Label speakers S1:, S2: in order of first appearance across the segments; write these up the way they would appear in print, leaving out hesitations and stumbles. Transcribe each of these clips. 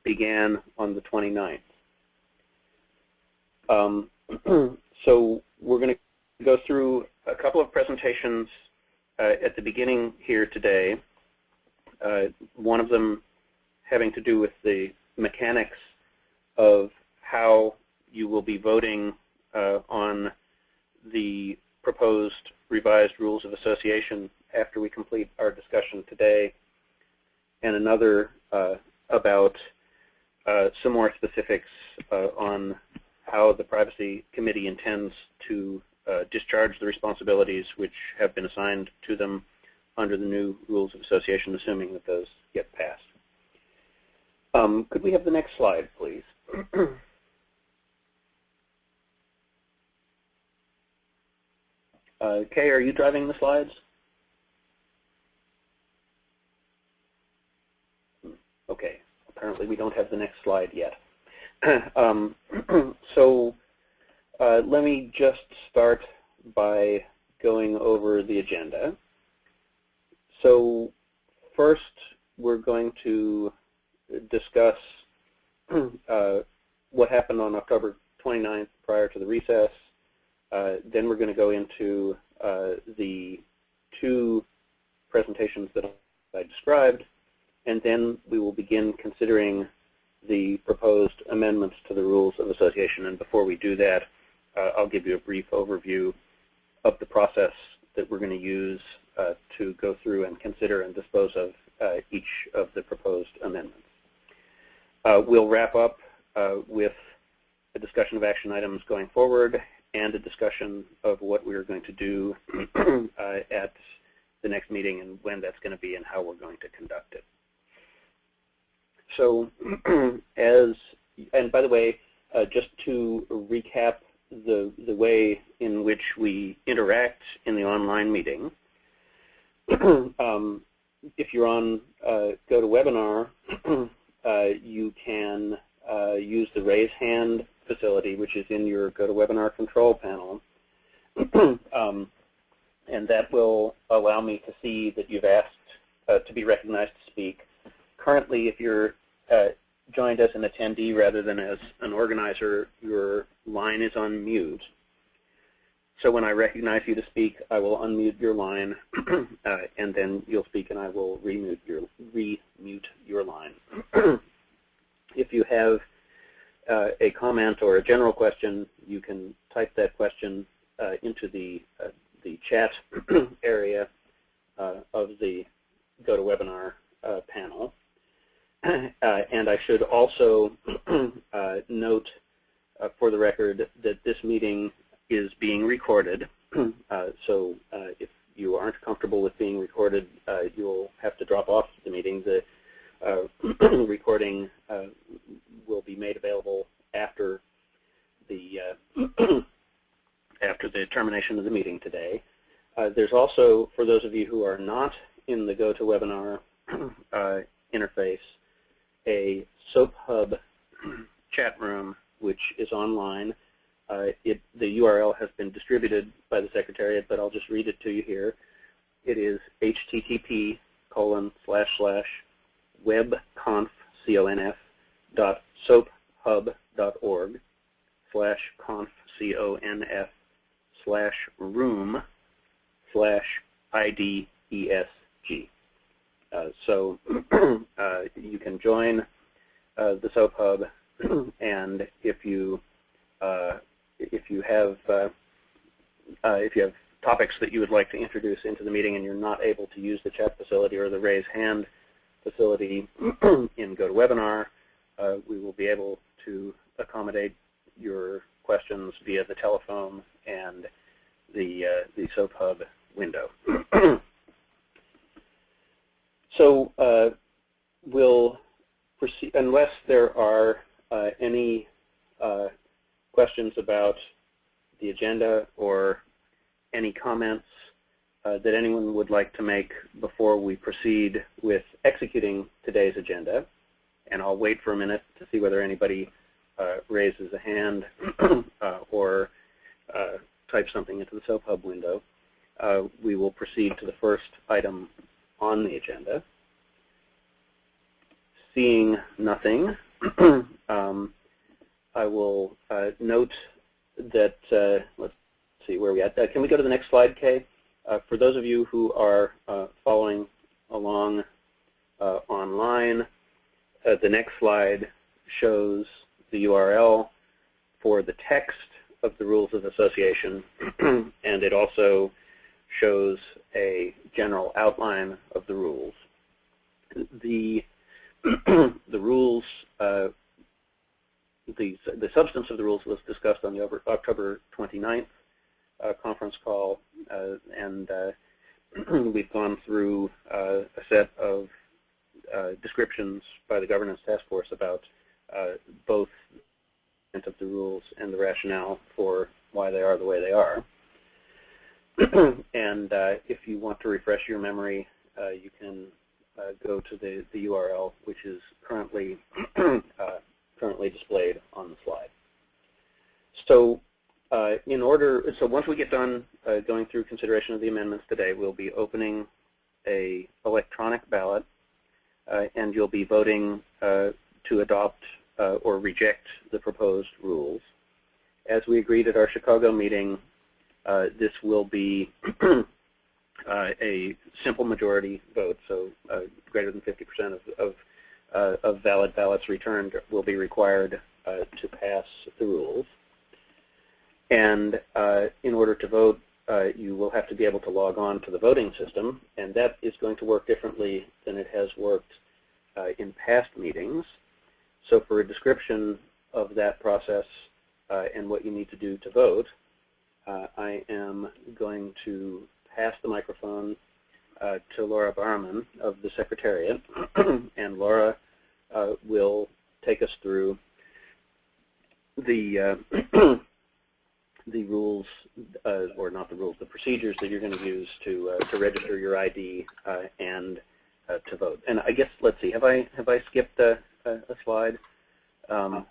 S1: began on the 29th. So we're going to go through a couple of presentations at the beginning here today. One of them having to do with the mechanics of how you will be voting on the proposed revised rules of association after we complete our discussion today, and another about some more specifics on how the Privacy Committee intends to discharge the responsibilities which have been assigned to them under the new rules of association, assuming that those get passed. Could we have the next slide, please? Kay, are you driving the slides? Okay, apparently we don't have the next slide yet. So let me just start by going over the agenda. So first, we're going to discuss what happened on October 29th prior to the recess. Then we're going to go into the two presentations that I described, and then we will begin considering the proposed amendments to the rules of association. And before we do that, I'll give you a brief overview of the process that we're going to use to go through and consider and dispose of each of the proposed amendments. We'll wrap up with a discussion of action items going forward and a discussion of what we're going to do at the next meeting and when that's going to be and how we're going to conduct it. So and by the way, just to recap the way in which we interact in the online meeting, if you're on GoToWebinar, you can use the raise hand facility, which is in your GoToWebinar control panel. And that will allow me to see that you've asked to be recognized to speak. Currently, if you're joined as an attendee rather than as an organizer, your line is on mute. So when I recognize you to speak, I will unmute your line, and then you'll speak, and I will remute your line. If you have a comment or a general question, you can type that question into the chat area of the GoToWebinar panel. And I should also note for the record that this meeting is being recorded. So if you aren't comfortable with being recorded, you'll have to drop off the meeting. The recording will be made available after the termination of the meeting today. There's also, for those of you who are not in the GoToWebinar interface, a SOAP Hub chat room, which is online. The URL has been distributed by the Secretariat, but I'll just read it to you here. It is http://webconf.soaphub.org/conf/IDESG. So you can join the SOAP Hub, and if you have topics that you would like to introduce into the meeting and you're not able to use the chat facility or the raise hand facility in GoToWebinar, we will be able to accommodate your questions via the telephone and the SOAP Hub window. So we'll proceed, unless there are any questions about the agenda or any comments that anyone would like to make before we proceed with executing today's agenda. And I'll wait for a minute to see whether anybody raises a hand or types something into the SOAP Hub window. We will proceed to the first item on the agenda. Seeing nothing, I will note that, let's see where we at. Can we go to the next slide, Kay? For those of you who are following along online, the next slide shows the URL for the text of the Rules of Association, and it also shows a general outline of the rules. The rules, the substance of the rules was discussed on the October 29th conference call, and we've gone through a set of descriptions by the Governance Task Force about both of the rules and the rationale for why they are the way they are. And if you want to refresh your memory, you can go to the URL, which is currently currently displayed on the slide. So so once we get done going through consideration of the amendments today, we'll be opening a electronic ballot, and you'll be voting to adopt or reject the proposed rules. As we agreed at our Chicago meeting, this will be a simple majority vote, so greater than 50% of valid ballots returned will be required to pass the rules. And in order to vote, you will have to be able to log on to the voting system, and that is going to work differently than it has worked in past meetings. So for a description of that process and what you need to do to vote, I am going to pass the microphone to Laura Barman of the Secretariat, and Laura will take us through the the rules, or not the rules, the procedures that you're going to use to register your ID and to vote. And I guess, let's see, have I skipped a slide?
S2: No,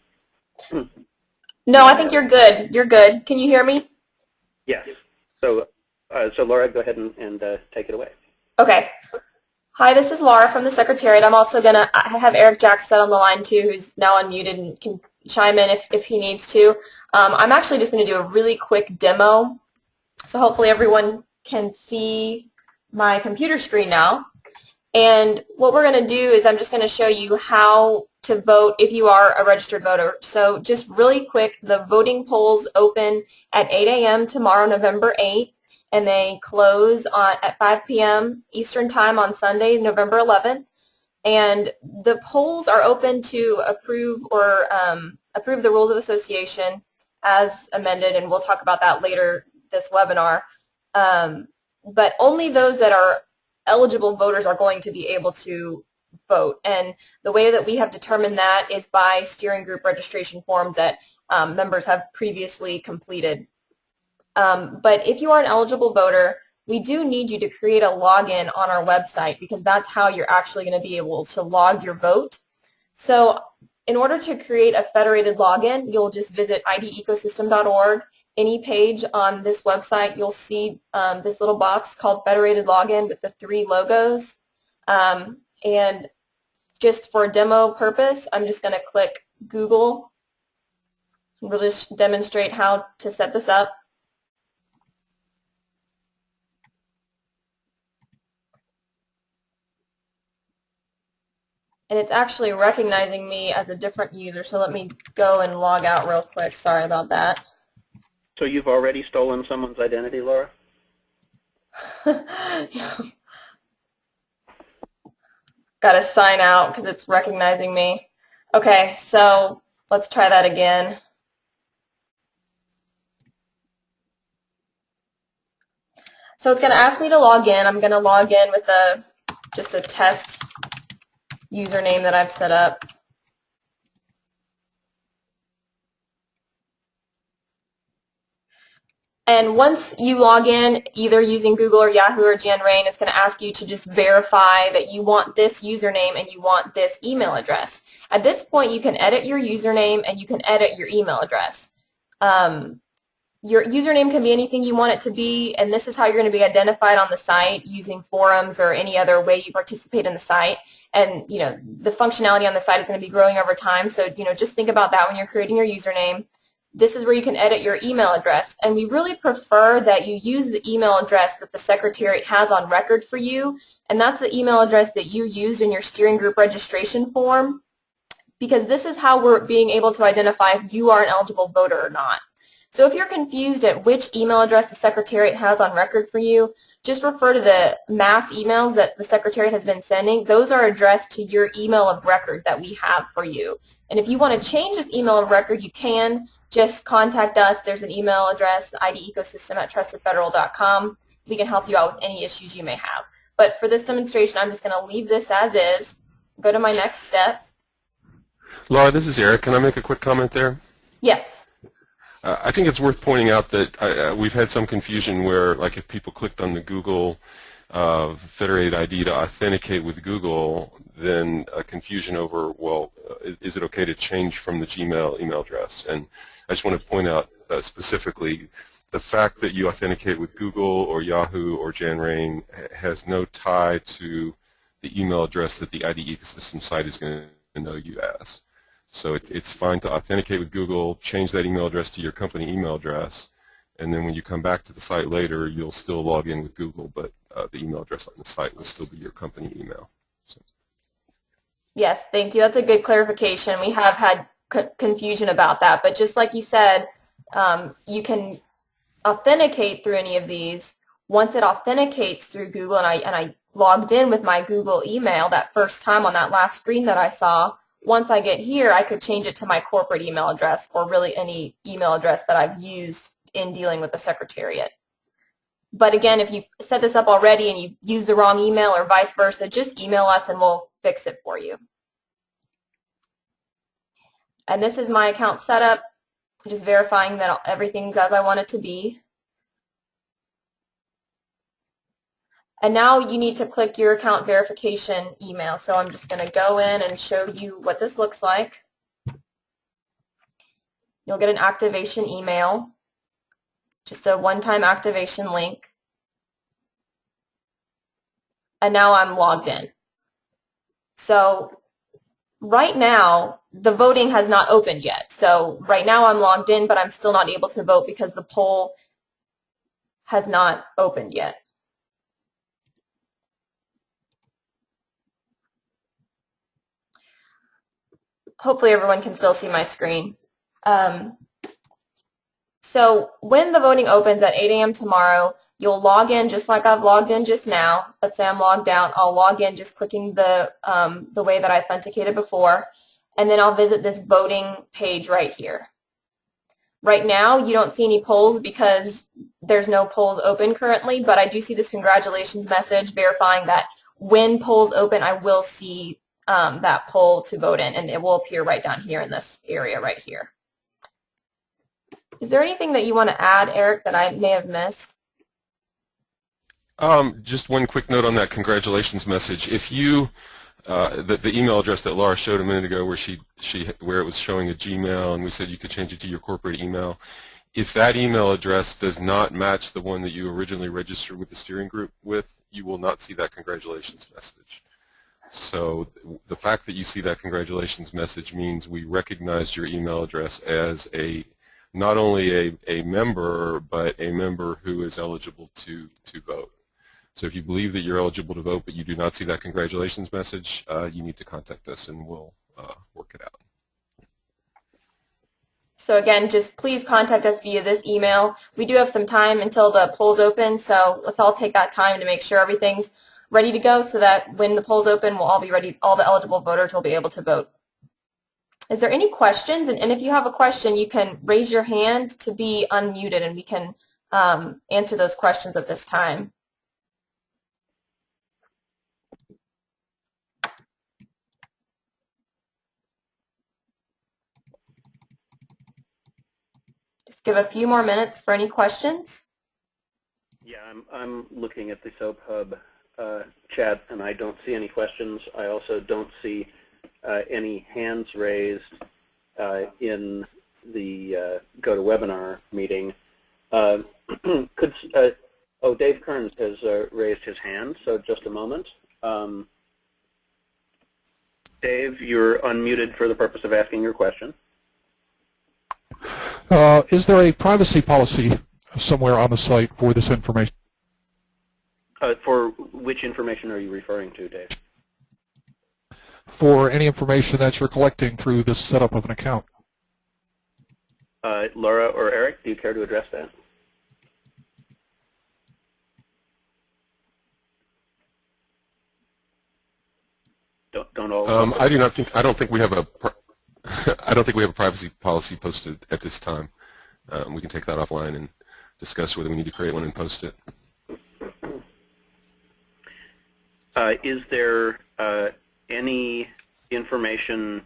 S2: I think you're good. You're good. Can you hear me?
S1: Yes. So, Laura, go ahead and take it away.
S2: Okay. Hi, this is Laura from the Secretariat. I'm also going to have Eric Jackstead on the line, too, who's now unmuted and can chime in if he needs to. I'm actually just going to do a really quick demo. So hopefully everyone can see my computer screen now. And what we're going to do is I'm just going to show you how to vote if you are a registered voter. So just really quick, the voting polls open at 8 a.m. tomorrow, November 8th, and they close at 5 p.m. Eastern Time on Sunday, November 11th. And the polls are open to approve or approve the Rules of Association as amended, and we'll talk about that later this webinar. But only those that are eligible voters are going to be able to vote. And the way that we have determined that is by steering group registration forms that members have previously completed. But if you are an eligible voter, we do need you to create a login on our website, because that's how you're actually going to be able to log your vote. So in order to create a federated login, you'll just visit idecosystem.org. Any page on this website, you'll see this little box called Federated Login with the 3 logos. And just for demo purpose, I'm just going to click Google. We'll just demonstrate how to set this up. And it's actually recognizing me as a different user, so let me go and log out real quick. Sorry about that.
S1: So you've already stolen someone's identity, Laura?
S2: Got to sign out because it's recognizing me. Okay, so let's try that again. So it's going to ask me to log in. I'm going to log in with just a test username that I've set up. And once you log in, either using Google or Yahoo or JanRain, it's going to ask you to just verify that you want this username and you want this email address. At this point, you can edit your username and you can edit your email address. Your username can be anything you want it to be, and this is how you're going to be identified on the site using forums or any other way you participate in the site. And the functionality on the site is going to be growing over time, so just think about that when you're creating your username. This is where you can edit your email address, and we really prefer that you use the email address that the Secretariat has on record for you, and that's the email address that you used in your steering group registration form, because this is how we're being able to identify if you are an eligible voter or not. So if you're confused at which email address the Secretariat has on record for you, just refer to the mass emails that the Secretariat has been sending. Those are addressed to your email of record that we have for you. And if you want to change this email of record, you can. Just contact us. There's an email address, idecosystem@trustedfederal.com. We can help you out with any issues you may have. But for this demonstration, I'm just going to leave this as is, go to my next step.
S3: Laura, this is Eric. Can I make a quick comment there?
S2: Yes.
S3: I think it's worth pointing out that we've had some confusion where, like, if people clicked on the Google Federated ID to authenticate with Google, then a confusion over, well, is it okay to change from the Gmail email address? And I just want to point out specifically the fact that you authenticate with Google or Yahoo or JanRain has no tie to the email address that the ID ecosystem site is going to know you as. So it's fine to authenticate with Google, change that email address to your company email address, and then when you come back to the site later, you'll still log in with Google, but the email address on the site will still be your company email. So.
S2: Yes, thank you. That's a good clarification. We have had confusion about that, but just like you said, you can authenticate through any of these. Once it authenticates through Google, and I logged in with my Google email that first time on that last screen that I saw, once I get here, I could change it to my corporate email address or really any email address that I've used in dealing with the Secretariat. But again, if you've set this up already and you've used the wrong email or vice versa, just email us and we'll fix it for you. And this is my account setup, just verifying that everything's as I want it to be. And now you need to click your account verification email. So I'm just going to go in and show you what this looks like. You'll get an activation email, just a one-time activation link. And now I'm logged in. So right now, the voting has not opened yet. So right now I'm logged in, but I'm still not able to vote because the poll has not opened yet. Hopefully everyone can still see my screen. So when the voting opens at 8 a.m. tomorrow, you'll log in just like I've logged in just now. Let's say I'm logged out. I'll log in just clicking the way that I authenticated before, and then I'll visit this voting page right here. Right now, you don't see any polls because there's no polls open currently, but I do see this congratulations message verifying that when polls open, I will see that poll to vote in, and it will appear right down here in this area right here. Is there anything that you want to add, Eric, that I may have missed?
S3: Just one quick note on that congratulations message. If you, the email address that Laura showed a minute ago where it was showing a Gmail and we said you could change it to your corporate email, if that email address does not match the one that you originally registered with the steering group with, you will not see that congratulations message. So the fact that you see that congratulations message means we recognized your email address as not only a member, but a member who is eligible to vote. So if you believe that you're eligible to vote but you do not see that congratulations message, you need to contact us and we'll work it out.
S2: So again, just please contact us via this email. We do have some time until the polls open, so let's all take that time to make sure everything's ready to go so that when the polls open, we'll all be ready, all the eligible voters will be able to vote. Is there any questions? And if you have a question, you can raise your hand to be unmuted and we can answer those questions at this time. Just give a few more minutes for any questions.
S1: Yeah, I'm looking at the SOAP Hub chat and I don't see any questions. I also don't see any hands raised in the GoToWebinar meeting. Could Dave Kearns has raised his hand, so just a moment. Dave, you're unmuted for the purpose of asking your question.
S4: Is there a privacy policy somewhere on the site for this information?
S1: For which information are you referring to, Dave?
S4: For any information that you're collecting through this setup of an account?
S1: Laura or Eric, do you care to address that? Don't all.
S3: I don't think we have a. I don't think we have a privacy policy posted at this time. We can take that offline and discuss whether we need to create one and post it.
S1: Is there any information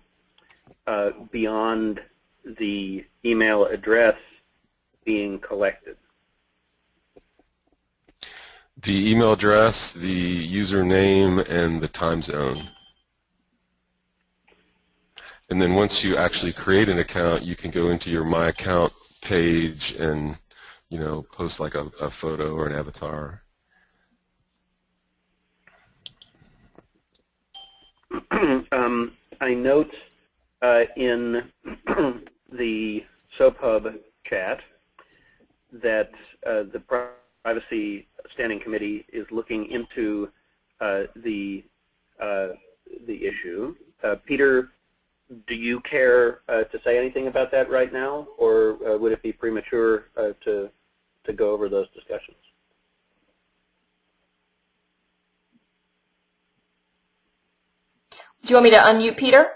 S1: beyond the email address being collected?
S3: The email address, the username, and the time zone. And then once you actually create an account, you can go into your My Account page and, you know, post like a photo or an avatar.
S1: I note in the SOAP chat that the Privacy Standing Committee is looking into the issue. Peter, do you care to say anything about that right now, or would it be premature to go over those discussions?
S2: Do you want me to unmute Peter?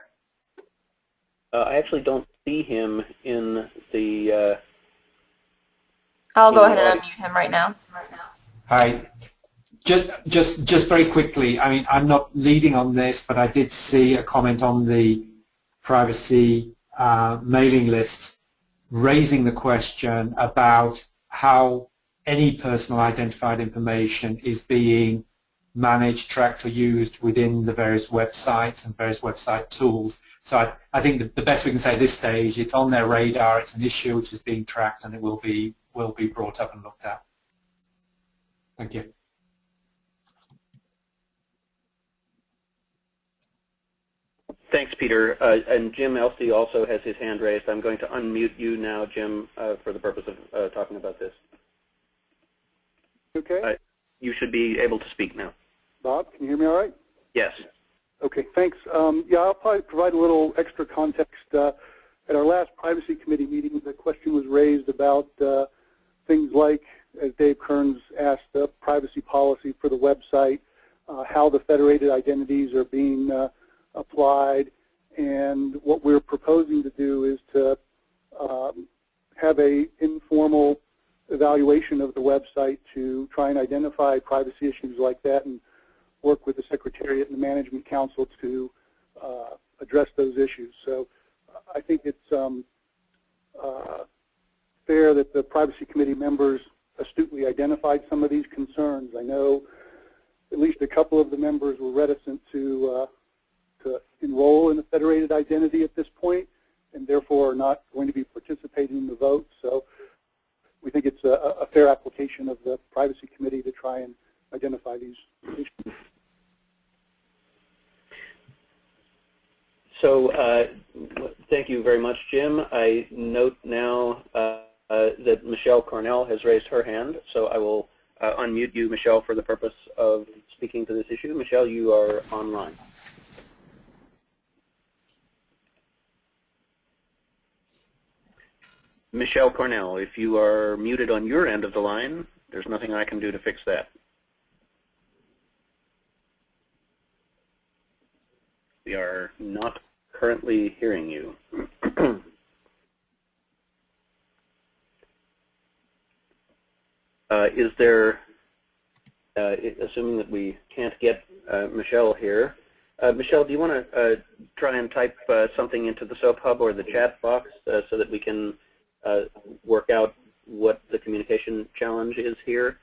S1: I actually don't see him in the.
S2: I'll go ahead and unmute him right now.
S5: Hi. Just very quickly, I mean, I'm not leading on this, but I did see a comment on the privacy mailing list raising the question about how any personal identified information is being managed, tracked, or used within the various websites and various website tools. So I think the best we can say at this stage, it's on their radar, it's an issue which is being tracked, and it will be brought up and looked at. Thank you.
S1: Thanks, Peter. And Jim Elsey also has his hand raised. I'm going to unmute you now, Jim, for the purpose of talking about this.
S6: Okay.
S1: You should be able to speak now.
S6: Bob, can you hear me all right?
S1: Yes.
S6: Okay, thanks. Yeah, I'll probably provide a little extra context. At our last Privacy Committee meeting, the question was raised about things like, as Dave Kearns asked, the privacy policy for the website, how the federated identities are being applied, and what we're proposing to do is to have an informal evaluation of the website to try and identify privacy issues like that and work with the Secretariat and the Management Council to address those issues. So I think it's fair that the Privacy Committee members astutely identified some of these concerns. I know at least a couple of the members were reticent to enroll in a federated identity at this point, and therefore are not going to be participating in the vote. So we think it's a fair application of the Privacy Committee to try and identify these issues.
S1: So thank you very much, Jim. I note now that Michelle Cornell has raised her hand, so I will unmute you, Michelle, for the purpose of speaking to this issue. Michelle, you are online. Michelle Cornell, if you are muted on your end of the line, there's nothing I can do to fix that. We are not currently hearing you. Is there, assuming that we can't get Michelle here, Michelle, do you want to try and type something into the SOAP Hub or the chat box so that we can work out what the communication challenge is here?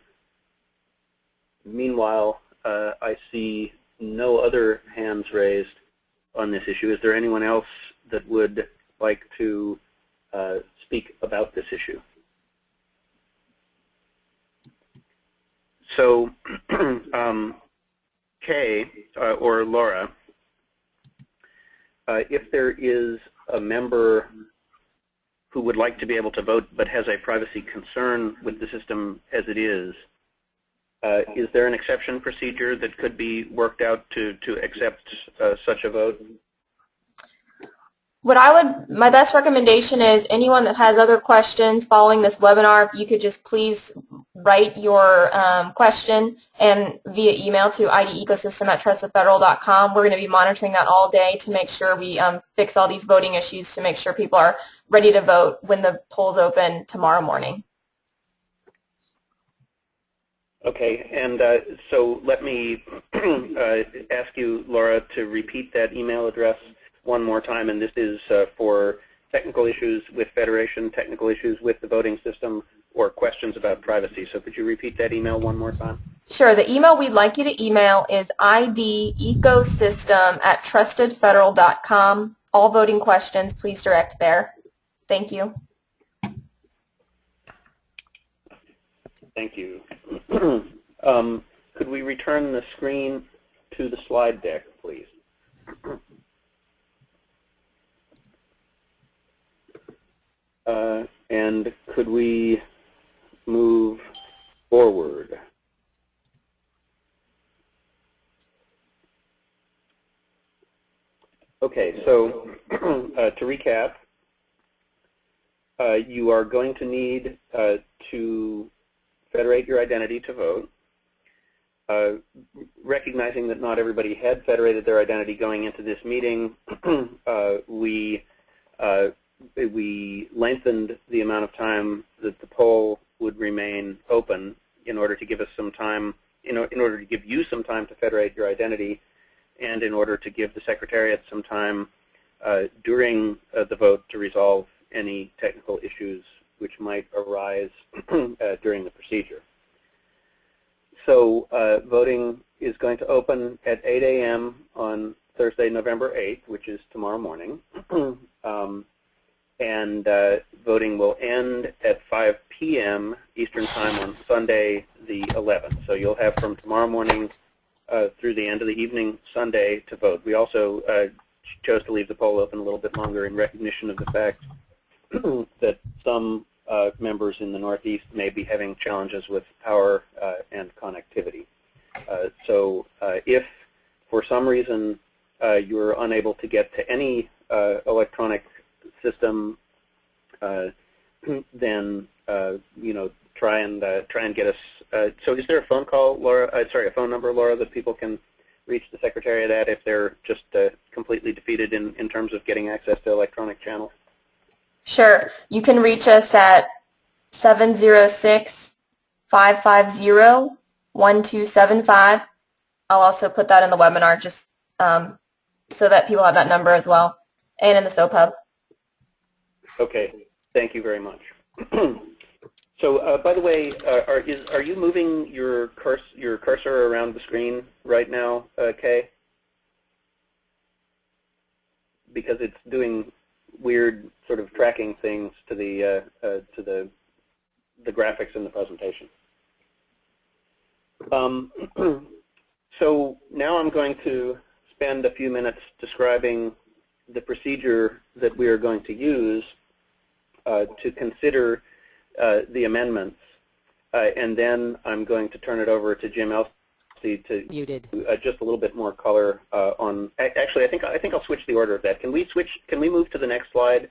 S1: Meanwhile, I see no other hands raised on this issue. Is there anyone else that would like to speak about this issue? So Kay or Laura, if there is a member who would like to be able to vote but has a privacy concern with the system as it is there an exception procedure that could be worked out to accept such a vote?
S2: My best recommendation is anyone that has other questions following this webinar, if you could just please write your question and via email to idecosystem@trustedfederal.com. We're going to be monitoring that all day to make sure we fix all these voting issues to make sure people are ready to vote when the polls open tomorrow morning.
S1: Okay, and so let me ask you, Laura, to repeat that email address one more time, and this is for technical issues with Federation, technical issues with the voting system, or questions about privacy. So could you repeat that email one more time?
S2: Sure. The email we'd like you to email is idecosystem@trustedfederal.com. All voting questions, please direct there. Thank you.
S1: Thank you. Could we return the screen to the slide deck, please? And could we move forward? Okay, so to recap, you are going to need to federate your identity to vote. Recognizing that not everybody had federated their identity going into this meeting, we lengthened the amount of time that the poll would remain open in order to give us some time, in order to give you some time to federate your identity, and in order to give the Secretariat some time during the vote to resolve any technical issues which might arise during the procedure. So voting is going to open at 8 a.m. on Thursday, November 8th, which is tomorrow morning. And voting will end at 5 p.m. Eastern Time on Sunday the 11th. So you'll have from tomorrow morning through the end of the evening Sunday to vote. We also chose to leave the poll open a little bit longer in recognition of the fact that some members in the Northeast may be having challenges with power and connectivity. So if for some reason you're unable to get to any electronic system, then try and get us. So is there a phone call, Laura? Sorry, a phone number, Laura, that people can reach the Secretariat at if they're just completely defeated in terms of getting access to electronic channels?
S2: Sure. You can reach us at 706-550-1275. I'll also put that in the webinar just so that people have that number as well, and in the SOAP Hub.
S1: Okay. Thank you very much. So, by the way, are you moving your cursor around the screen right now, Kay? Because it's doing weird sort of tracking things to the graphics in the presentation. So now I'm going to spend a few minutes describing the procedure that we are going to use to consider the amendments, and then I'm going to turn it over to Jim Elsey to just a little bit more color on. Actually, I think I'll switch the order of that. Can we switch? Can we move to the next slide,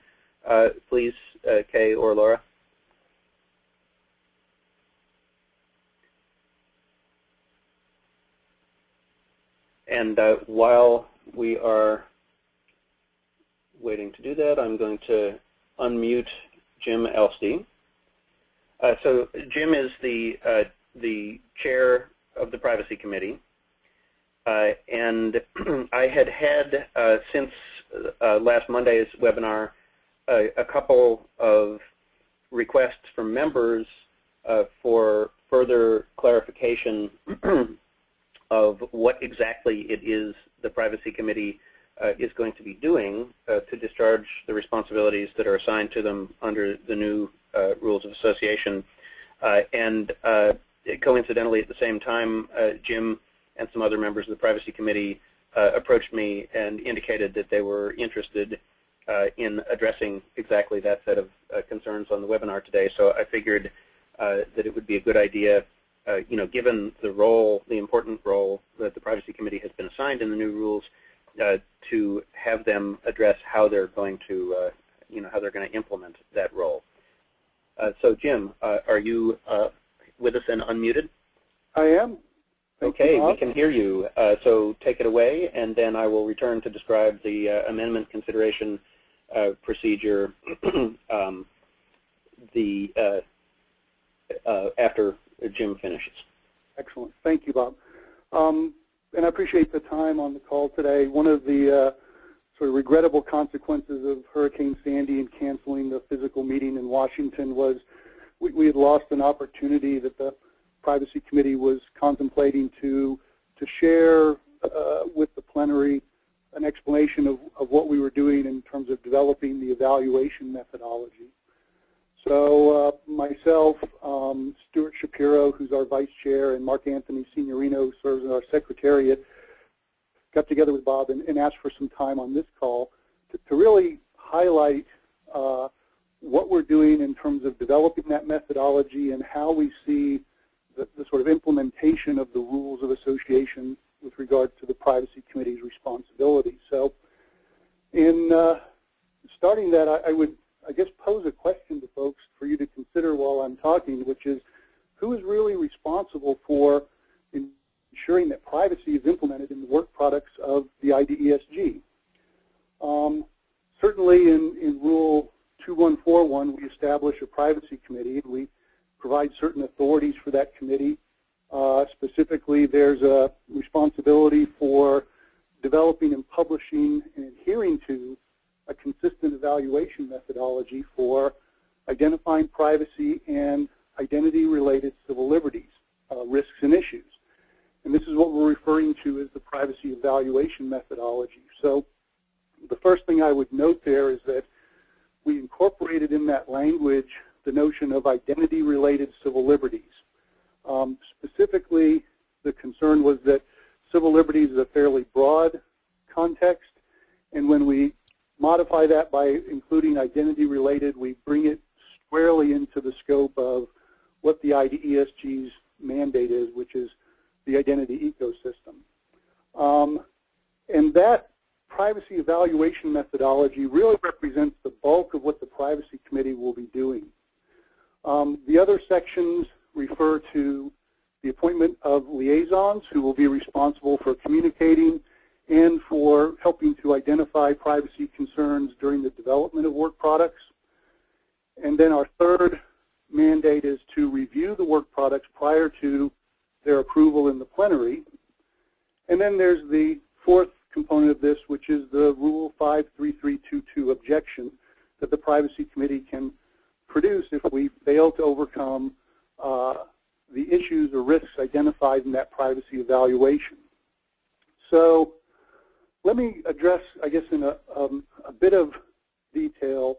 S1: please, Kay or Laura? And while we are waiting to do that, I'm going to unmute Jim Elsey. So Jim is the chair of the Privacy Committee, and I had since last Monday's webinar a couple of requests from members for further clarification of what exactly it is the Privacy Committee is going to be doing to discharge the responsibilities that are assigned to them under the new Rules of Association. And coincidentally, at the same time, Jim and some other members of the Privacy Committee approached me and indicated that they were interested in addressing exactly that set of concerns on the webinar today. So I figured that it would be a good idea, given the role, the important role that the Privacy Committee has been assigned in the new rules, to have them address how they're going to, how they're going to implement that role. So Jim, are you with us and unmuted?
S6: I am.
S1: Okay, we can hear you. So take it away, and then I will return to describe the amendment consideration procedure after Jim finishes.
S6: Excellent. Thank you, Bob. And I appreciate the time on the call today. One of the sort of regrettable consequences of Hurricane Sandy and canceling the physical meeting in Washington was we had lost an opportunity that the Privacy Committee was contemplating to share with the plenary an explanation of what we were doing in terms of developing the evaluation methodology. So myself, Stuart Shapiro, who's our vice chair, and Mark Anthony Signorino, who serves in our secretariat, got together with Bob and asked for some time on this call to really highlight what we're doing in terms of developing that methodology and how we see the sort of implementation of the rules of association with regard to the Privacy Committee's responsibility. So in starting that, I would, I guess, pose a question to folks for you to consider while I'm talking, which is, who is really responsible for ensuring that privacy is implemented in the work products of the IDESG? Certainly in Rule 2141, we establish a Privacy Committee, and we provide certain authorities for that committee. Specifically, there's a responsibility for developing and publishing and adhering to a consistent evaluation methodology for identifying privacy and identity-related civil liberties, risks and issues. And this is what we're referring to as the privacy evaluation methodology. So the first thing I would note there is that we incorporated in that language the notion of identity-related civil liberties. Specifically, the concern was that civil liberties is a fairly broad context, and when we modify that by including identity-related, we bring it squarely into the scope of what the IDESG's mandate is, which is the identity ecosystem. And that privacy evaluation methodology really represents the bulk of what the Privacy Committee will be doing. The other sections refer to the appointment of liaisons who will be responsible for communicating and for helping to identify privacy concerns during the development of work products. And then our third mandate is to review the work products prior to their approval in the plenary. And then there's the fourth component of this, which is the Rule 53322 objection that the Privacy Committee can produce if we fail to overcome the issues or risks identified in that privacy evaluation. So let me address, I guess, in a bit of detail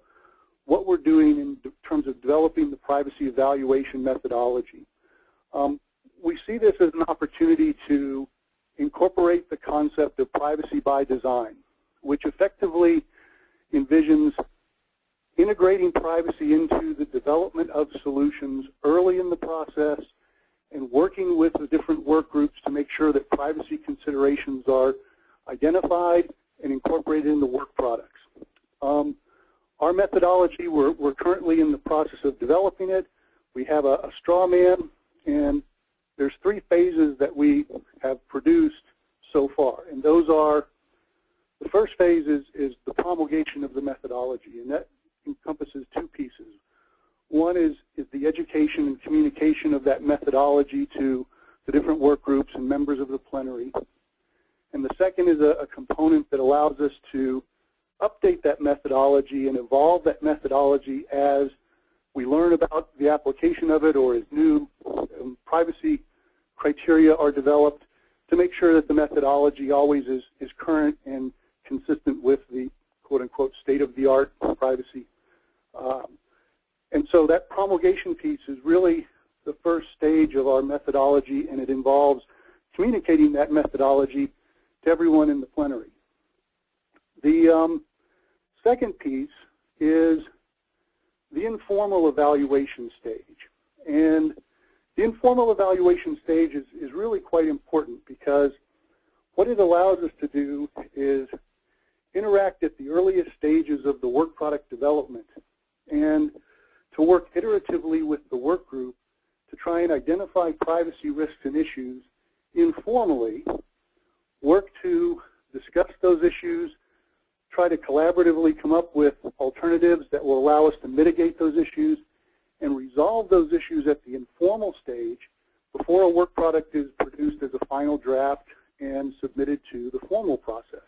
S6: what we're doing in terms of developing the privacy evaluation methodology. We see this as an opportunity to incorporate the concept of privacy by design, which effectively envisions integrating privacy into the development of solutions early in the process and working with the different work groups to make sure that privacy considerations are identified and incorporated in the work products. Our methodology, we're currently in the process of developing it. We have a straw man, and there's 3 phases that we have produced so far. And those are, the first phase is the promulgation of the methodology, and that encompasses 2 pieces. One is the education and communication of that methodology to the different work groups and members of the plenary. And the second is a component that allows us to update that methodology and evolve that methodology as we learn about the application of it or as new privacy criteria are developed to make sure that the methodology always is current and consistent with the quote-unquote state-of-the-art privacy. And so that promulgation piece is really the first stage of our methodology, and it involves communicating that methodology to everyone in the plenary. The second piece is the informal evaluation stage. And the informal evaluation stage is really quite important because what it allows us to do is interact at the earliest stages of the work product development and to work iteratively with the work group to try and identify privacy risks and issues informally, work to discuss those issues, try to collaboratively come up with alternatives that will allow us to mitigate those issues, and resolve those issues at the informal stage before a work product is produced as a final draft and submitted to the formal process.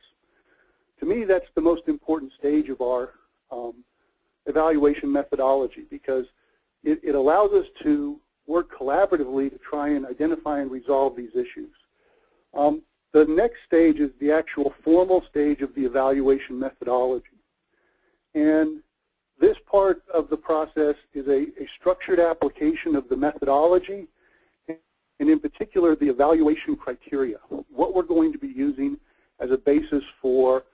S6: To me, that's the most important stage of our evaluation methodology because it allows us to work collaboratively to try and identify and resolve these issues. The next stage is the actual formal stage of the evaluation methodology. And this part of the process is a structured application of the methodology and in particular the evaluation criteria, what we're going to be using as a basis for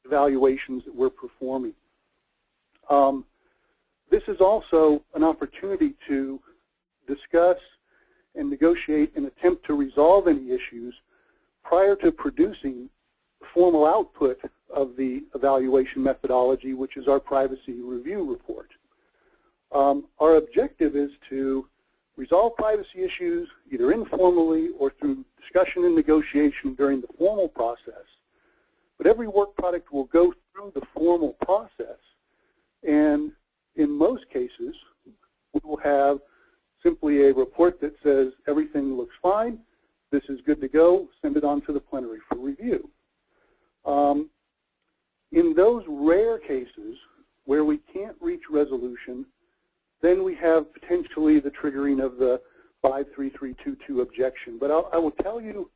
S6: evaluations that we're performing. This is also an opportunity to discuss and negotiate and attempt to resolve any issues prior to producing the formal output of the evaluation methodology, which is our privacy review report. Our objective is to resolve privacy issues either informally or through discussion and negotiation during the formal process. But every work product will go through the formal process, and in most cases, we will have simply a report that says everything looks fine, this is good to go, send it on to the plenary for review. In those rare cases where we can't reach resolution, then we have potentially the triggering of the 53322 objection. But I will tell you,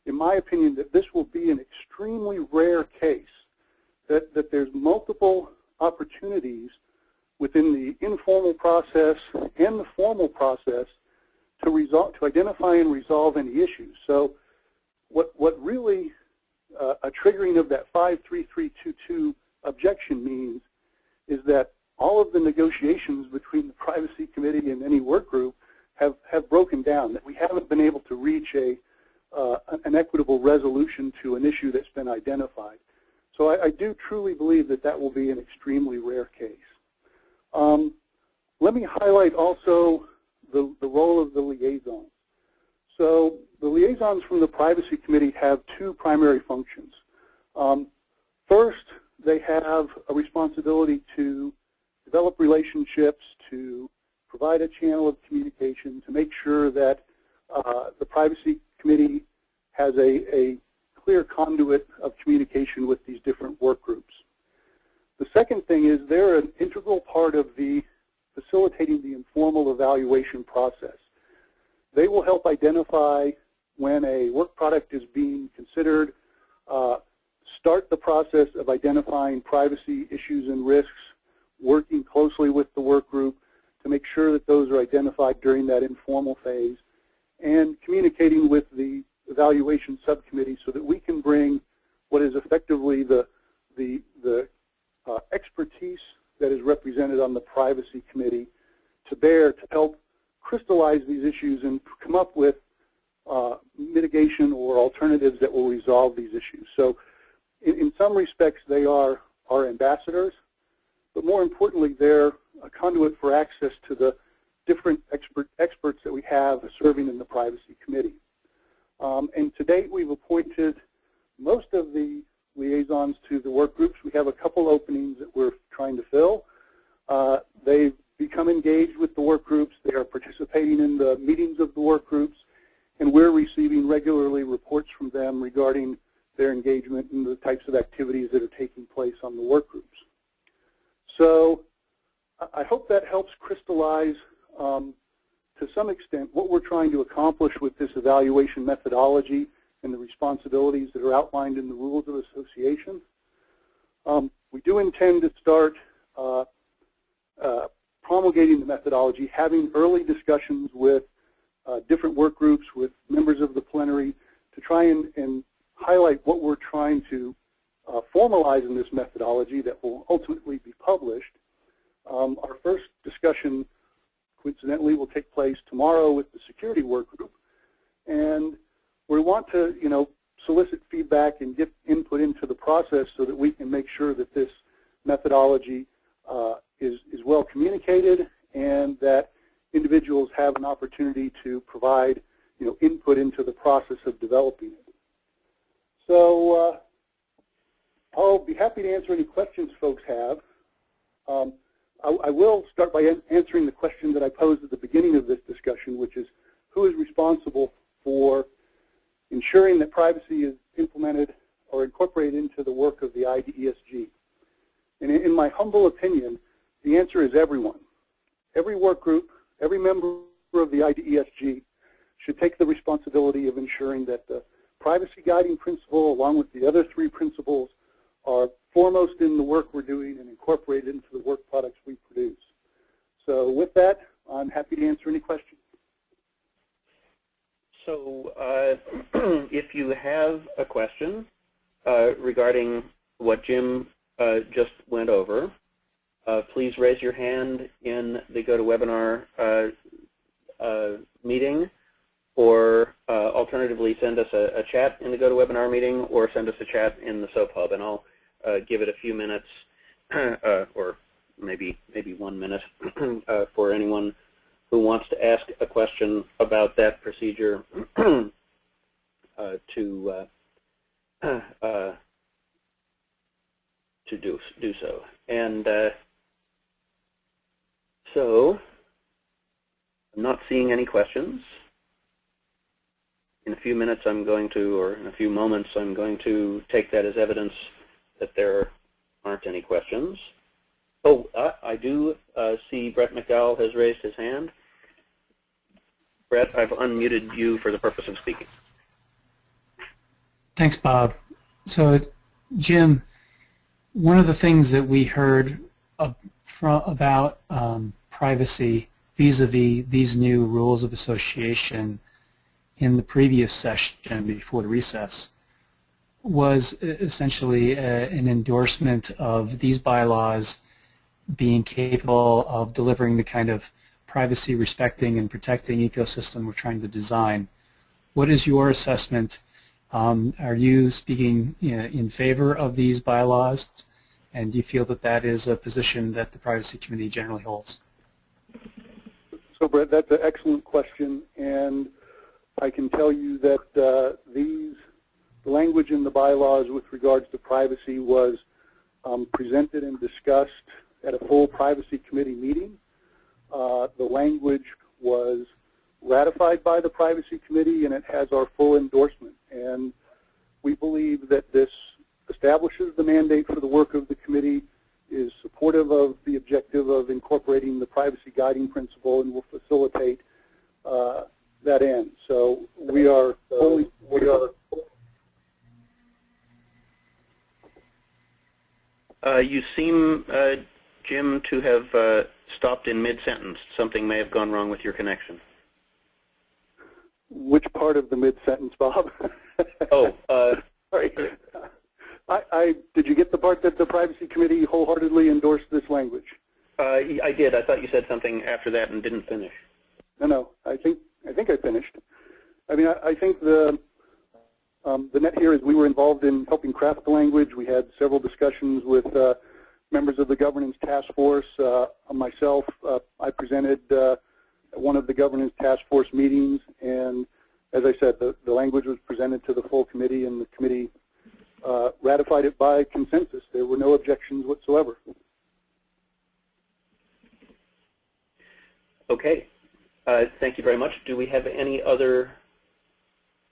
S6: in my opinion, that this will be an extremely rare case, that there's multiple opportunities within the informal process and the formal process to identify and resolve any issues. So what really a triggering of that 53322 objection means is that all of the negotiations between the privacy committee and any work group have broken down, that we haven't been able to reach an equitable resolution to an issue that's been identified. So I do truly believe that that will be an extremely rare case. Let me highlight also the role of the liaisons. So the liaisons from the privacy committee have two primary functions. First, they have a responsibility to develop relationships, to provide a channel of communication, to make sure that the privacy committee has a clear conduit of communication with these different work groups. The second thing is they're an integral part of facilitating the informal evaluation process. They will help identify when a work product is being considered, start the process of identifying privacy issues and risks, working closely with the work group to make sure that those are identified during that informal phase, and communicating with the evaluation subcommittee so that we can bring what is effectively the expertise that is represented on the privacy committee to bear to help crystallize these issues and come up with mitigation or alternatives that will resolve these issues. So in some respects, they are our ambassadors, but more importantly, they're a conduit for access to the different experts that we have serving in the privacy committee. And to date, we've appointed most of the liaisons to the work groups. We have a couple openings that we're trying to fill. They've become engaged with the work groups. They are participating in the meetings of the work groups, and we're receiving regularly reports from them regarding their engagement and the types of activities that are taking place on the work groups. So I hope that helps crystallize to some extent what we're trying to accomplish with this evaluation methodology and the responsibilities that are outlined in the rules of association. We do intend to start promulgating promulgating the methodology, having early discussions with different work groups, with members of the plenary, to try and highlight what we're trying to formalize in this methodology that will ultimately be published. Our first discussion, coincidentally, will take place tomorrow with the security work group, and we want to, solicit feedback and get input into the process so that we can make sure that this methodology is well communicated and that individuals have an opportunity to provide, input into the process of developing it. So I'll be happy to answer any questions folks have. I will start by answering the question that I posed at the beginning of this discussion, which is who is responsible for ensuring that privacy is implemented or incorporated into the work of the IDESG. And in my humble opinion, the answer is everyone. Every work group, every member of the IDESG should take the responsibility of ensuring that the privacy guiding principle, along with the other 3 principles, are foremost in the work we're doing and incorporated into the work products we produce. So with that, I'm happy to answer any questions.
S1: So if you have a question regarding what Jim just went over, please raise your hand in the GoToWebinar meeting, or alternatively send us a chat in the GoToWebinar meeting, or send us a chat in the SOAP Hub, and I'll give it a few minutes, or maybe 1 minute, for anyone who wants to ask a question about that procedure to do so. And so I'm not seeing any questions. In a few minutes I'm going to, or in a few moments, I'm going to take that as evidence that there aren't any questions. Oh, I do see Brett McDowell has raised his hand. Brett, I've unmuted you for the purpose of speaking.
S7: Thanks, Bob. So, Jim, one of the things that we heard about privacy vis-a-vis these new rules of association in the previous session before the recess was essentially an endorsement of these bylaws being capable of delivering the kind of privacy respecting and protecting ecosystem we're trying to design. What is your assessment? Are you speaking in favor of these bylaws, and do you feel that that is a position that the Privacy Committee generally holds?
S6: So, Brett, that's an excellent question, and I can tell you that the language in the bylaws with regards to privacy was presented and discussed at a full Privacy Committee meeting. The language was ratified by the Privacy Committee, and it has our full endorsement. And we believe that this establishes the mandate for the work of the committee, is supportive of the objective of incorporating the privacy guiding principle, and will facilitate that end. So we are fully
S1: you seem, Jim, to have stopped in mid-sentence. Something may have gone wrong with your connection.
S6: Which part of the mid-sentence, Bob?
S1: Oh,
S6: sorry. Did you get the part that the Privacy Committee wholeheartedly endorsed this language?
S1: I did. I thought you said something after that and didn't finish.
S6: No. I think I finished. I mean, I think the net here is we were involved in helping craft the language. We had several discussions with members of the governance task force. Myself, I presented at one of the governance task force meetings, and as I said, the language was presented to the full committee, and the committee ratified it by consensus. There were no objections whatsoever.
S1: Okay. Thank you very much. Do we have any other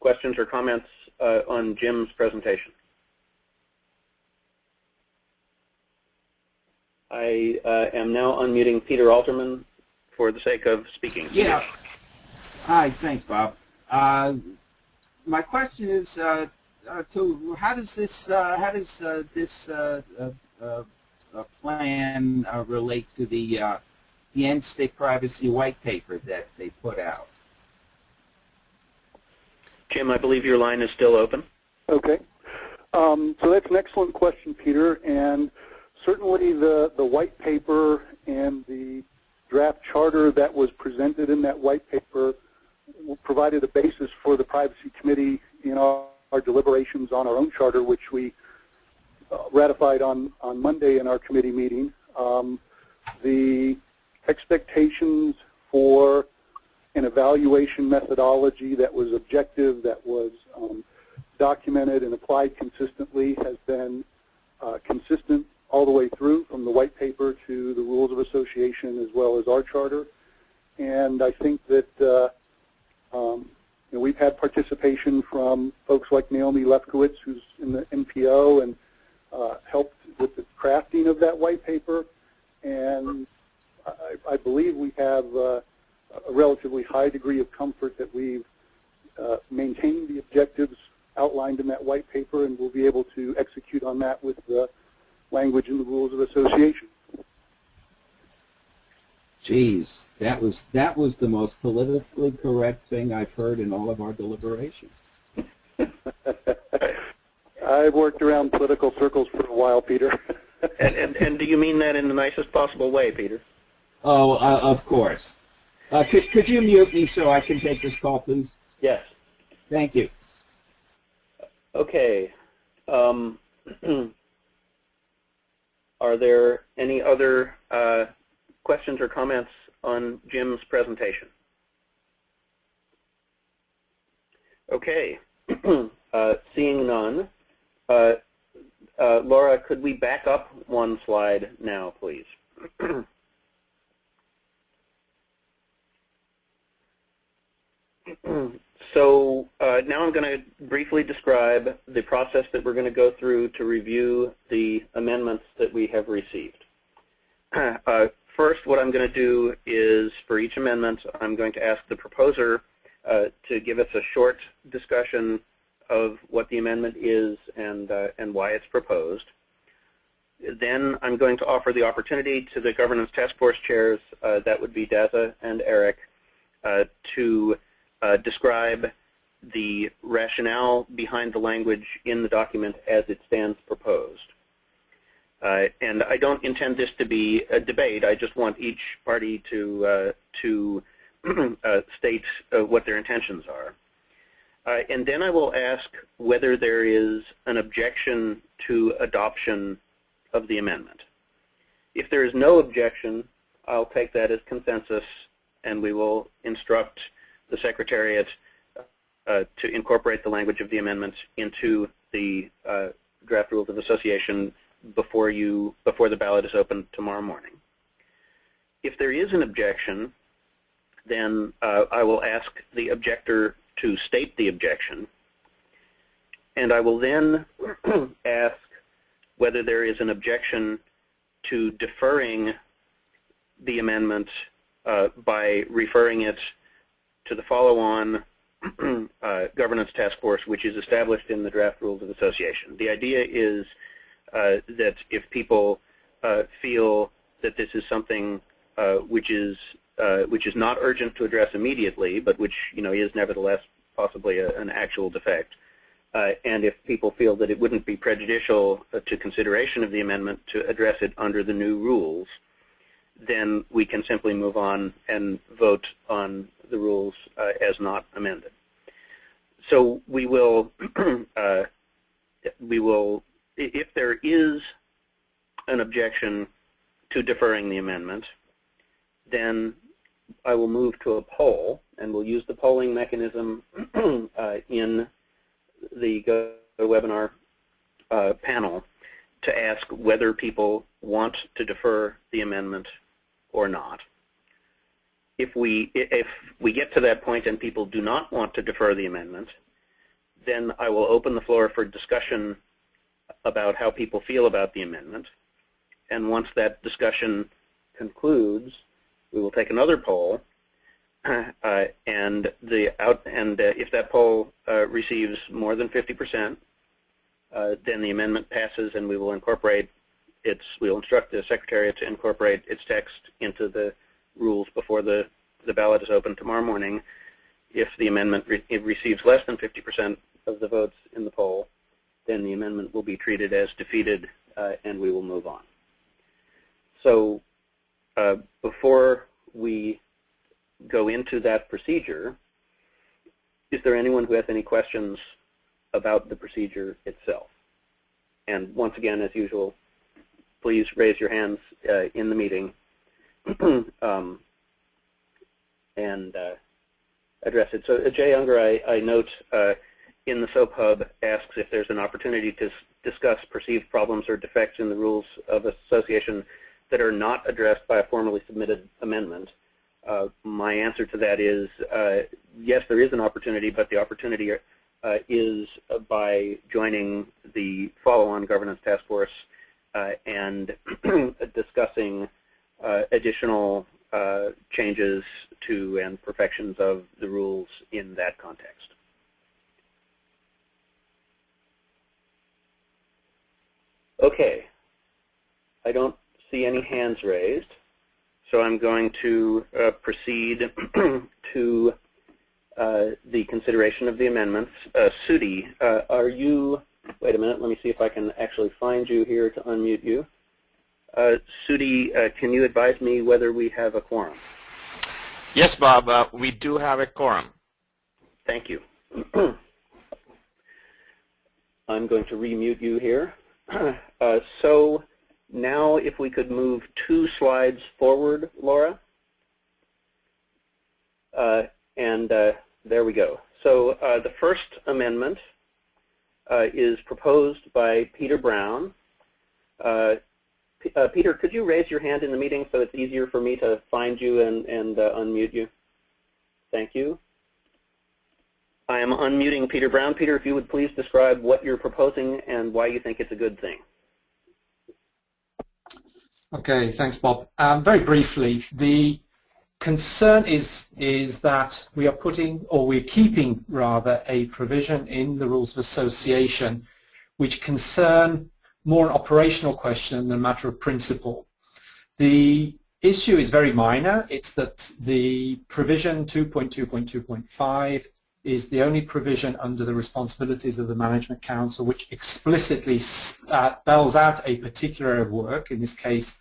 S1: questions or comments on Jim's presentation? I am now unmuting Peter Alterman for the sake of speaking.
S8: Yeah. Hi. Thanks, Bob. My question is, how does this plan relate to the the end state privacy white paper that they put out.
S1: Jim, I believe your line is still open.
S6: Okay. So that's an excellent question, Peter, and certainly the white paper and the draft charter that was presented in that white paper provided a basis for the Privacy Committee in our deliberations on our own charter, which we ratified on Monday in our committee meeting. The expectations for an evaluation methodology that was objective, that was documented and applied consistently, has been consistent all the way through, from the white paper to the rules of association as well as our charter. And I think that we've had participation from folks like Naomi Lefkowitz, who's in the NPO, and helped with the crafting of that white paper. And I believe we have a relatively high degree of comfort that we've maintained the objectives outlined in that white paper, and we'll be able to execute on that with the language in the rules of association.
S8: Geez, that was the most politically correct thing I've heard in all of our deliberations.
S6: I've worked around political circles for a while, Peter.
S1: and do you mean that in the nicest possible way, Peter?
S8: Oh, of course. Could you mute me so I can take this call, please?
S1: Yes.
S8: Thank you.
S1: Okay. Are there any other questions or comments on Jim's presentation? Okay. Seeing none, Laura, could we back up one slide now, please? So now I'm going to briefly describe the process that we're going to go through to review the amendments that we have received. First, what I'm going to do is, for each amendment, I'm going to ask the proposer to give us a short discussion of what the amendment is and why it's proposed. Then I'm going to offer the opportunity to the Governance Task Force chairs, that would be Daza and Eric, to describe the rationale behind the language in the document as it stands proposed. And I don't intend this to be a debate. I just want each party to state what their intentions are. And then I will ask whether there is an objection to adoption of the amendment. If there is no objection, I'll take that as consensus, and we will instruct the Secretariat to incorporate the language of the amendment into the draft rules of association before the ballot is open tomorrow morning. If there is an objection, then I will ask the objector to state the objection, and I will then ask whether there is an objection to deferring the amendment by referring it to the follow-on Governance Task Force, which is established in the draft rules of association. The idea is that if people feel that this is something which is not urgent to address immediately, but which is nevertheless possibly an actual defect, and if people feel that it wouldn't be prejudicial to consideration of the amendment to address it under the new rules, then we can simply move on and vote on the rules as not amended. So we will, if there is an objection to deferring the amendment, then I will move to a poll, and we'll use the polling mechanism in the GoWebinar panel to ask whether people want to defer the amendment or not. If we get to that point and people do not want to defer the amendment, then I will open the floor for discussion about how people feel about the amendment. And once that discussion concludes, we will take another poll, and if that poll receives more than 50%, then the amendment passes, and we will incorporate we'll instruct the Secretariat to incorporate its text into the rules before the ballot is open tomorrow morning. If the amendment receives less than 50% of the votes in the poll, then the amendment will be treated as defeated and we will move on. So before we go into that procedure, is there anyone who has any questions about the procedure itself? And once again, as usual, please raise your hands in the meeting and address it. So Jay Unger, I note in the SOAP Hub asks if there's an opportunity to discuss perceived problems or defects in the rules of association that are not addressed by a formally submitted amendment. My answer to that is yes, there is an opportunity, but the opportunity is by joining the follow-on governance task force and discussing additional changes to and perfections of the rules in that context. Okay, I don't see any hands raised, so I'm going to proceed to the consideration of the amendments. Sudi, are you, wait a minute, let me see if I can actually find you here to unmute you. Sudi, can you advise me whether we have a quorum?
S9: Yes, Bob, we do have a quorum.
S1: Thank you. I'm going to remute you here. So now if we could move 2 slides forward, Laura. There we go. So the first amendment is proposed by Peter Brown. Peter, could you raise your hand in the meeting so it's easier for me to find you and unmute you? Thank you. I am unmuting Peter Brown. Peter, if you would please describe what you're proposing and why you think it's a good thing.
S5: Okay, thanks, Bob. Very briefly, the concern is that we are putting, or we're keeping rather, a provision in the Rules of Association which concern more an operational question than a matter of principle. The issue is very minor. It's that the provision 2.2.2.5 is the only provision under the responsibilities of the Management Council which explicitly spells out a particular area of work, in this case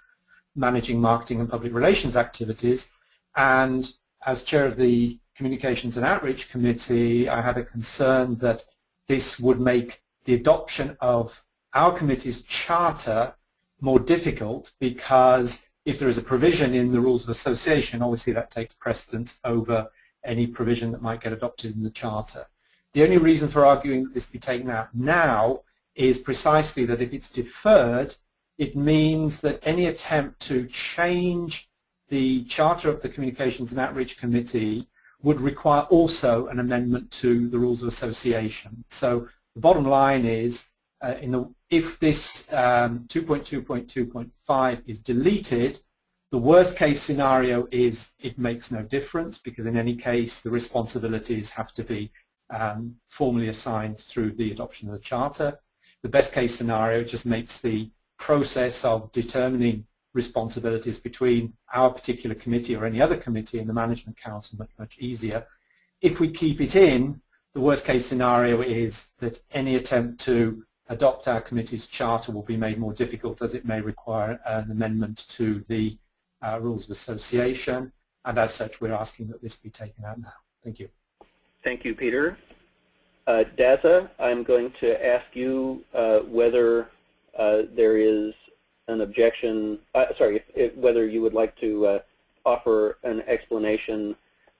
S5: managing marketing and public relations activities. And as chair of the Communications and Outreach Committee, I had a concern that this would make the adoption of our committee's charter more difficult, because if there is a provision in the Rules of Association, obviously that takes precedence over any provision that might get adopted in the charter. The only reason for arguing that this be taken out now is precisely that if it's deferred, it means that any attempt to change the charter of the Communications and Outreach Committee would require also an amendment to the Rules of Association. So the bottom line is, if this 2.2.2.5 is deleted, the worst case scenario is it makes no difference, because in any case the responsibilities have to be formally assigned through the adoption of the charter. The best case scenario just makes the process of determining responsibilities between our particular committee or any other committee in the Management Council much, much easier. If we keep it in, the worst case scenario is that any attempt to adopt our committee's charter will be made more difficult, as it may require an amendment to the Rules of Association, and as such we're asking that this be taken out now. Thank you.
S1: Thank you, Peter. Daza, I'm going to ask you whether there is an objection, whether you would like to offer an explanation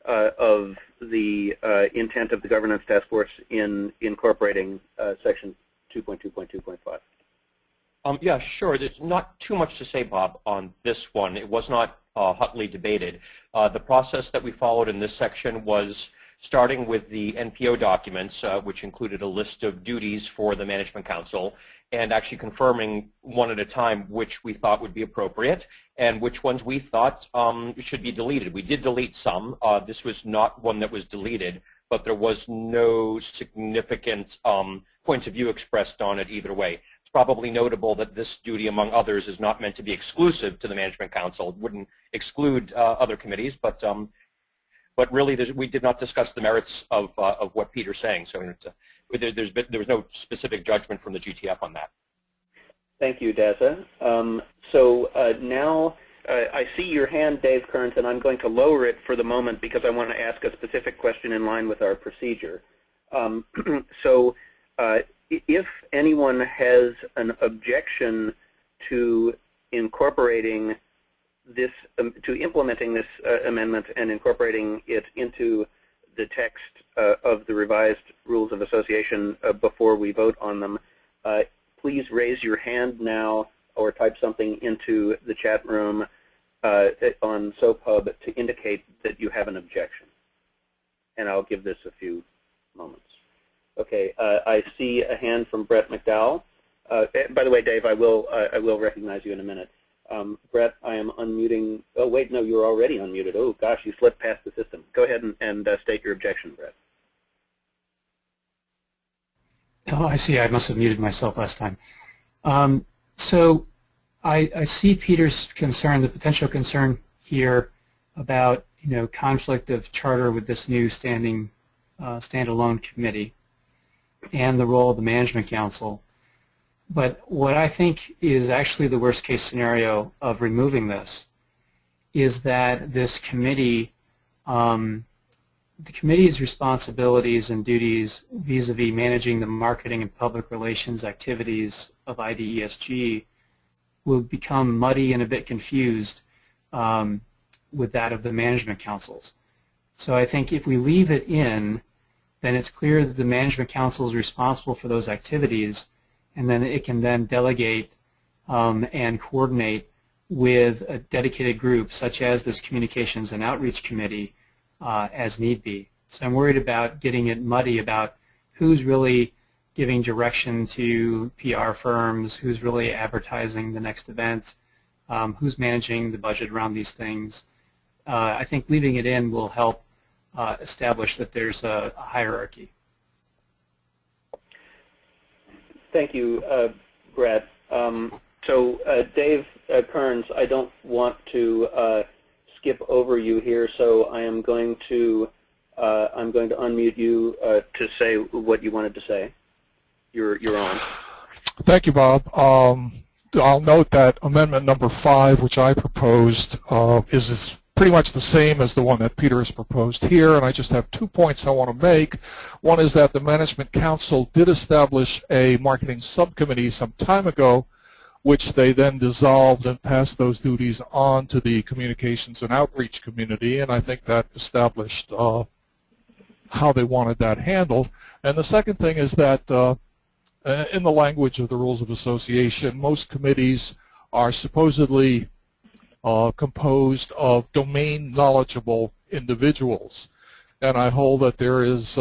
S1: of the intent of the Governance Task Force in incorporating Section 2.2.2.5.
S10: Yeah, sure. There's not too much to say, Bob, on this one. It was not hotly debated. The process that we followed in this section was starting with the NPO documents, which included a list of duties for the Management Council, and actually confirming one at a time which we thought would be appropriate and which ones we thought should be deleted. We did delete some. This was not one that was deleted, but there was no significant points of view expressed on it either way. probably notable that this duty, among others, is not meant to be exclusive to the Management Council. It wouldn't exclude other committees, but really we did not discuss the merits of what Peter's saying. So there was no specific judgment from the GTF on that.
S1: Thank you, Daza. Now I see your hand, Dave Kearns, and I'm going to lower it for the moment because I want to ask a specific question in line with our procedure. If anyone has an objection to incorporating this, to implementing this amendment and incorporating it into the text of the revised Rules of Association before we vote on them, please raise your hand now or type something into the chat room on SoapHub to indicate that you have an objection. And I'll give this a few moments. Okay, I see a hand from Brett McDowell. By the way, Dave, I will recognize you in a minute. Brett, I am unmuting. Oh, wait, no, you're already unmuted. Oh, gosh, you slipped past the system. Go ahead and state your objection, Brett.
S7: Oh, I see. I must have muted myself last time. So I see Peter's concern, the potential concern here about conflict of charter with this new standalone committee and the role of the Management Council. But what I think is actually the worst case scenario of removing this is that this committee, the committee's responsibilities and duties vis-a-vis managing the marketing and public relations activities of IDESG will become muddy and a bit confused with that of the Management Councils. So I think if we leave it in, then it's clear that the Management Council is responsible for those activities, and then it can then delegate and coordinate with a dedicated group such as this Communications and Outreach Committee as need be. So I'm worried about getting it muddy about who's really giving direction to PR firms, who's really advertising the next event, who's managing the budget around these things. I think leaving it in will help establish that there's a hierarchy.
S1: Thank you, Brett. Dave Kearns, I don't want to skip over you here, so I am going to unmute you to say what you wanted to say. You're on.
S4: Thank you, Bob. I'll note that amendment number 5, which I proposed, is pretty much the same as the one that Peter has proposed here, and I just have 2 points I want to make. One is that the Management Council did establish a marketing subcommittee some time ago, which they then dissolved and passed those duties on to the Communications and Outreach Committee, and I think that established how they wanted that handled. And the second thing is that in the language of the Rules of Association, most committees are supposedly composed of domain knowledgeable individuals, and I hold that there is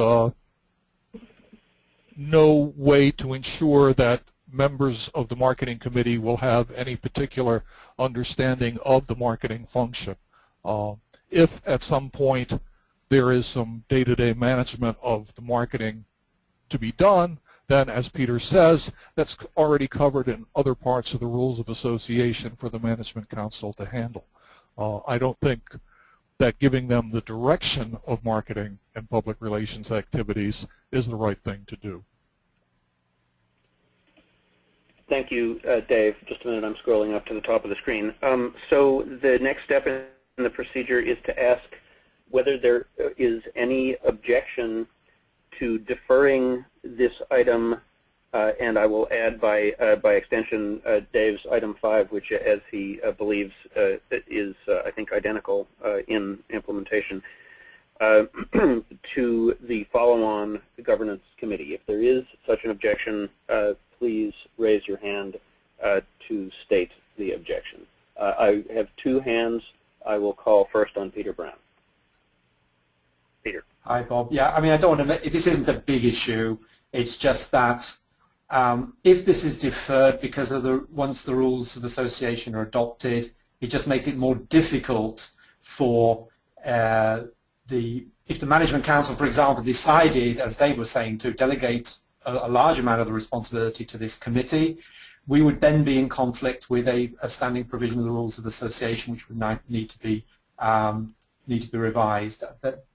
S4: no way to ensure that members of the marketing committee will have any particular understanding of the marketing function. If at some point there is some day-to-day management of the marketing to be done, then, as Peter says, that's already covered in other parts of the Rules of Association for the Management Council to handle. I don't think that giving them the direction of marketing and public relations activities is the right thing to do.
S1: Thank you, Dave. Just a minute, I'm scrolling up to the top of the screen. So the next step in the procedure is to ask whether there is any objection to deferring this item, and I will add by extension Dave's item 5, which, as he believes, is I think identical in implementation, to the follow-on governance committee. If there is such an objection, please raise your hand to state the objection. I have 2 hands. I will call first on Peter Brown. Peter.
S5: Hi, Bob. Yeah, I mean, I don't want to. This isn't a big issue. It's just that if this is deferred because of once the rules of association are adopted, it just makes it more difficult for if the Management Council, for example, decided, as Dave was saying, to delegate a large amount of the responsibility to this committee, we would then be in conflict with a standing provision of the Rules of Association, which would need to be revised.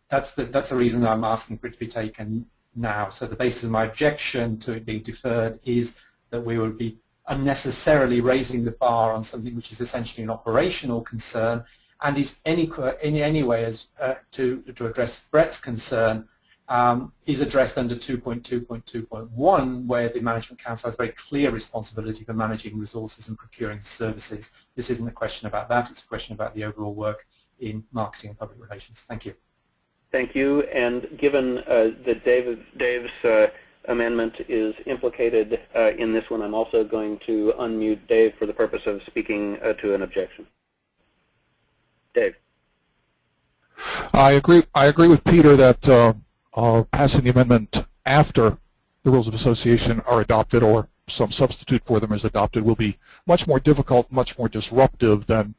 S5: That's the reason I'm asking for it to be taken now. So the basis of my objection to it being deferred is that we would be unnecessarily raising the bar on something which is essentially an operational concern and is in any way as to address Brett's concern is addressed under 2.2.2.1, where the Management Council has a very clear responsibility for managing resources and procuring services. This isn't a question about that, it's a question about the overall work in marketing and public relations. Thank you.
S1: Thank you. And given that Dave's amendment is implicated in this one, I'm also going to unmute Dave for the purpose of speaking to an objection. Dave.
S4: I agree with Peter that passing the amendment after the Rules of Association are adopted or some substitute for them is adopted will be much more difficult, much more disruptive than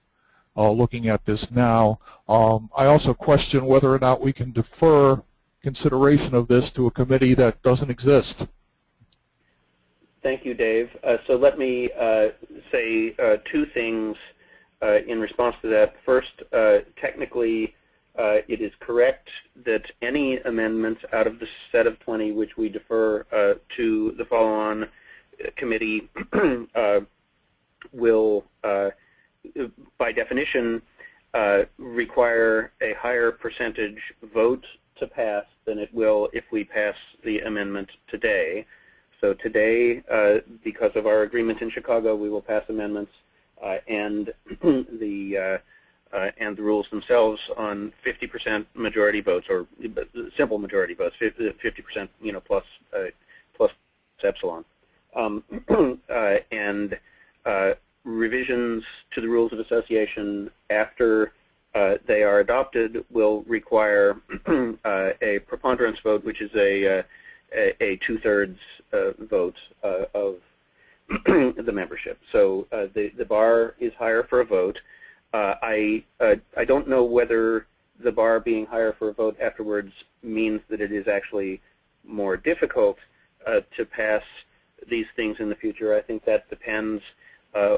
S4: looking at this now. I also question whether or not we can defer consideration of this to a committee that doesn't exist.
S1: Thank you, Dave. So let me say two things in response to that. First, technically, it is correct that any amendments out of the set of 20 which we defer to the follow-on committee will, by definition, require a higher percentage vote to pass than it will if we pass the amendment today. So today, because of our agreement in Chicago, we will pass amendments and the rules themselves on 50% majority votes, or simple majority votes, 50%, plus epsilon, and revisions to the Rules of Association after they are adopted will require a preponderance vote, which is a 2/3 vote of the membership. So the bar is higher for a vote. I don't know whether the bar being higher for a vote afterwards means that it is actually more difficult to pass these things in the future. I think that depends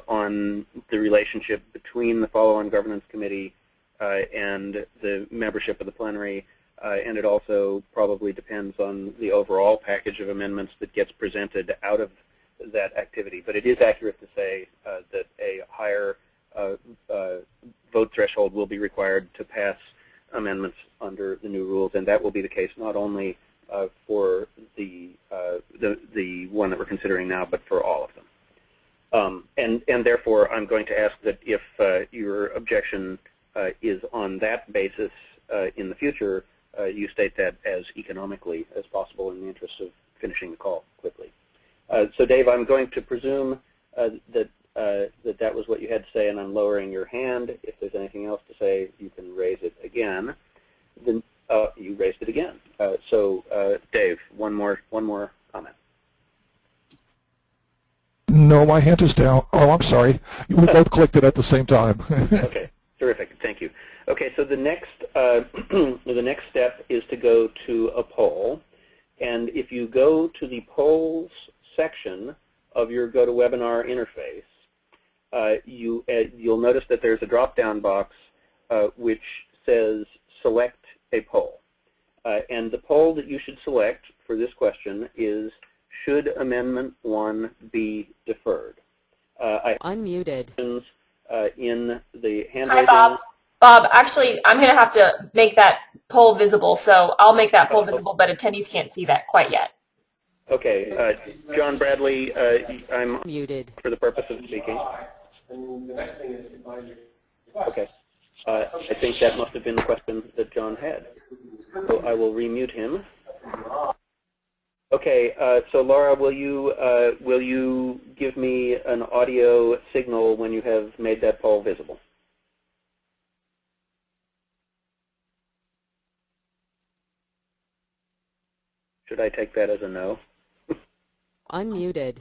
S1: on the relationship between the follow-on governance committee and the membership of the plenary, and it also probably depends on the overall package of amendments that gets presented out of that activity. But it is accurate to say that a higher vote threshold will be required to pass amendments under the new rules, and that will be the case not only for the one that we're considering now, but for all of them. And therefore, I'm going to ask that if your objection is on that basis in the future, you state that as economically as possible in the interest of finishing the call quickly. So Dave, I'm going to presume that that was what you had to say, and I'm lowering your hand. If there's anything else to say, you can raise it again. Then you raised it again. So Dave, one more comment.
S4: No, my hand is down. Oh, I'm sorry. We both clicked it at the same time.
S1: Okay, terrific. Thank you. Okay, so the next step is to go to a poll, and if you go to the polls section of your GoToWebinar interface, you'll notice that there's a drop-down box which says Select a Poll. And the poll that you should select for this question is, should Amendment 1 be deferred?
S11: Unmuted.
S1: In the hand
S2: Hi,
S1: raising.
S2: Bob. Bob, actually, I'm going to have to make that poll visible, so I'll make that poll visible, but attendees can't see that quite yet.
S1: Okay, John Bradley, I'm
S11: muted
S1: for the purpose of speaking. Okay, I think that must have been the question that John had. So I will remute him. Okay, so Laura, will you give me an audio signal when you have made that poll visible? Should I take that as a no?
S11: Unmuted.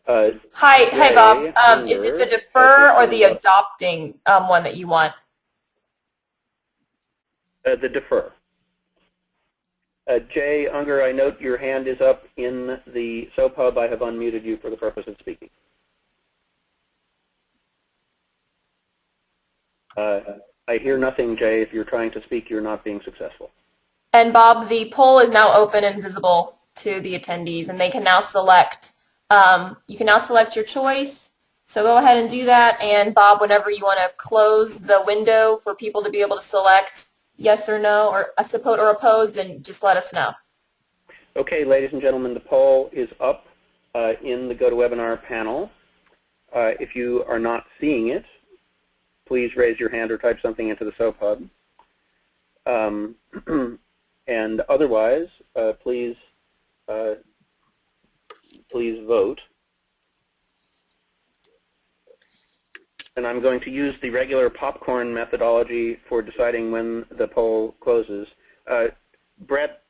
S2: Hi, Bob. Is it the defer or the adopting one that you want?
S1: The defer. Jay Unger, I note your hand is up in the SOAP Hub. I have unmuted you for the purpose of speaking. I hear nothing, Jay. If you're trying to speak, you're not being successful.
S2: And Bob, the poll is now open and visible to the attendees, and they can now select. You can now select your choice. So go ahead and do that. And Bob, whenever you want to close the window for people to be able to select yes or no, or a support or oppose, then just let us know.
S1: Okay, ladies and gentlemen, the poll is up in the GoToWebinar panel. If you are not seeing it, please raise your hand or type something into the SOAP Hub. And otherwise, please vote. And I'm going to use the regular popcorn methodology for deciding when the poll closes. Brett,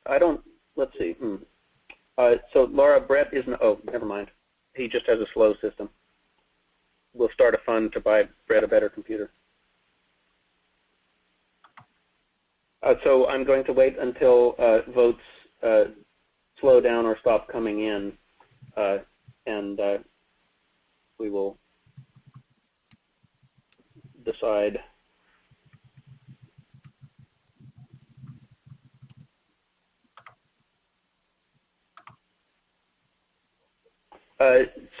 S1: let's see. So Laura, Brett isn't, oh, never mind. He just has a slow system. We'll start a fund to buy Brett a better computer. So I'm going to wait until votes slow down or stop coming in, and we will decide.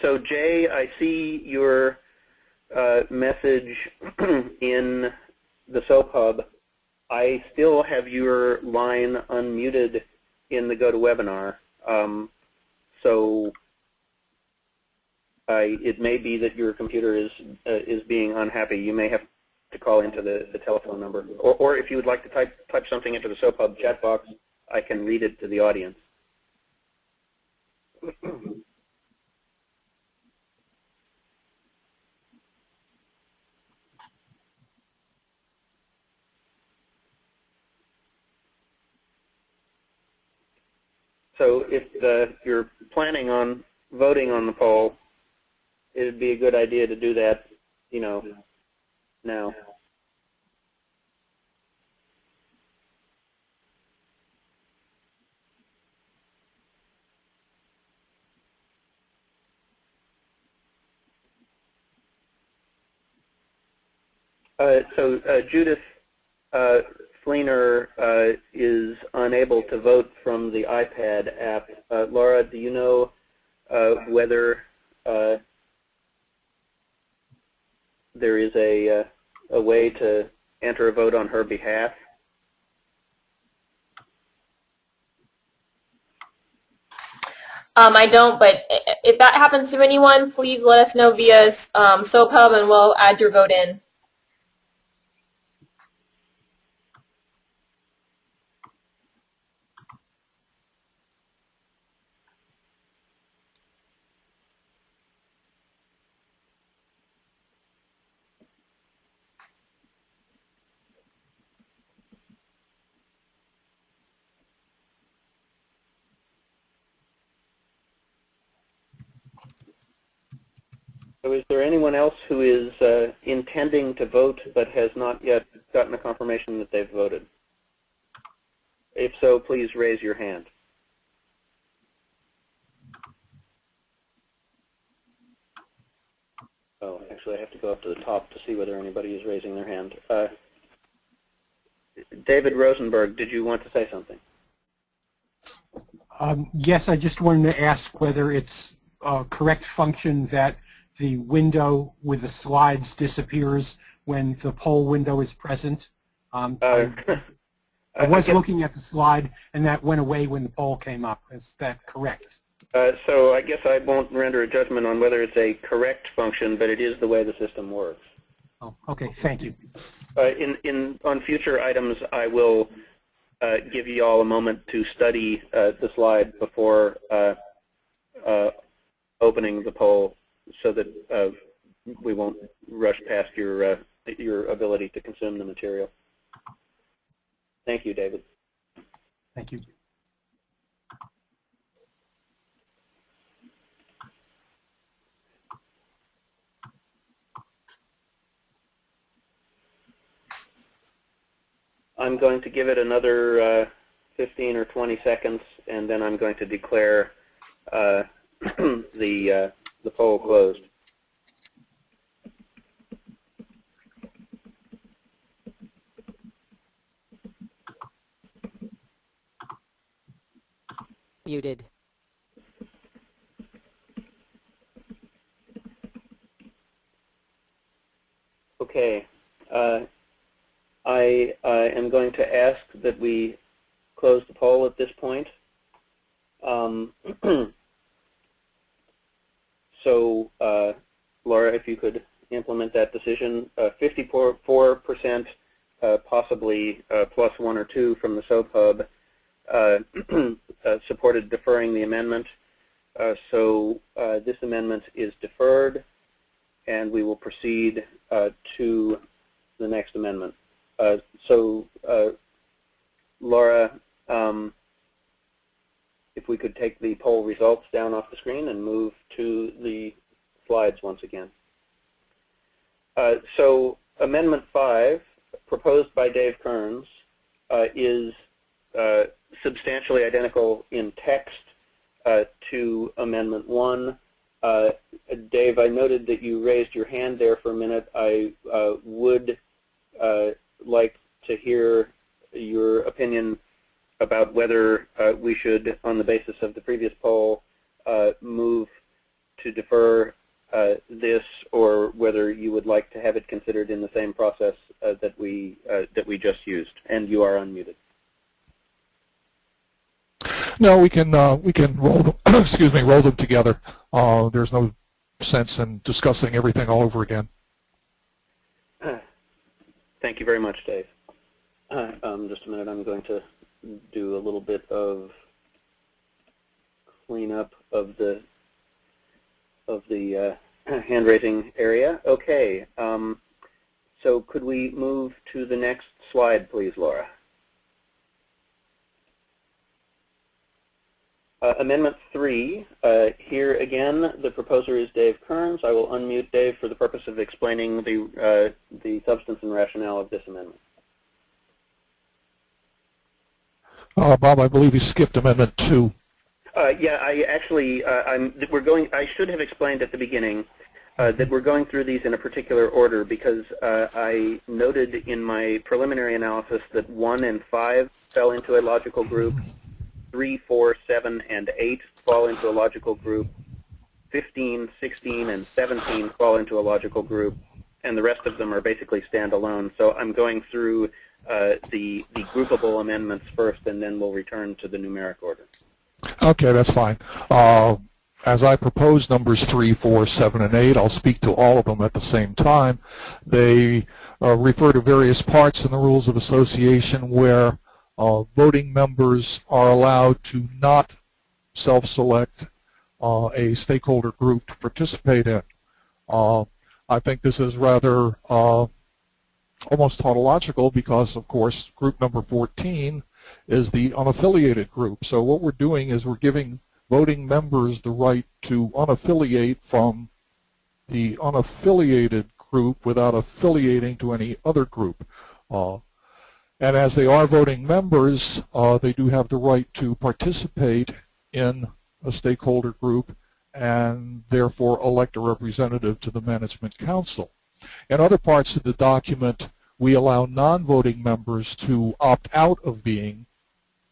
S1: So Jay, I see your message in the SOAP Hub. I still have your line unmuted in the GoToWebinar, so it may be that your computer is being unhappy. You may have to call into the telephone number, or if you would like to type something into the SOAP Hub chat box, I can read it to the audience. So if you're planning on voting on the poll, it would be a good idea to do that, you know, now. Judith Fleener is unable to vote from the iPad app. Laura, do you know whether there is a way to enter a vote on her behalf?
S2: I don't, but if that happens to anyone, please let us know via SOAP Hub, and we'll add your vote in.
S1: So is there anyone else who is intending to vote but has not yet gotten a confirmation that they've voted? If so, please raise your hand. Oh, actually I have to go up to the top to see whether anybody is raising their hand. David Rosenberg, did you want to say something?
S7: Yes, I just wanted to ask whether it's a correct function that the window with the slides disappears when the poll window is present. I was looking at the slide, and that went away when the poll came up. Is that correct?
S1: So I guess I won't render a judgment on whether it's a correct function, but it is the way the system works.
S7: Oh, okay. Thank you.
S1: On future items, I will give you all a moment to study the slide before opening the poll, so that we won't rush past your ability to consume the material. Thank you, David.
S7: Thank you.
S1: I'm going to give it another 15 or 20 seconds, and then I'm going to declare the poll closed.
S11: Muted.
S1: Okay. I am going to ask that we close the poll at this point. So, Laura, if you could implement that decision, 54%, possibly plus 1 or 2 from the SOAP Hub, supported deferring the amendment. So this amendment is deferred, and we will proceed to the next amendment. So, Laura, if we could take the poll results down off the screen and move to the slides once again. So Amendment 5, proposed by Dave Kearns, is substantially identical in text to Amendment 1. Dave, I noted that you raised your hand there for a minute. I would like to hear your opinion about whether we should, on the basis of the previous poll, move to defer this, or whether you would like to have it considered in the same process that we just used. And you are unmuted.
S4: No, we can roll them, excuse me, roll them together. There's no sense in discussing everything all over again.
S1: Thank you very much, Dave. Just a minute, I'm going to do a little bit of cleanup of the hand-raising area. Okay, so could we move to the next slide, please, Laura? Amendment 3, here again, the proposer is Dave Kearns. I will unmute Dave for the purpose of explaining the substance and rationale of this amendment.
S4: Bob, I believe you skipped Amendment 2.
S1: Yeah, I actually, I should have explained at the beginning that we're going through these in a particular order because I noted in my preliminary analysis that 1 and 5 fell into a logical group, 3, 4, 7, and 8 fall into a logical group, 15, 16, and 17 fall into a logical group, and the rest of them are basically standalone. So I'm going through the groupable amendments first, and then we'll return to the numeric order.
S4: Okay, that's fine. As I propose numbers 3, 4, 7, and 8, I'll speak to all of them at the same time. They refer to various parts in the Rules of Association where voting members are allowed to not self-select a stakeholder group to participate in. I think this is rather almost tautological because, of course, group number 14 is the unaffiliated group. So what we're doing is we're giving voting members the right to unaffiliate from the unaffiliated group without affiliating to any other group. And as they are voting members, they do have the right to participate in a stakeholder group and therefore elect a representative to the Management Council. In other parts of the document, we allow non-voting members to opt out of being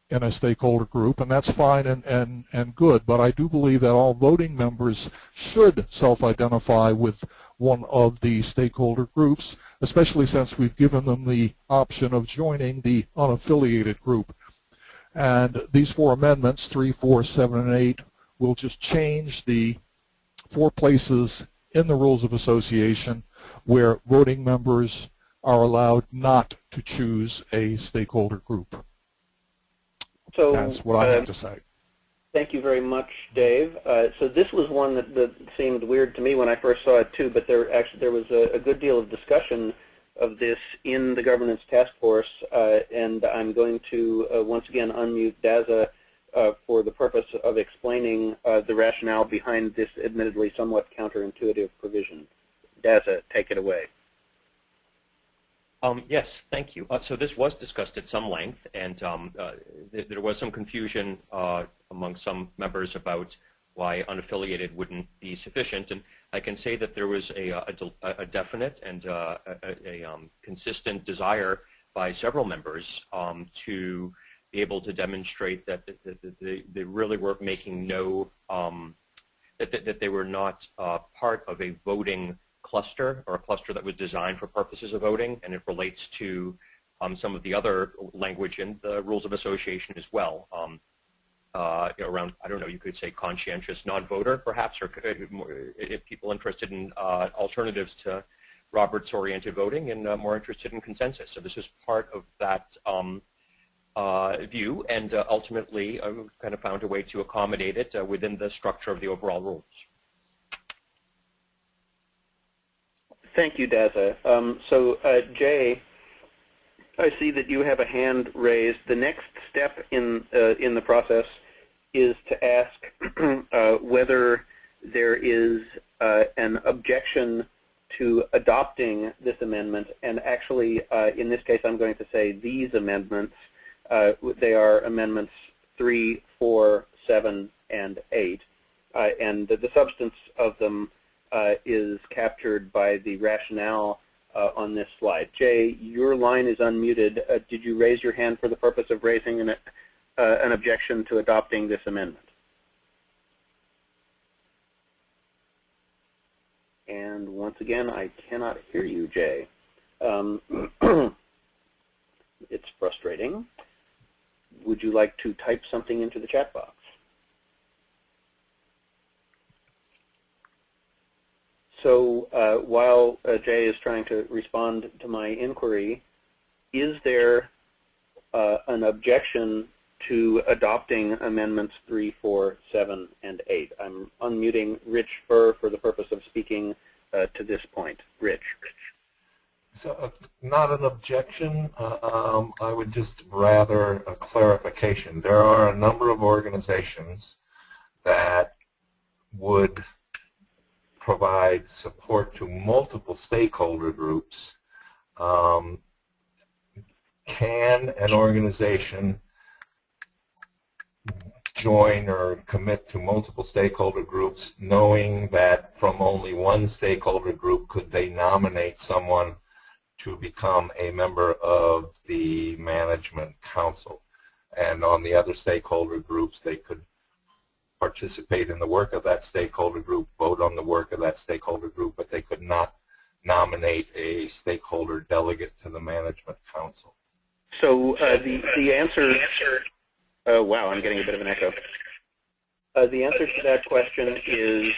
S4: in a stakeholder group, and that's fine and good, but I do believe that all voting members should self-identify with one of the stakeholder groups, especially since we've given them the option of joining the unaffiliated group. And these 4 amendments, 3, 4, 7, and 8, will just change the 4 places in the Rules of Association where voting members are allowed not to choose a stakeholder group.
S1: So
S4: that's what I have to say.
S1: Thank you very much, Dave. So this was one that seemed weird to me when I first saw it too, but there was a good deal of discussion of this in the governance task force, and I'm going to once again unmute Daza for the purpose of explaining the rationale behind this admittedly somewhat counterintuitive provision. Daza, take it away.
S10: Yes, thank you. So this was discussed at some length, and there was some confusion among some members about why unaffiliated wouldn't be sufficient. And I can say that there was a definite and a consistent desire by several members to be able to demonstrate that they really were making no, that they were not part of a voting cluster or a cluster that was designed for purposes of voting, and it relates to some of the other language in the rules of association as well. Around, I don't know, you could say conscientious non-voter perhaps, or if people interested in alternatives to Roberts-oriented voting and more interested in consensus. So this is part of that view, and ultimately kind of found a way to accommodate it within the structure of the overall rules.
S1: Thank you, Daza. Jay, I see that you have a hand raised. The next step in the process is to ask whether there is an objection to adopting this amendment. And actually, in this case, I'm going to say these amendments. They are amendments 3, 4, 7, and 8. And the substance of them is captured by the rationale on this slide. Jay, your line is unmuted. Did you raise your hand for the purpose of raising an objection to adopting this amendment? And once again, I cannot hear you, Jay. It's frustrating. Would you like to type something into the chat box? So while Jay is trying to respond to my inquiry, is there an objection to adopting amendments 3, 4, 7, and 8? I'm unmuting Rich Burr for the purpose of speaking to this point. Rich.
S12: So not an objection. I would just rather a clarification. There are a number of organizations that would provide support to multiple stakeholder groups. Can an organization join or commit to multiple stakeholder groups knowing that from only one stakeholder group could they nominate someone to become a member of the management council? And on the other stakeholder groups, they could participate in the work of that stakeholder group, vote on the work of that stakeholder group, but they could not nominate a stakeholder delegate to the management council.
S1: So the answer, wow, I'm getting a bit of an echo. The answer to that question is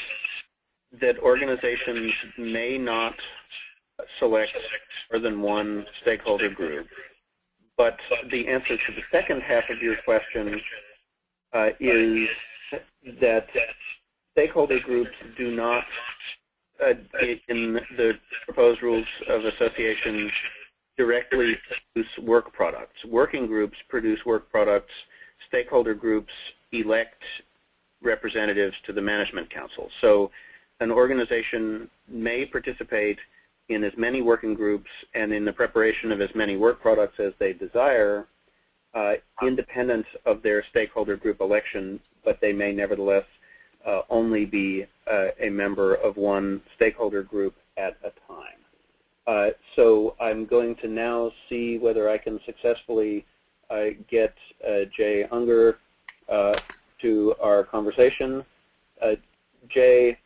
S1: that organizations may not select more than one stakeholder group. But the answer to the second half of your question is that stakeholder groups do not, in the proposed rules of association, directly produce work products. Working groups produce work products. Stakeholder groups elect representatives to the management council. So an organization may participate in as many working groups and in the preparation of as many work products as they desire, independent of their stakeholder group election, but they may nevertheless only be a member of one stakeholder group at a time. So I'm going to now see whether I can successfully get Jay Unger to our conversation. Jay,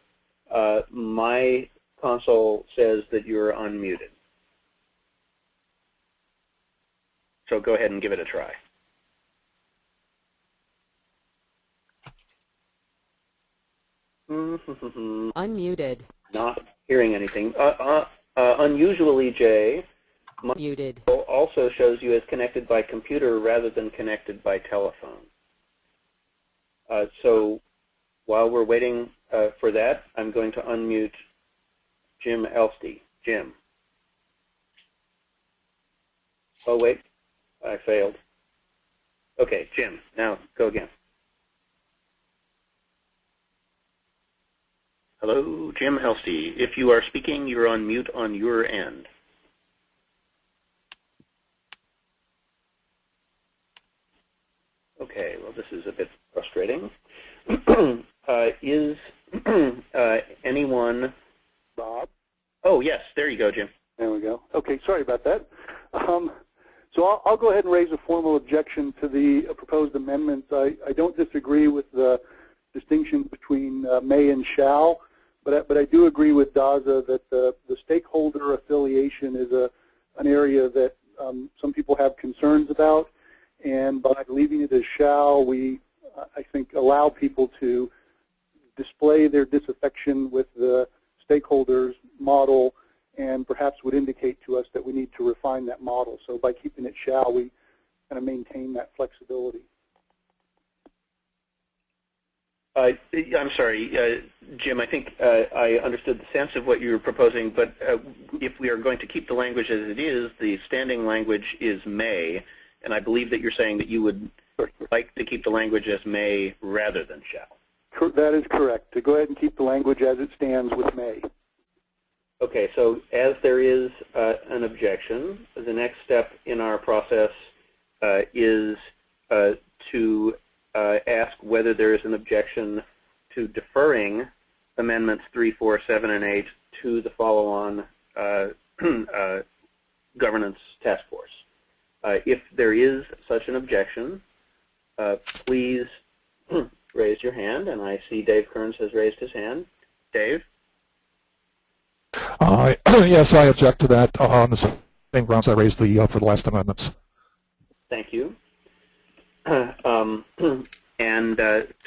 S1: my console says that you're unmuted. So go ahead and give it a try.
S11: Unmuted.
S1: Not hearing anything. Unusually, Jay, my
S11: Muted.
S1: console also shows you as connected by computer rather than connected by telephone. So while we're waiting for that, I'm going to unmute Jim Elstey. Jim. Oh, wait. I failed. Okay, Jim. Now go again. Hello, Jim Elstey. If you are speaking, you're on mute on your end. Okay, well, this is a bit frustrating. Is anyone... Bob? Oh, yes, there you go, Jim.
S6: There we go. Okay, sorry about that. So I'll go ahead and raise a formal objection to the proposed amendments. I don't disagree with the distinction between may and shall, but I do agree with Daza that the stakeholder affiliation is an area that some people have concerns about, and by leaving it as shall, we, I think, allow people to display their disaffection with the stakeholders model and perhaps would indicate to us that we need to refine that model. So by keeping it shall, we kind of maintain that flexibility.
S1: I'm sorry, Jim, I think I understood the sense of what you were proposing, but if we are going to keep the language as it is, the standing language is may, and I believe that you're saying that you would like to keep the language as may rather than shall.
S6: That is correct, to go ahead and keep the language as it stands with may.
S1: Okay, so as there is an objection, the next step in our process is to ask whether there is an objection to deferring Amendments 3, 4, 7, and 8 to the follow-on governance task force. If there is such an objection, please raise your hand, and I see Dave Kearns has raised his hand. Dave?
S4: Yes, I object to that on the same grounds I raised for the last amendments.
S1: Thank you.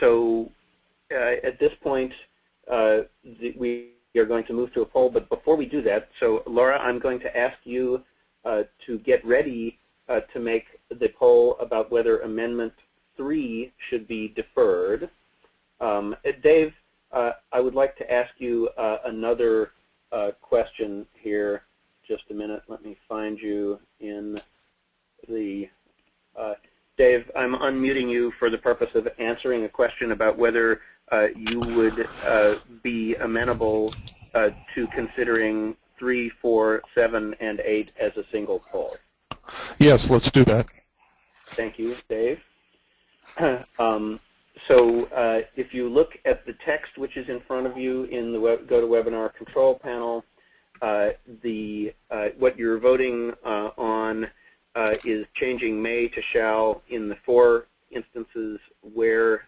S1: So at this point, we are going to move to a poll, but before we do that, so Laura, I'm going to ask you to get ready to make the poll about whether Amendment 3 should be deferred. Dave, I would like to ask you another question here. Just a minute, let me find you in the Dave, I'm unmuting you for the purpose of answering a question about whether you would be amenable to considering 3, 4, 7, and 8 as a single poll.
S4: Yes, let's do that.
S1: Thank you, Dave. So if you look at the text which is in front of you in the GoToWebinar control panel, what you're voting on is changing may to shall in the 4 instances where,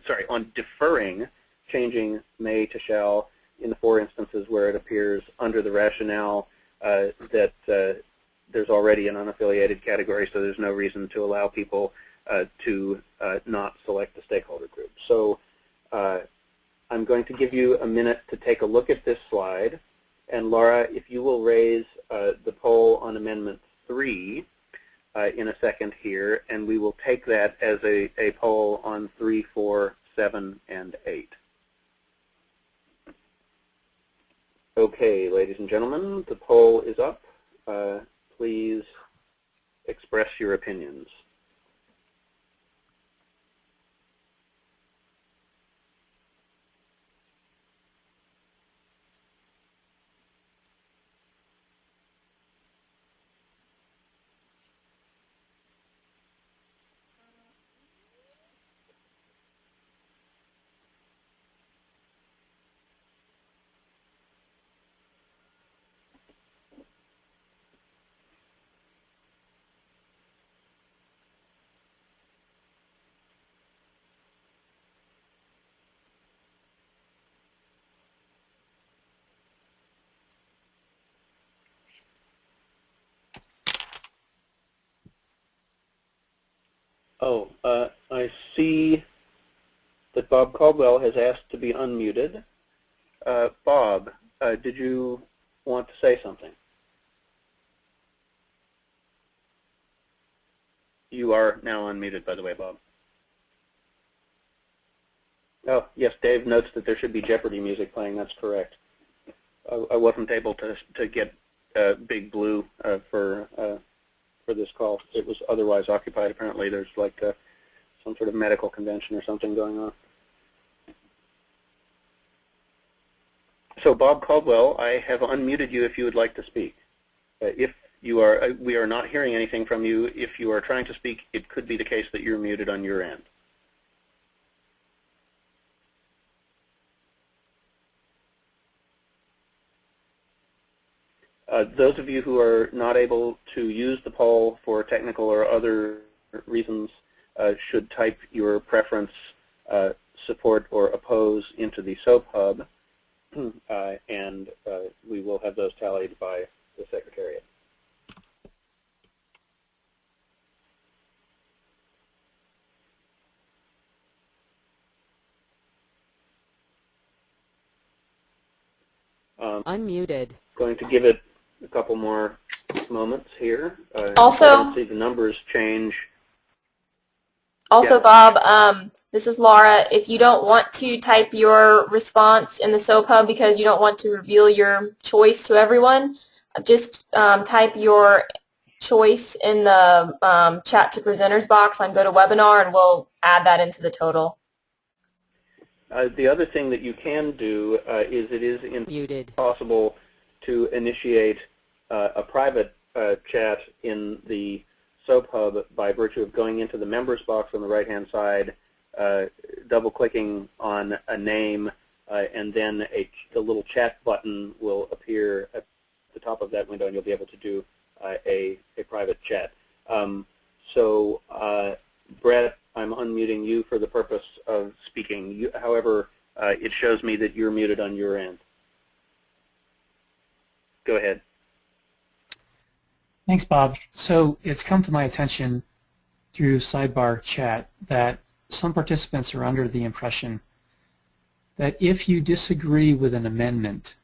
S1: sorry, on deferring changing may to shall in the 4 instances where it appears under the rationale that there's already an unaffiliated category, so there's no reason to allow people to not select the stakeholder group. So I'm going to give you a minute to take a look at this slide. And Laura, if you will raise the poll on Amendment 3 in a second here, and we will take that as a poll on 3, 4, 7, and 8. Okay, ladies and gentlemen, the poll is up. Please express your opinions. Oh, I see that Bob Caldwell has asked to be unmuted. Bob, did you want to say something? You are now unmuted, by the way, Bob. Oh, yes, Dave notes that there should be Jeopardy music playing. That's correct. I wasn't able to get Big Blue for this call. It was otherwise occupied. Apparently there's like some sort of medical convention or something going on. So Bob Caldwell, I have unmuted you if you would like to speak. If you are, we are not hearing anything from you. If you are trying to speak, it could be the case that you're muted on your end. Those of you who are not able to use the poll for technical or other reasons should type your preference, support, or oppose into the SOAP hub, and we will have those tallied by the Secretariat.
S11: Unmuted.
S1: Going to give it a couple more moments here.
S2: Also,
S1: I don't see the numbers change.
S2: Also,
S1: Yeah.
S2: Bob, this is Laura. If you don't want to type your response in the SOAP hub because you don't want to reveal your choice to everyone, just type your choice in the chat to presenters box on GoToWebinar, and we'll add that into the total.
S1: The other thing that you can do is it is possible to initiate a private chat in the SOAP hub by virtue of going into the members box on the right-hand side, double-clicking on a name, and then a little chat button will appear at the top of that window, and you'll be able to do a private chat. Brett, I'm unmuting you for the purpose of speaking. However, it shows me that you're muted on your end. Go ahead.
S7: Thanks, Bob. So it's come to my attention through sidebar chat that some participants are under the impression that if you disagree with an amendment,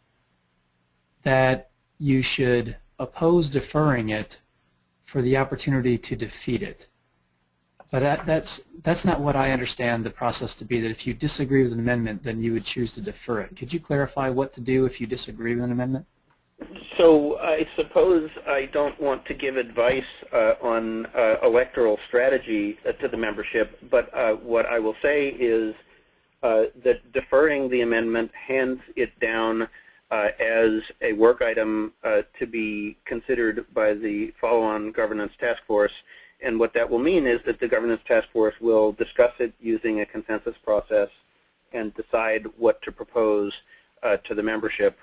S7: that you should oppose deferring it for the opportunity to defeat it. But that's not what I understand the process to be, that if you disagree with an amendment, then you would choose to defer it. Could you clarify what to do if you disagree with an amendment?
S1: So I suppose I don't want to give advice on electoral strategy to the membership, but what I will say is that deferring the amendment hands it down as a work item to be considered by the follow-on governance task force. And what that will mean is that the governance task force will discuss it using a consensus process and decide what to propose to the membership,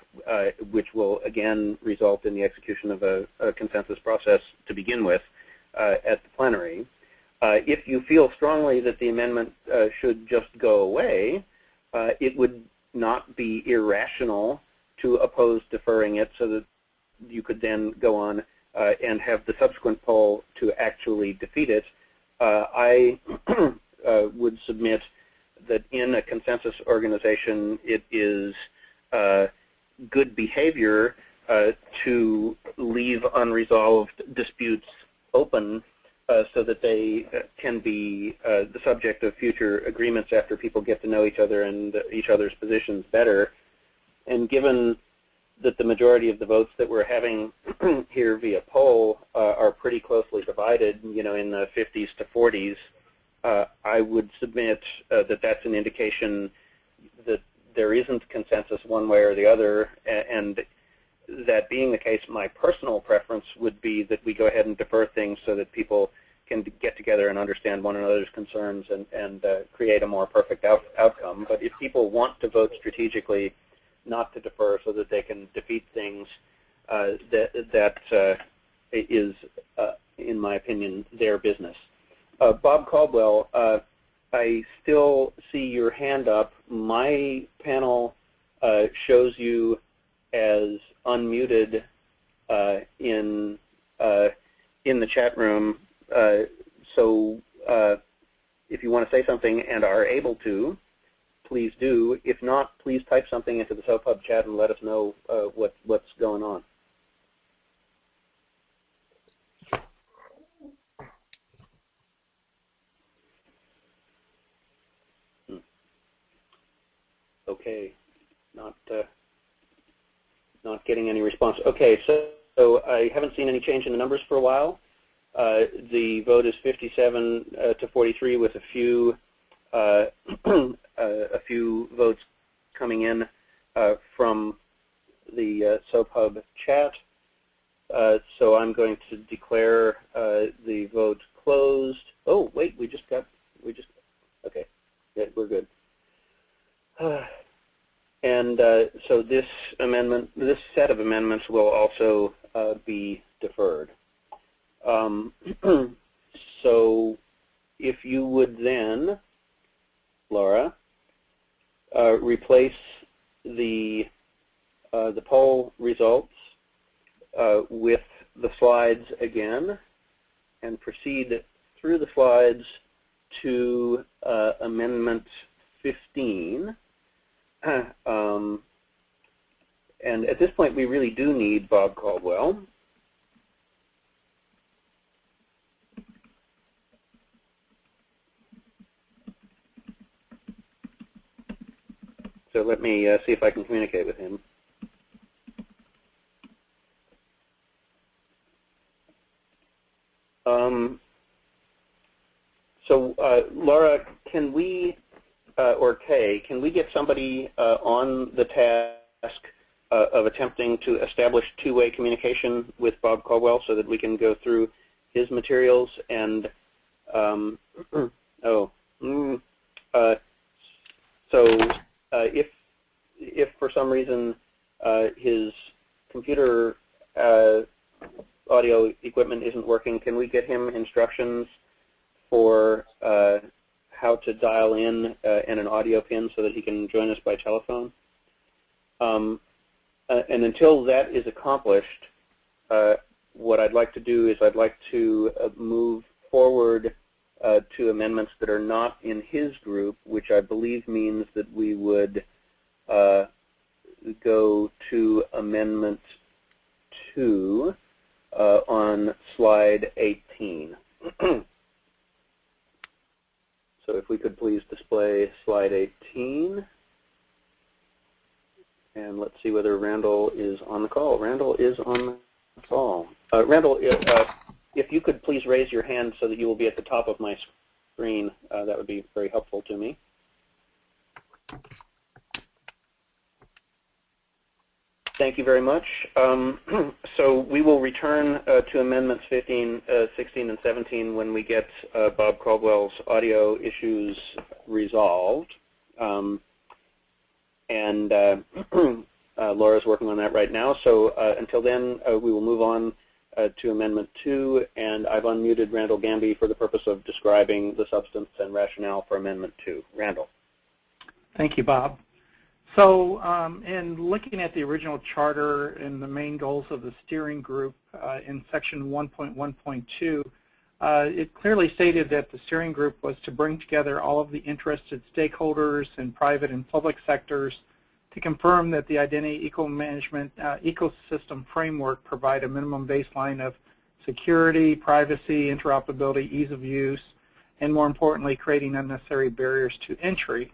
S1: which will again result in the execution of a consensus process to begin with at the plenary. If you feel strongly that the amendment should just go away, it would not be irrational to oppose deferring it so that you could then go on and have the subsequent poll to actually defeat it. I would submit that in a consensus organization, it is good behavior to leave unresolved disputes open so that they can be the subject of future agreements after people get to know each other and each other's positions better. And given that the majority of the votes that we're having here via poll are pretty closely divided, you know, in the 50s to 40s, I would submit that that's an indication that there isn't consensus one way or the other, and that being the case, my personal preference would be that we go ahead and defer things so that people can get together and understand one another's concerns and create a more perfect outcome. But if people want to vote strategically, not to defer so that they can defeat things, that is, in my opinion, their business. Bob Caldwell, I still see your hand up. My panel shows you as unmuted in the chat room. So if you want to say something and are able to, please do. If not, please type something into the SOAP Hub chat and let us know what's going on. Okay, not getting any response. Okay, so I haven't seen any change in the numbers for a while. The vote is 57 to 43 with a few votes coming in from the SOAP Hub chat. So I'm going to declare the vote closed. Oh, wait, okay, yeah, we're good. And so this set of amendments will also be deferred. So if you would then, Laura, replace the poll results with the slides again and proceed through the slides to Amendment 15. And at this point, we really do need Bob Caldwell. So let me see if I can communicate with him. Laura, can we, or Kay, can we get somebody on the task of attempting to establish two-way communication with Bob Caldwell so that we can go through his materials and, if for some reason his computer audio equipment isn't working, can we get him instructions for how to dial in and an audio pin so that he can join us by telephone? And until that is accomplished, what I'd like to do is I'd like to move forward to amendments that are not in his group, which I believe means that we would go to Amendment 2 on slide 18. So if we could please display slide 18. And let's see whether Randall is on the call. Randall is on the call. Randall, if you could please raise your hand so that you will be at the top of my screen, that would be very helpful to me. Thank you very much. So we will return to Amendments 15, 16, and 17 when we get Bob Caldwell's audio issues resolved. Laura's working on that right now. So until then, we will move on to Amendment 2, and I've unmuted Randall Gamby for the purpose of describing the substance and rationale for Amendment 2. Randall.
S13: Thank you, Bob. So in looking at the original charter and the main goals of the steering group in section 1.1.2, it clearly stated that the steering group was to bring together all of the interested stakeholders in private and public sectors to confirm that the identity management ecosystem framework provide a minimum baseline of security, privacy, interoperability, ease of use, and more importantly, creating unnecessary barriers to entry.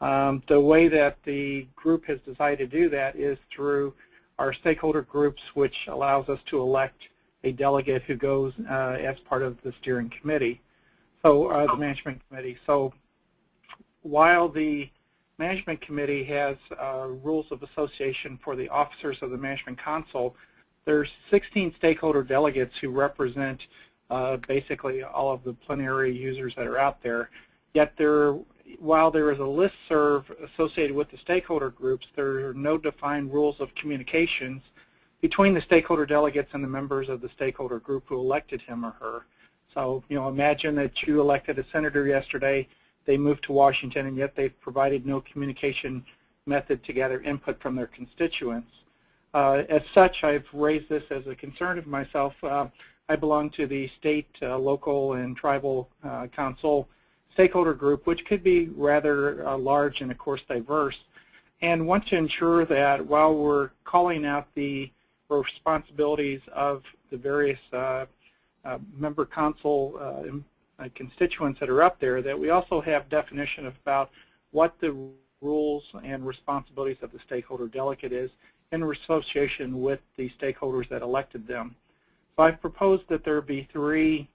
S13: The way that the group has decided to do that is through our stakeholder groups, which allows us to elect a delegate who goes as part of the steering committee, so the management committee. So while the management committee has rules of association for the officers of the management council, there's 16 stakeholder delegates who represent basically all of the plenary users that are out there. Yet while there is a listserv associated with the stakeholder groups, there are no defined rules of communications between the stakeholder delegates and the members of the stakeholder group who elected him or her. So, imagine that you elected a senator yesterday, they moved to Washington, and yet they've provided no communication method to gather input from their constituents. As such, I've raised this as a concern of myself. I belong to the state, local, and tribal council stakeholder group, which could be rather large and, of course, diverse, and want to ensure that while we're calling out the responsibilities of the various member council constituents that are up there, that we also have definition about what the rules and responsibilities of the stakeholder delegate is in association with the stakeholders that elected them. So I've proposed that there be 3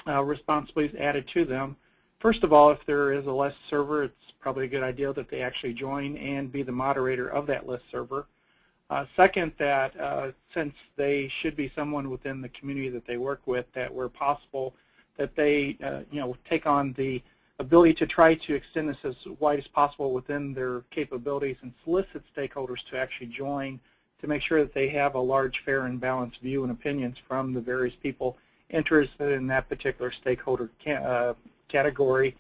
S13: responsibilities added to them. First of all, if there is a list server, it's probably a good idea that they actually join and be the moderator of that list server. Second, that since they should be someone within the community that they work with, that where possible, that they take on the ability to try to extend this as wide as possible within their capabilities and solicit stakeholders to actually join to make sure that they have a large, fair, and balanced view and opinions from the various people interested in that particular stakeholder category.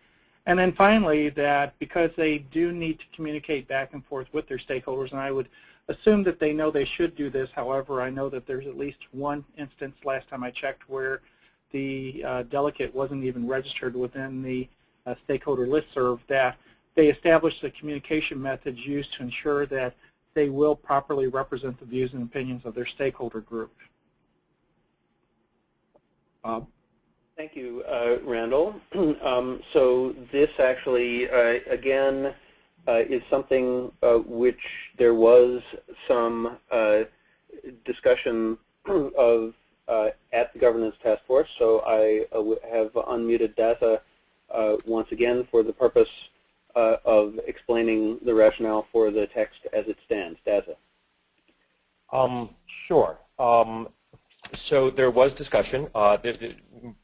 S13: And then finally, that because they do need to communicate back and forth with their stakeholders, and I would assume that they know they should do this. However, I know that there's at least one instance last time I checked where the delegate wasn't even registered within the stakeholder listserv, that they established the communication methods used to ensure that they will properly represent the views and opinions of their stakeholder group.
S1: Thank you, Randall. So this actually, again, is something which there was some discussion of at the Governance Task Force. So I have unmuted Daza once again for the purpose of explaining the rationale for the text as it stands. Daza.
S10: Sure. So there was discussion.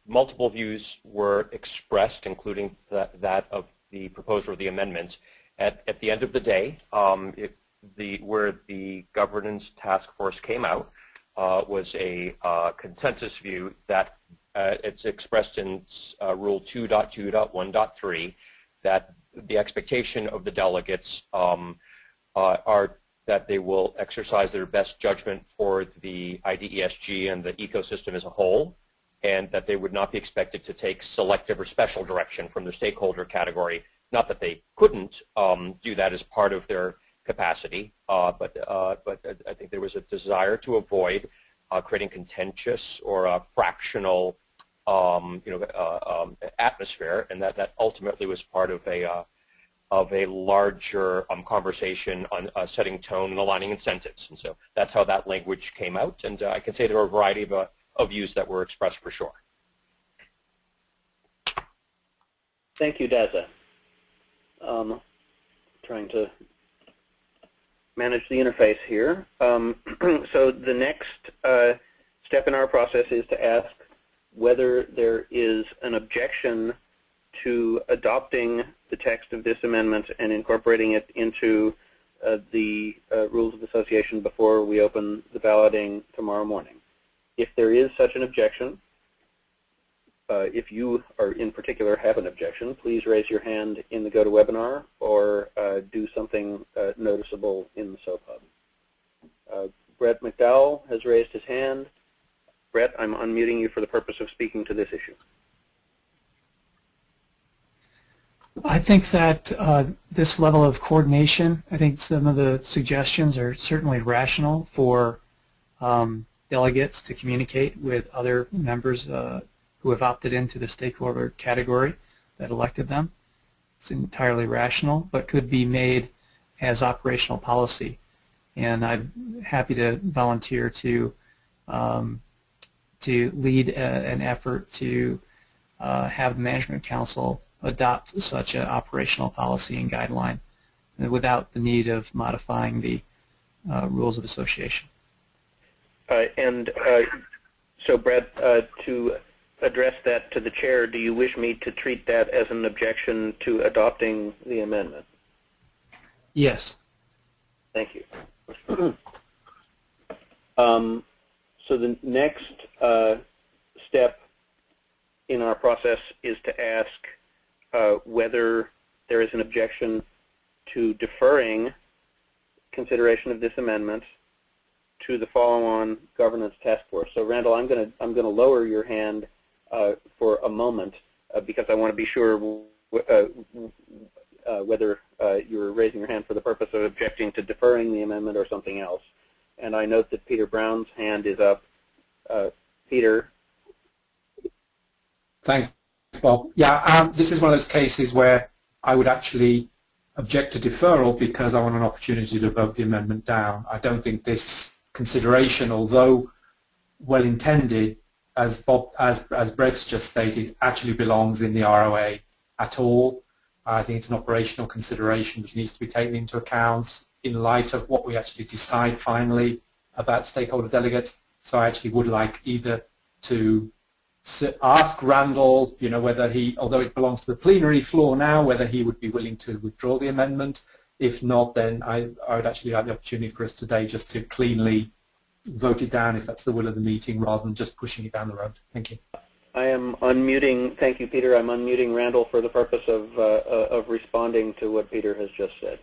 S10: Multiple views were expressed, including that of the proposer of the amendment. At the end of the day, where the Governance Task Force came out was a consensus view that it's expressed in Rule 2.2.1.3 that the expectation of the delegates are that they will exercise their best judgment for the IDESG and the ecosystem as a whole, and that they would not be expected to take selective or special direction from the stakeholder category. Not that they couldn't do that as part of their capacity, but I think there was a desire to avoid creating contentious or a fractional atmosphere, and that ultimately was part of a larger conversation on setting tone and aligning incentives. And so that's how that language came out. And I can say there are a variety of views that were expressed for sure.
S1: Thank you, Daza. Trying to manage the interface here. So the next step in our process is to ask whether there is an objection to adopting the text of this amendment and incorporating it into the Rules of Association before we open the balloting tomorrow morning. If there is such an objection, if you are in particular have an objection, please raise your hand in the GoToWebinar or do something noticeable in the SOAP Hub. Brett McDowell has raised his hand. Brett, I'm unmuting you for the purpose of speaking to this issue.
S7: I think that this level of coordination, I think some of the suggestions are certainly rational for delegates to communicate with other members who have opted into the stakeholder category that elected them. It's entirely rational, but could be made as operational policy. And I'm happy to volunteer to lead an effort to have the Management Council adopt such an operational policy and guideline without the need of modifying the Rules of Association.
S1: So, Brett, to address that to the chair, do you wish me to treat that as an objection to adopting the amendment?
S7: Yes.
S1: Thank you. So the next step in our process is to ask whether there is an objection to deferring consideration of this amendment to the follow-on Governance Task Force. So, Randall, I'm going to lower your hand for a moment because I want to be sure whether you're raising your hand for the purpose of objecting to deferring the amendment or something else. And I note that Peter Brown's hand is up. Peter.
S5: Thanks, Bob. Yeah, this is one of those cases where I would actually object to deferral because I want an opportunity to vote the amendment down. I don't think this consideration, although well-intended, as Brett's just stated, actually belongs in the ROA at all. I think it's an operational consideration which needs to be taken into account in light of what we actually decide finally about stakeholder delegates. So I actually would like either to ask Randall, whether he, although it belongs to the plenary floor now, whether he would be willing to withdraw the amendment If not, then I would actually like the opportunity for us today just to cleanly vote it down if that's the will of the meeting rather than just pushing it down the road. Thank you.
S1: I am unmuting, thank you, Peter. I'm unmuting Randall for the purpose of responding to what Peter has just said.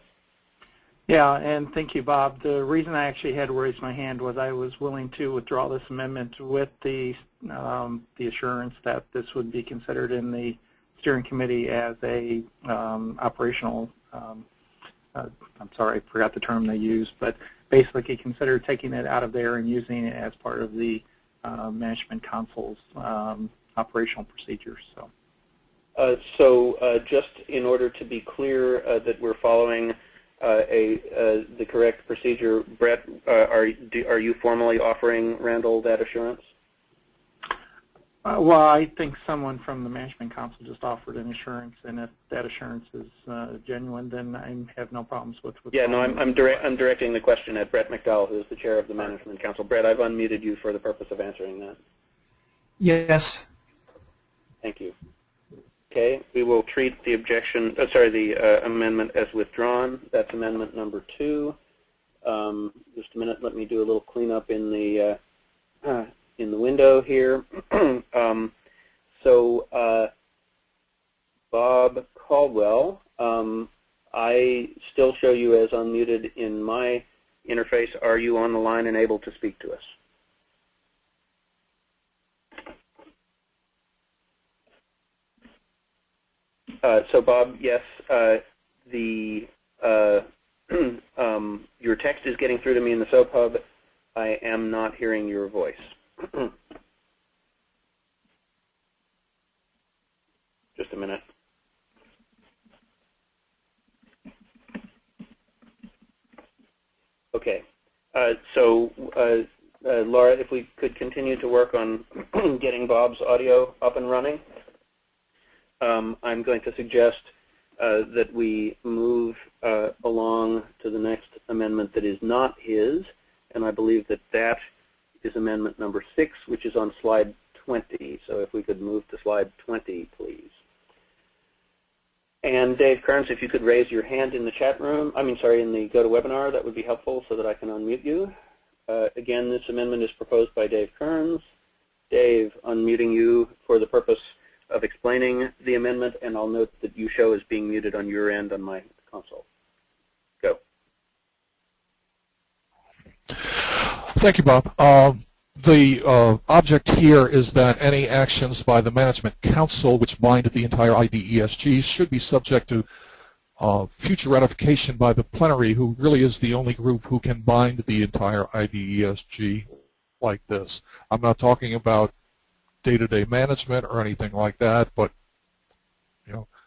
S13: Yeah, and thank you, Bob. The reason I actually had to raise my hand was I was willing to withdraw this amendment with the assurance that this would be considered in the steering committee as a operational, I'm sorry, I forgot the term they used, but basically consider taking it out of there and using it as part of the management council's operational procedures.
S1: So just in order to be clear that we're following the correct procedure, Brett, are you formally offering Randall that assurance?
S13: Well, I think someone from the management council just offered an assurance, and if that assurance is genuine, then I have no problems with.
S1: Yeah, no, I'm directing the question at Brett McDowell, who is the chair of the management council. Brett, I've unmuted you for the purpose of answering that.
S7: Yes.
S1: Thank you. Okay, we will treat the objection, the amendment as withdrawn. That's amendment number 2. Just a minute, let me do a little cleanup in the window here. Bob Caldwell, I still show you as unmuted in my interface. Are you on the line and able to speak to us? So Bob, yes, your text is getting through to me in the SOAP Hub. I am not hearing your voice. Just a minute. Okay. Laura, if we could continue to work on getting Bob's audio up and running. I'm going to suggest that we move along to the next amendment that is not his, and I believe that that is amendment number 6, which is on slide 20. So if we could move to slide 20, please. And Dave Kearns, if you could raise your hand in the chat room, in the GoToWebinar, that would be helpful so that I can unmute you. Again, this amendment is proposed by Dave Kearns. Dave, unmuting you for the purpose of explaining the amendment, and I'll note that you show as being muted on your end on my console. Go.
S4: Thank you, Bob. The object here is that any actions by the Management Council which bind the entire IDESG should be subject to future ratification by the plenary, who really is the only group who can bind the entire IDESG like this. I'm not talking about day-to-day management or anything like that, but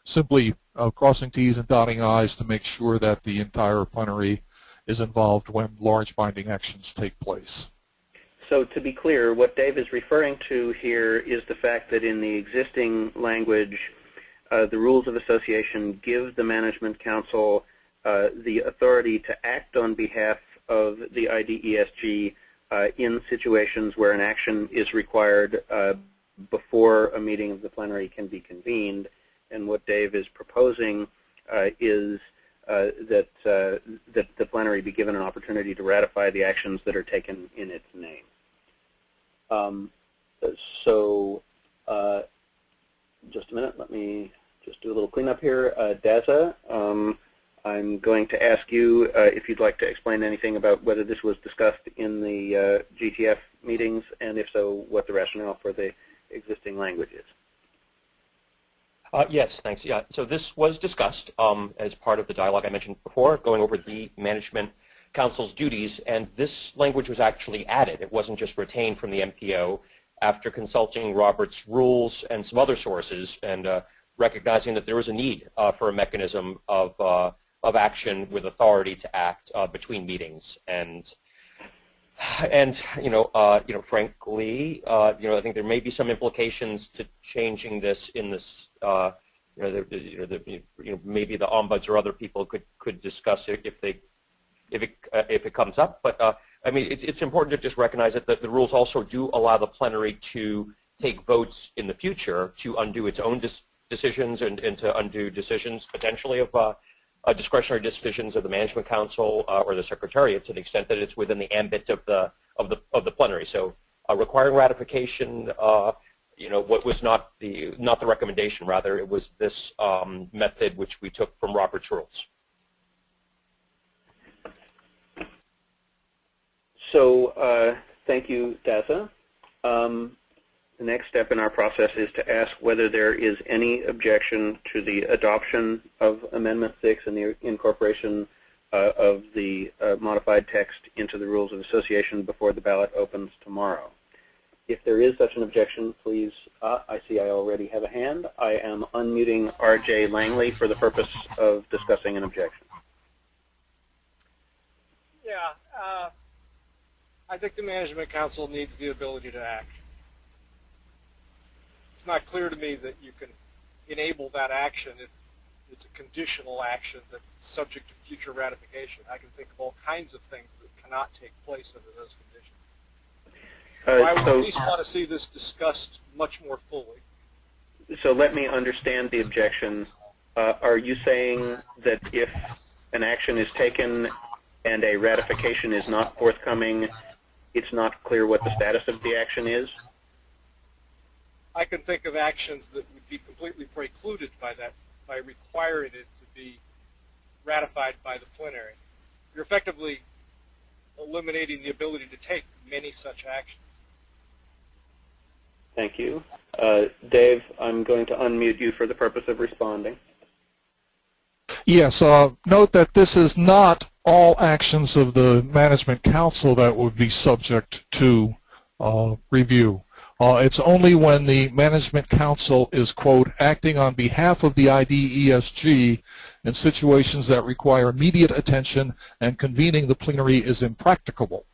S4: simply crossing T's and dotting I's to make sure that the entire plenary is involved when large binding actions take place.
S1: So to be clear, what Dave is referring to here is the fact that in the existing language, the rules of association give the Management Council the authority to act on behalf of the IDESG in situations where an action is required before a meeting of the plenary can be convened. And what Dave is proposing is that the plenary be given an opportunity to ratify the actions that are taken in its name. Just a minute, let me just do a little cleanup here. Daza, I'm going to ask you if you'd like to explain anything about whether this was discussed in the GTF meetings, and if so, what the rationale for the existing language is.
S10: Yes, thanks. Yeah, so this was discussed as part of the dialogue I mentioned before, going over the Management Council's duties, and this language was actually added. It wasn't just retained from the MPO after consulting Robert's rules and some other sources, and recognizing that there was a need for a mechanism of action with authority to act between meetings. And frankly, I think there may be some implications to changing this in this. Maybe the ombuds or other people could discuss it if it comes up. But it's important to just recognize that the rules also do allow the plenary to take votes in the future to undo its own decisions and to undo decisions potentially of discretionary decisions of the Management Council or the Secretariat to the extent that it's within the ambit of the plenary. So requiring ratification, what was not the recommendation, rather it was this method which we took from Robert's rules.
S1: So thank you, Daza. The next step in our process is to ask whether there is any objection to the adoption of Amendment 6 and the incorporation of the modified text into the Rules of Association before the ballot opens tomorrow. If there is such an objection, please, I see I already have a hand. I am unmuting R.J. Langley for the purpose of discussing an objection.
S14: Yeah, I think the Management Council needs the ability to act. It's not clear to me that you can enable that action if it's a conditional action that's subject to future ratification. I can think of all kinds of things that cannot take place under those conditions. I would at least want to see this discussed much more fully.
S1: So let me understand the objection. Are you saying that if an action is taken and a ratification is not forthcoming, it's not clear what the status of the action is?
S14: I can think of actions that would be completely precluded by that, by requiring it to be ratified by the plenary. You're effectively eliminating the ability to take many such actions.
S1: Thank you. Dave, I'm going to unmute you for the purpose of responding.
S4: Yes, note that this is not all actions of the Management Council that would be subject to review. It's only when the Management Council is, quote, acting on behalf of the IDESG in situations that require immediate attention and convening the plenary is impracticable.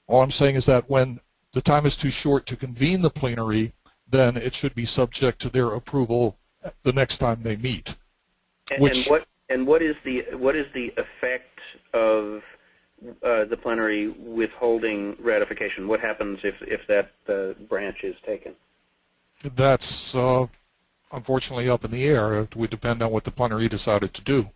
S4: All I'm saying is that when the time is too short to convene the plenary, then it should be subject to their approval the next time they meet.
S1: And what is the effect of the plenary withholding ratification? What happens if that branch is taken?
S4: That's unfortunately up in the air. It would depend on what the plenary decided to do.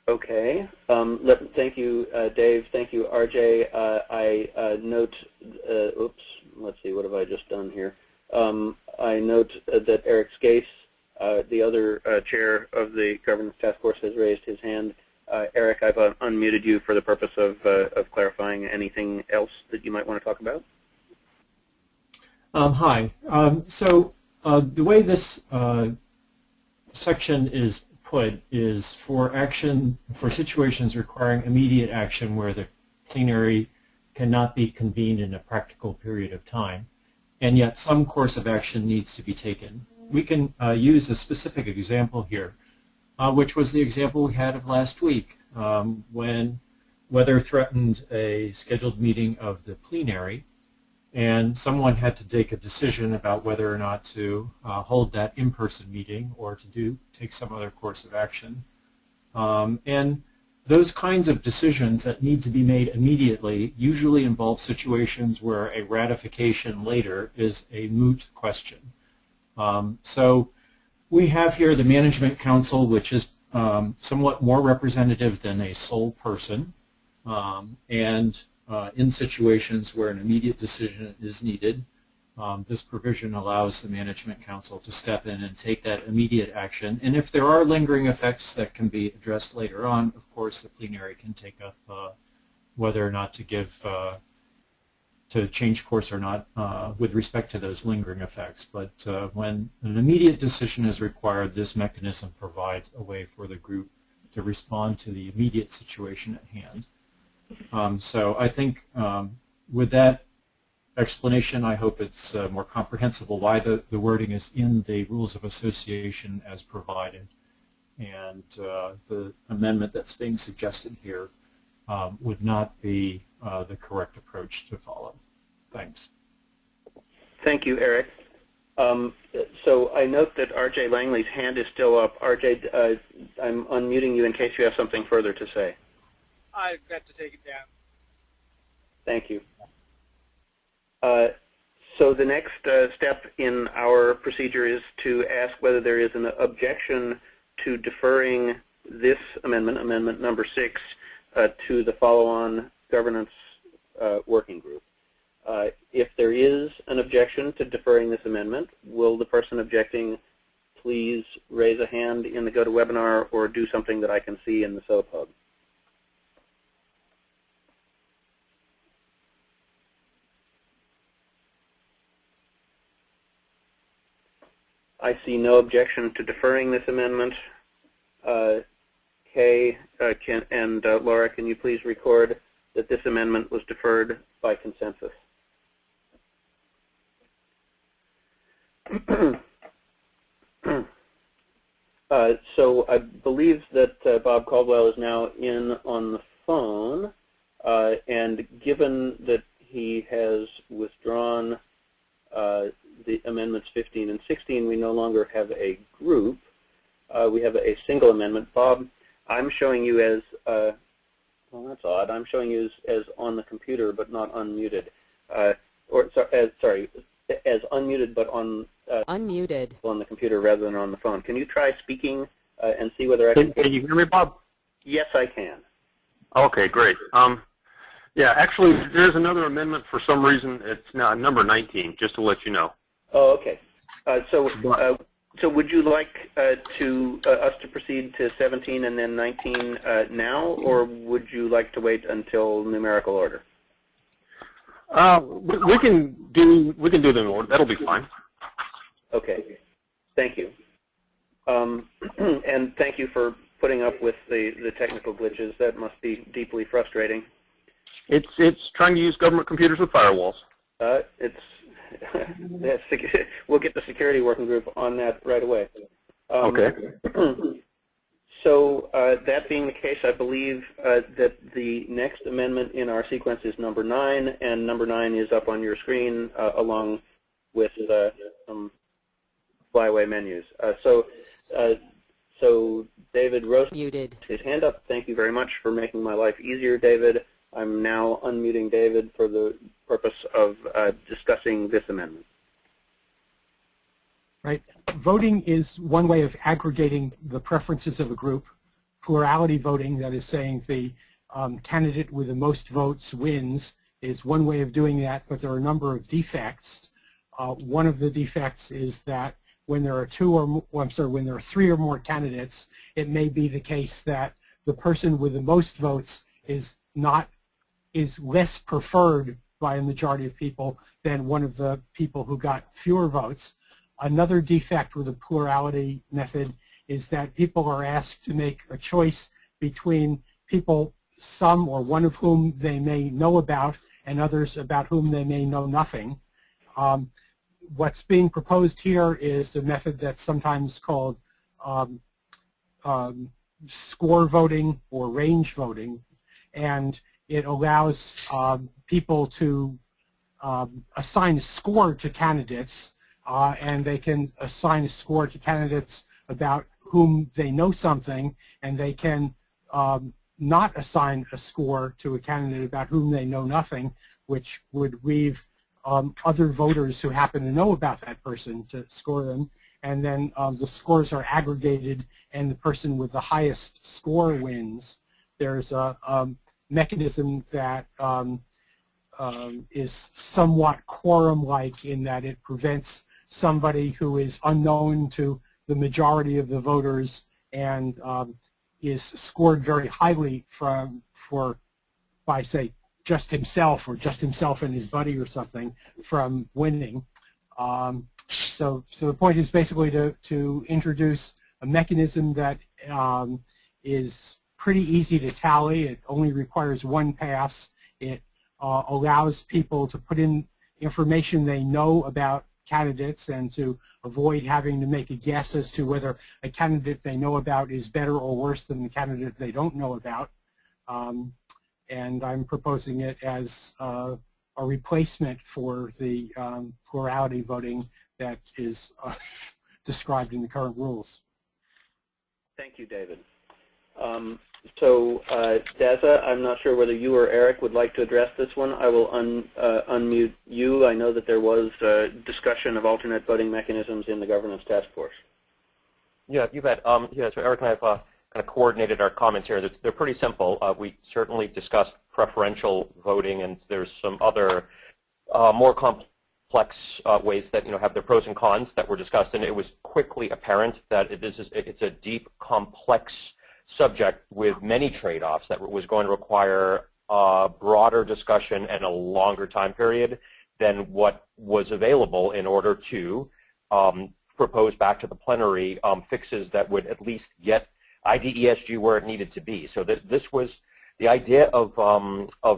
S1: Okay. Thank you, Dave. Thank you, RJ. I note, oops, let's see, what have I just done here? I note that Eric Skase, the other chair of the Governance Task Force, has raised his hand. Eric, I've unmuted you for the purpose of clarifying anything else that you might want to talk about.
S7: Hi. So the way this section is put is for situations requiring immediate action where the plenary cannot be convened in a practical period of time, and yet some course of action needs to be taken. We can use a specific example here, which was the example we had of last week when weather threatened a scheduled meeting of the plenary, and someone had to take a decision about whether or not to hold that in-person meeting or to take some other course of action. And those kinds of decisions that need to be made immediately usually involve situations where a ratification later is a moot question. So we have here the Management Council, which is somewhat more representative than a sole person, and in situations where an immediate decision is needed, this provision allows the Management Council to step in and take that immediate action. And if there are lingering effects that can be addressed later on, of course the plenary can take up whether or not to change course or not with respect to those lingering effects. But when an immediate decision is required, this mechanism provides a way for the group to respond to the immediate situation at hand. So I think with that explanation, I hope it's more comprehensible why the wording is in the Rules of Association as provided. And the amendment that's being suggested here would not be the correct approach to follow. Thanks.
S1: Thank you, Eric. So I note that R.J. Langley's hand is still up. R.J., I'm unmuting you in case you have something further to say.
S14: I've got to take it down.
S1: Thank you. So the next step in our procedure is to ask whether there is an objection to deferring this amendment, amendment number 6, to the follow-on governance working group. If there is an objection to deferring this amendment, will the person objecting please raise a hand in the GoToWebinar or do something that I can see in the SOAP Hub? I see no objection to deferring this amendment. Kay and Laura, can you please record that this amendment was deferred by consensus? So I believe that Bob Caldwell is now in on the phone, and given that he has withdrawn the amendments 15 and 16, we no longer have a group. We have a single amendment. Bob, I'm showing you as, well, that's odd. I'm showing you as on the computer but not unmuted. Sorry, as unmuted but on
S11: unmuted
S1: on the computer rather than on the phone. Can you try speaking and see whether I can?
S15: Can you hear me, Bob?
S1: Yes, I can.
S15: Okay, great. Yeah, actually, there's another amendment for some reason. It's now number 19, just to let you know.
S1: Oh, okay. So would you like us to proceed to 17 and then 19 now, or would you like to wait until numerical order?
S15: We can do them in order. That'll be fine.
S1: Okay. Thank you. And thank you for putting up with the technical glitches. That must be deeply frustrating.
S15: It's trying to use government computers with firewalls.
S1: We'll get the security working group on that right away.
S15: Okay.
S1: So that being the case, I believe that the next amendment in our sequence is number 9, and number 9 is up on your screen along with some flyaway menus. So David Rose
S11: muted
S1: his hand up. Thank you very much for making my life easier, David. I'm now unmuting David for the purpose of discussing this amendment.
S16: Right. Voting is one way of aggregating the preferences of a group. Plurality voting, that is saying the candidate with the most votes wins, is one way of doing that, but there are a number of defects. One of the defects is that when there are when there are 3 or more candidates, it may be the case that the person with the most votes is less preferred by a majority of people than one of the people who got fewer votes. Another defect with the plurality method is that people are asked to make a choice between people, some or one of whom they may know about, and others about whom they may know nothing. What's being proposed here is the method that's sometimes called score voting or range voting, and it allows people to assign a score to candidates, and they can assign a score to candidates about whom they know something, and they can not assign a score to a candidate about whom they know nothing, which would leave other voters who happen to know about that person to score them, and then the scores are aggregated and the person with the highest score wins. There's a mechanism that is somewhat quorum-like in that it prevents somebody who is unknown to the majority of the voters and is scored very highly by say just himself or just himself and his buddy or something from winning. So the point is basically to introduce a mechanism that is pretty easy to tally. It only requires one pass. It allows people to put in information they know about candidates and to avoid having to make a guess as to whether a candidate they know about is better or worse than the candidate they don't know about. And I'm proposing it as a replacement for the plurality voting that is described in the current rules.
S1: Thank you, David. Dazza, I'm not sure whether you or Eric would like to address this one. I will unmute you. I know that there was discussion of alternate voting mechanisms in the governance task force.
S10: Yeah, you bet. Yeah, so Eric and I have kind of coordinated our comments here. They're pretty simple. We certainly discussed preferential voting, and there's some other more complex ways that have their pros and cons that were discussed, and it was quickly apparent that it's a deep, complex subject with many trade-offs that was going to require a broader discussion and a longer time period than what was available in order to propose back to the plenary fixes that would at least get IDESG where it needed to be. So that this was the idea of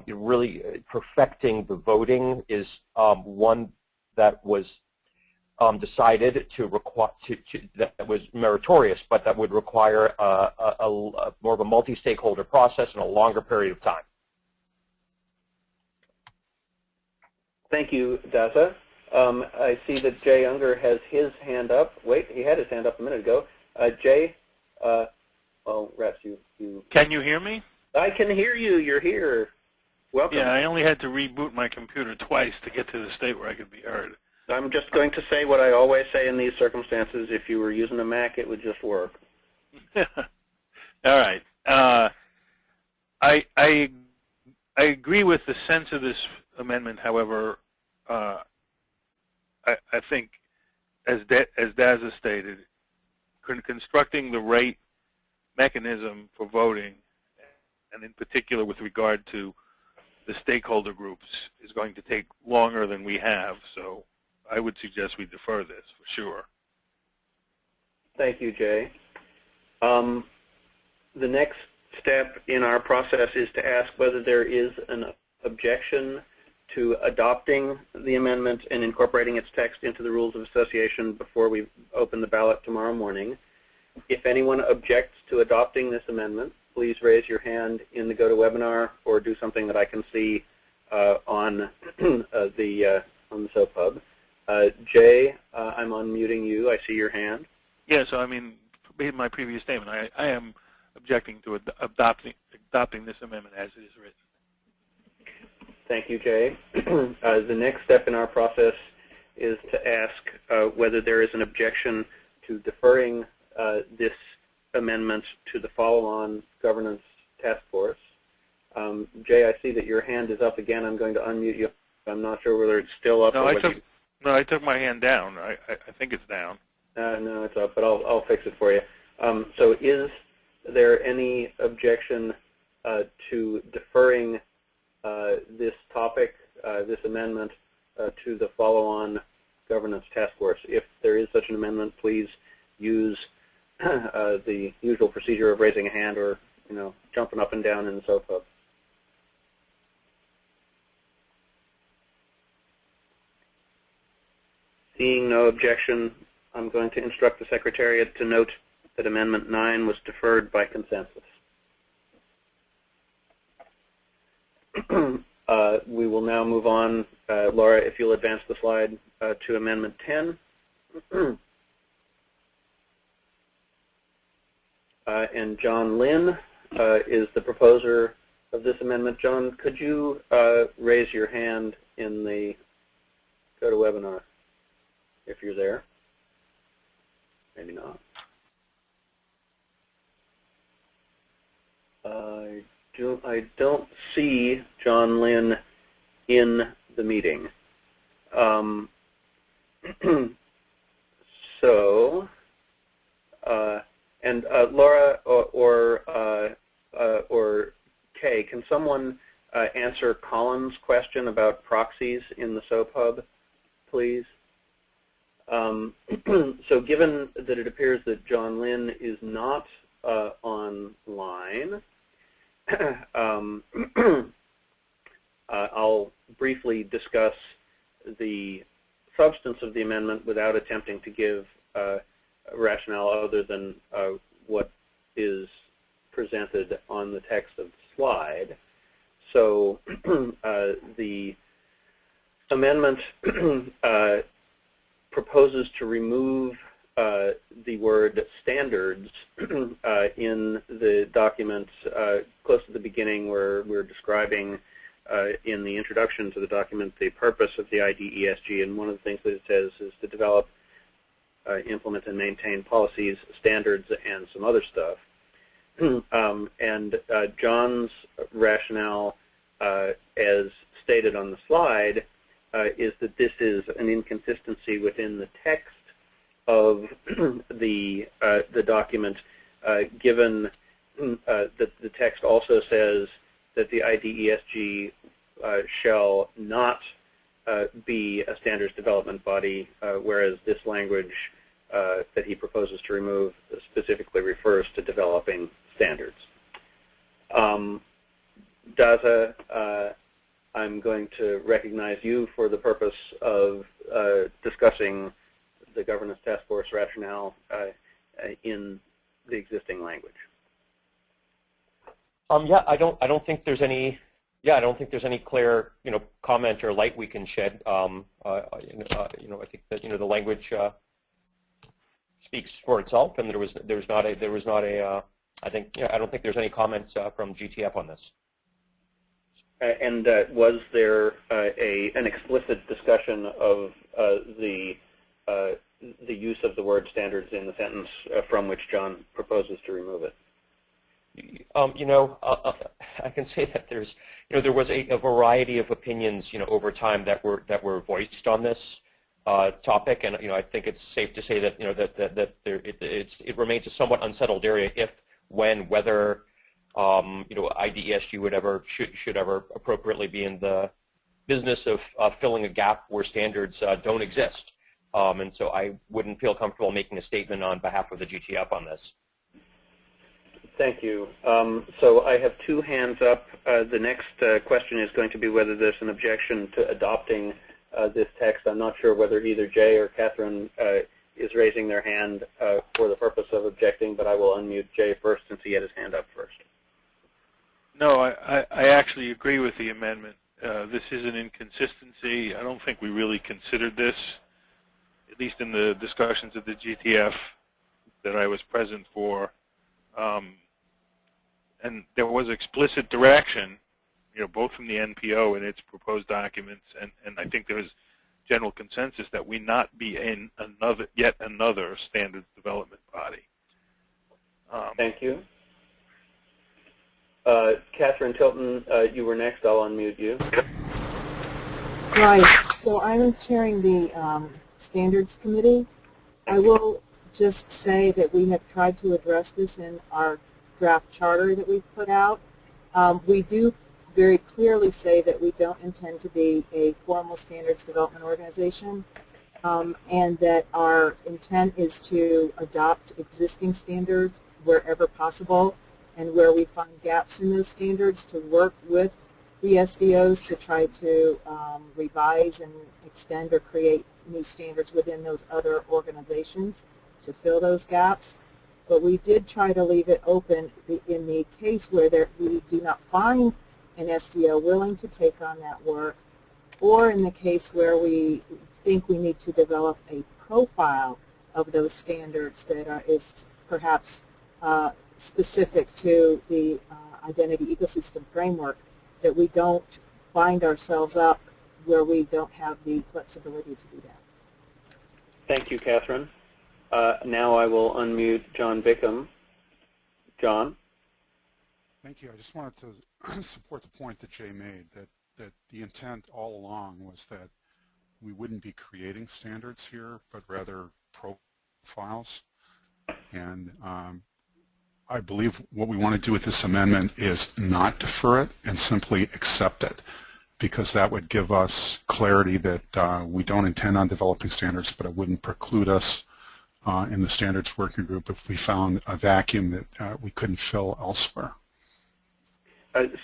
S10: really perfecting the voting is one that was decided to require that was meritorious, but that would require more of a multi-stakeholder process and a longer period of time.
S1: Thank you, Daza. I see that Jay Unger has his hand up. Wait, he had his hand up a minute ago. Jay, well, Rex, you.
S17: Can you hear me?
S1: I can hear you. You're here. Welcome.
S17: Yeah, I only had to reboot my computer twice to get to the state where I could be heard.
S1: I'm just going to say what I always say in these circumstances. If you were using a Mac, it would just work.
S17: All right. I agree with the sense of this amendment. However, I think, as Daza stated, constructing the right mechanism for voting, and in particular with regard to the stakeholder groups, is going to take longer than we have. So I would suggest we defer this for sure.
S1: Thank you, Jay. The next step in our process is to ask whether there is an objection to adopting the amendment and incorporating its text into the Rules of Association before we open the ballot tomorrow morning. If anyone objects to adopting this amendment, please raise your hand in the GoToWebinar or do something that I can see on the SOAP Hub. Jay, I'm unmuting you. I see your hand.
S17: Yeah, so I mean, in my previous statement, I am objecting to adopting this amendment as it is written.
S1: Thank you, Jay. The next step in our process is to ask whether there is an objection to deferring this amendment to the follow-on governance task force. Jay, I see that your hand is up again. I'm going to unmute you. I'm not sure whether it's still up.
S17: No, I took my hand down. I think it's down.
S1: No, it's up, but I'll fix it for you. So is there any objection to deferring this topic, this amendment, to the follow-on governance task force? If there is such an amendment, please use the usual procedure of raising a hand or jumping up and down in the SOAP Hub. Seeing no objection, I'm going to instruct the Secretariat to note that Amendment 9 was deferred by consensus. We will now move on. Laura, if you'll advance the slide to Amendment 10. And John Lynn is the proposer of this amendment. John, could you raise your hand in the GoToWebinar if you're there? Maybe not. I don't see John Lynn in the meeting. So, and Laura or Kay, can someone answer Colin's question about proxies in the SOAP Hub, please? So given that it appears that John Lynn is not online, I'll briefly discuss the substance of the amendment without attempting to give rationale other than what is presented on the text of the slide. So the amendment proposes to remove the word standards in the document close to the beginning, where we're describing in the introduction to the document the purpose of the IDESG, and one of the things that it says is to develop implement and maintain policies, standards, and some other stuff. And John's rationale, as stated on the slide, is that this is an inconsistency within the text of the document, given that the text also says that the IDESG shall not be a standards development body, whereas this language that he proposes to remove specifically refers to developing standards. Daza, I'm going to recognize you for the purpose of discussing the Governance Task Force rationale in the existing language.
S10: Yeah, I don't think there's any. Yeah, I don't think there's any clear, comment or light we can shed. I think that the language speaks for itself, and there was not a. I don't think there's any comments from GTF on this.
S1: And was there an explicit discussion of the use of the word standards in the sentence from which John proposes to remove it?
S10: I can say that there was a variety of opinions, over time that were voiced on this topic, and I think it's safe to say that it remains a somewhat unsettled area if, when, whether IDESG should ever appropriately be in the business of filling a gap where standards don't exist, and so I wouldn't feel comfortable making a statement on behalf of the GTF on this.
S1: Thank you. So I have two hands up. The next question is going to be whether there's an objection to adopting this text. I'm not sure whether either Jay or Catherine is raising their hand for the purpose of objecting, but I will unmute Jay first since he had his hand up first.
S17: No, I actually agree with the amendment. This is an inconsistency. I don't think we really considered this, at least in the discussions of the GTF that I was present for. And there was explicit direction, both from the NPO and its proposed documents, and I think there was general consensus that we not be in yet another standards development body.
S1: Thank you. Catherine Tilton, you were next. I'll unmute you.
S18: Right. So I'm chairing the Standards Committee. I will just say that we have tried to address this in our draft charter that we've put out. We do very clearly say that we don't intend to be a formal standards development organization, and that our intent is to adopt existing standards wherever possible, and where we find gaps in those standards to work with the SDOs to try to revise and extend or create new standards within those other organizations to fill those gaps. But we did try to leave it open in the case where we do not find an SDO willing to take on that work, or in the case where we think we need to develop a profile of those standards that is perhaps specific to the identity ecosystem framework, that we don't bind ourselves up where we don't have the flexibility to do that.
S1: Thank you, Catherine. Now I will unmute John Bickham. John?
S4: Thank you. I just wanted to support the point that Jay made, that the intent all along was that we wouldn't be creating standards here, but rather profiles. And I believe what we want to do with this amendment is not defer it and simply accept it, because that would give us clarity that we don't intend on developing standards, but it wouldn't preclude us in the standards working group if we found a vacuum that we couldn't fill elsewhere.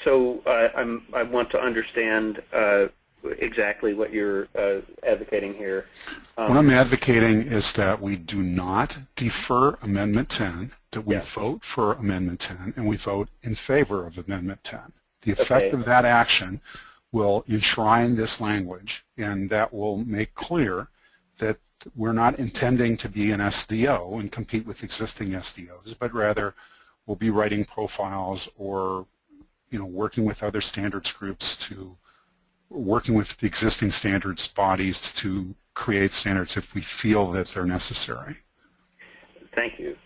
S1: So I want to understand exactly what you're advocating here.
S4: What I'm advocating is that we do not defer Amendment 10, that we vote for Amendment 10, and we vote in favor of Amendment 10. The effect of that action will enshrine this language, and that will make clear that we're not intending to be an SDO and compete with existing SDOs, but rather we'll be writing profiles or working with other standards groups working with the existing standards bodies to
S19: create standards if we feel that they're necessary.
S1: Thank you.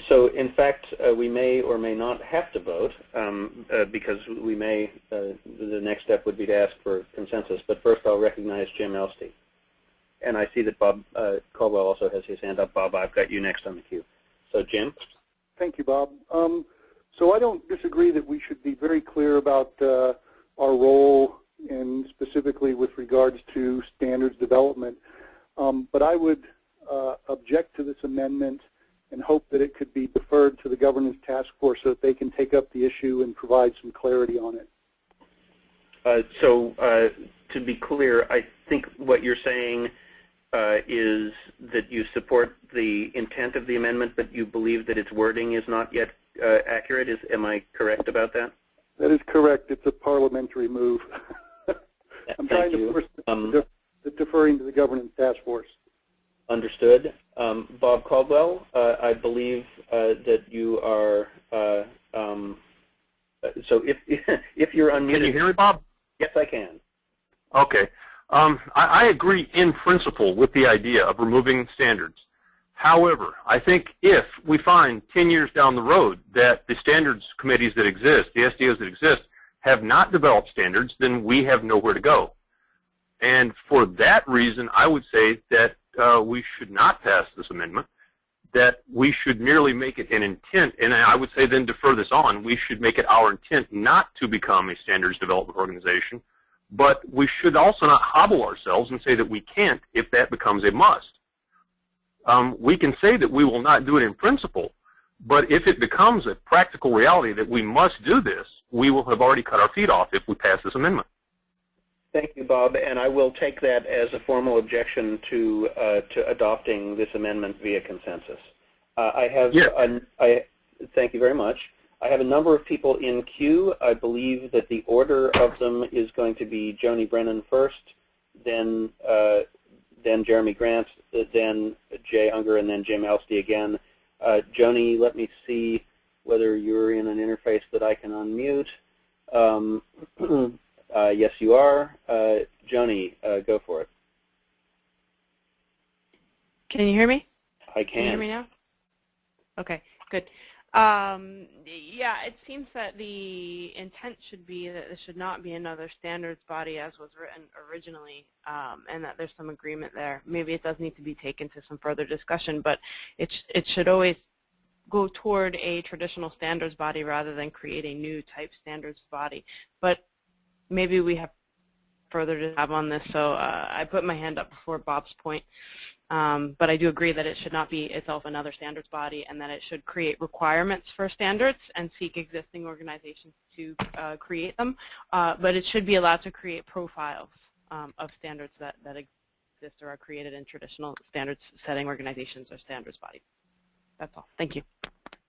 S1: So in fact, we may or may not have to vote because we may, the next step would be to ask for consensus. But first I'll recognize Jim Elstey. And I see that Bob Caldwell also has his hand up. Bob, I've got you next on the queue. So Jim?
S6: Thank you, Bob. So I don't disagree that we should be very clear about our role and specifically with regards to standards development. But I would object to this amendment and hope that it could be deferred to the governance task force so that they can take up the issue and provide some clarity on it.
S1: To be clear, I think what you're saying is that you support the intent of the amendment, but you believe that its wording is not yet accurate. Am I correct about that?
S6: That is correct. It's a parliamentary move. I'm trying to force deferring to the governance task force.
S1: Understood. Bob Caldwell, I believe that you are, so if you're unmuted.
S15: Can you hear me, Bob?
S1: Yes, I can.
S15: Okay. I agree in principle with the idea of removing standards. However, I think if we find 10 years down the road that the standards committees that exist, the SDOs that exist, have not developed standards, then we have nowhere to go. And for that reason, I would say that we should not pass this amendment, that we should merely make it an intent, and I would say then defer this on. We should make it our intent not to become a standards development organization, but we should also not hobble ourselves and say that we can't if that becomes a must. We can say that we will not do it in principle, but if it becomes a practical reality that we must do this, we will have already cut our feet off if we pass this amendment.
S1: Thank you, Bob, and I will take that as a formal objection to adopting this amendment via consensus. Thank you very much. I have a number of people in queue. I believe that the order of them is going to be Joni Brennan first, then Jeremy Grant, then Jay Unger, and then Jim Elstey again. Joni, let me see whether you're in an interface that I can unmute. Yes, you are. Joni, go for it.
S20: Can you hear me?
S1: I can.
S20: Can you hear me now? Okay, good. Yeah, it seems that the intent should be that there should not be another standards body as was written originally, and that there's some agreement there. Maybe it does need to be taken to some further discussion, but it should always go toward a traditional standards body rather than create a new type standards body. But maybe we have further to have on this, so I put my hand up before Bob's point. But I do agree that it should not be itself another standards body and that it should create requirements for standards and seek existing organizations to create them. But it should be allowed to create profiles of standards that exist or are created in traditional standards setting organizations or standards bodies. That's all. Thank you.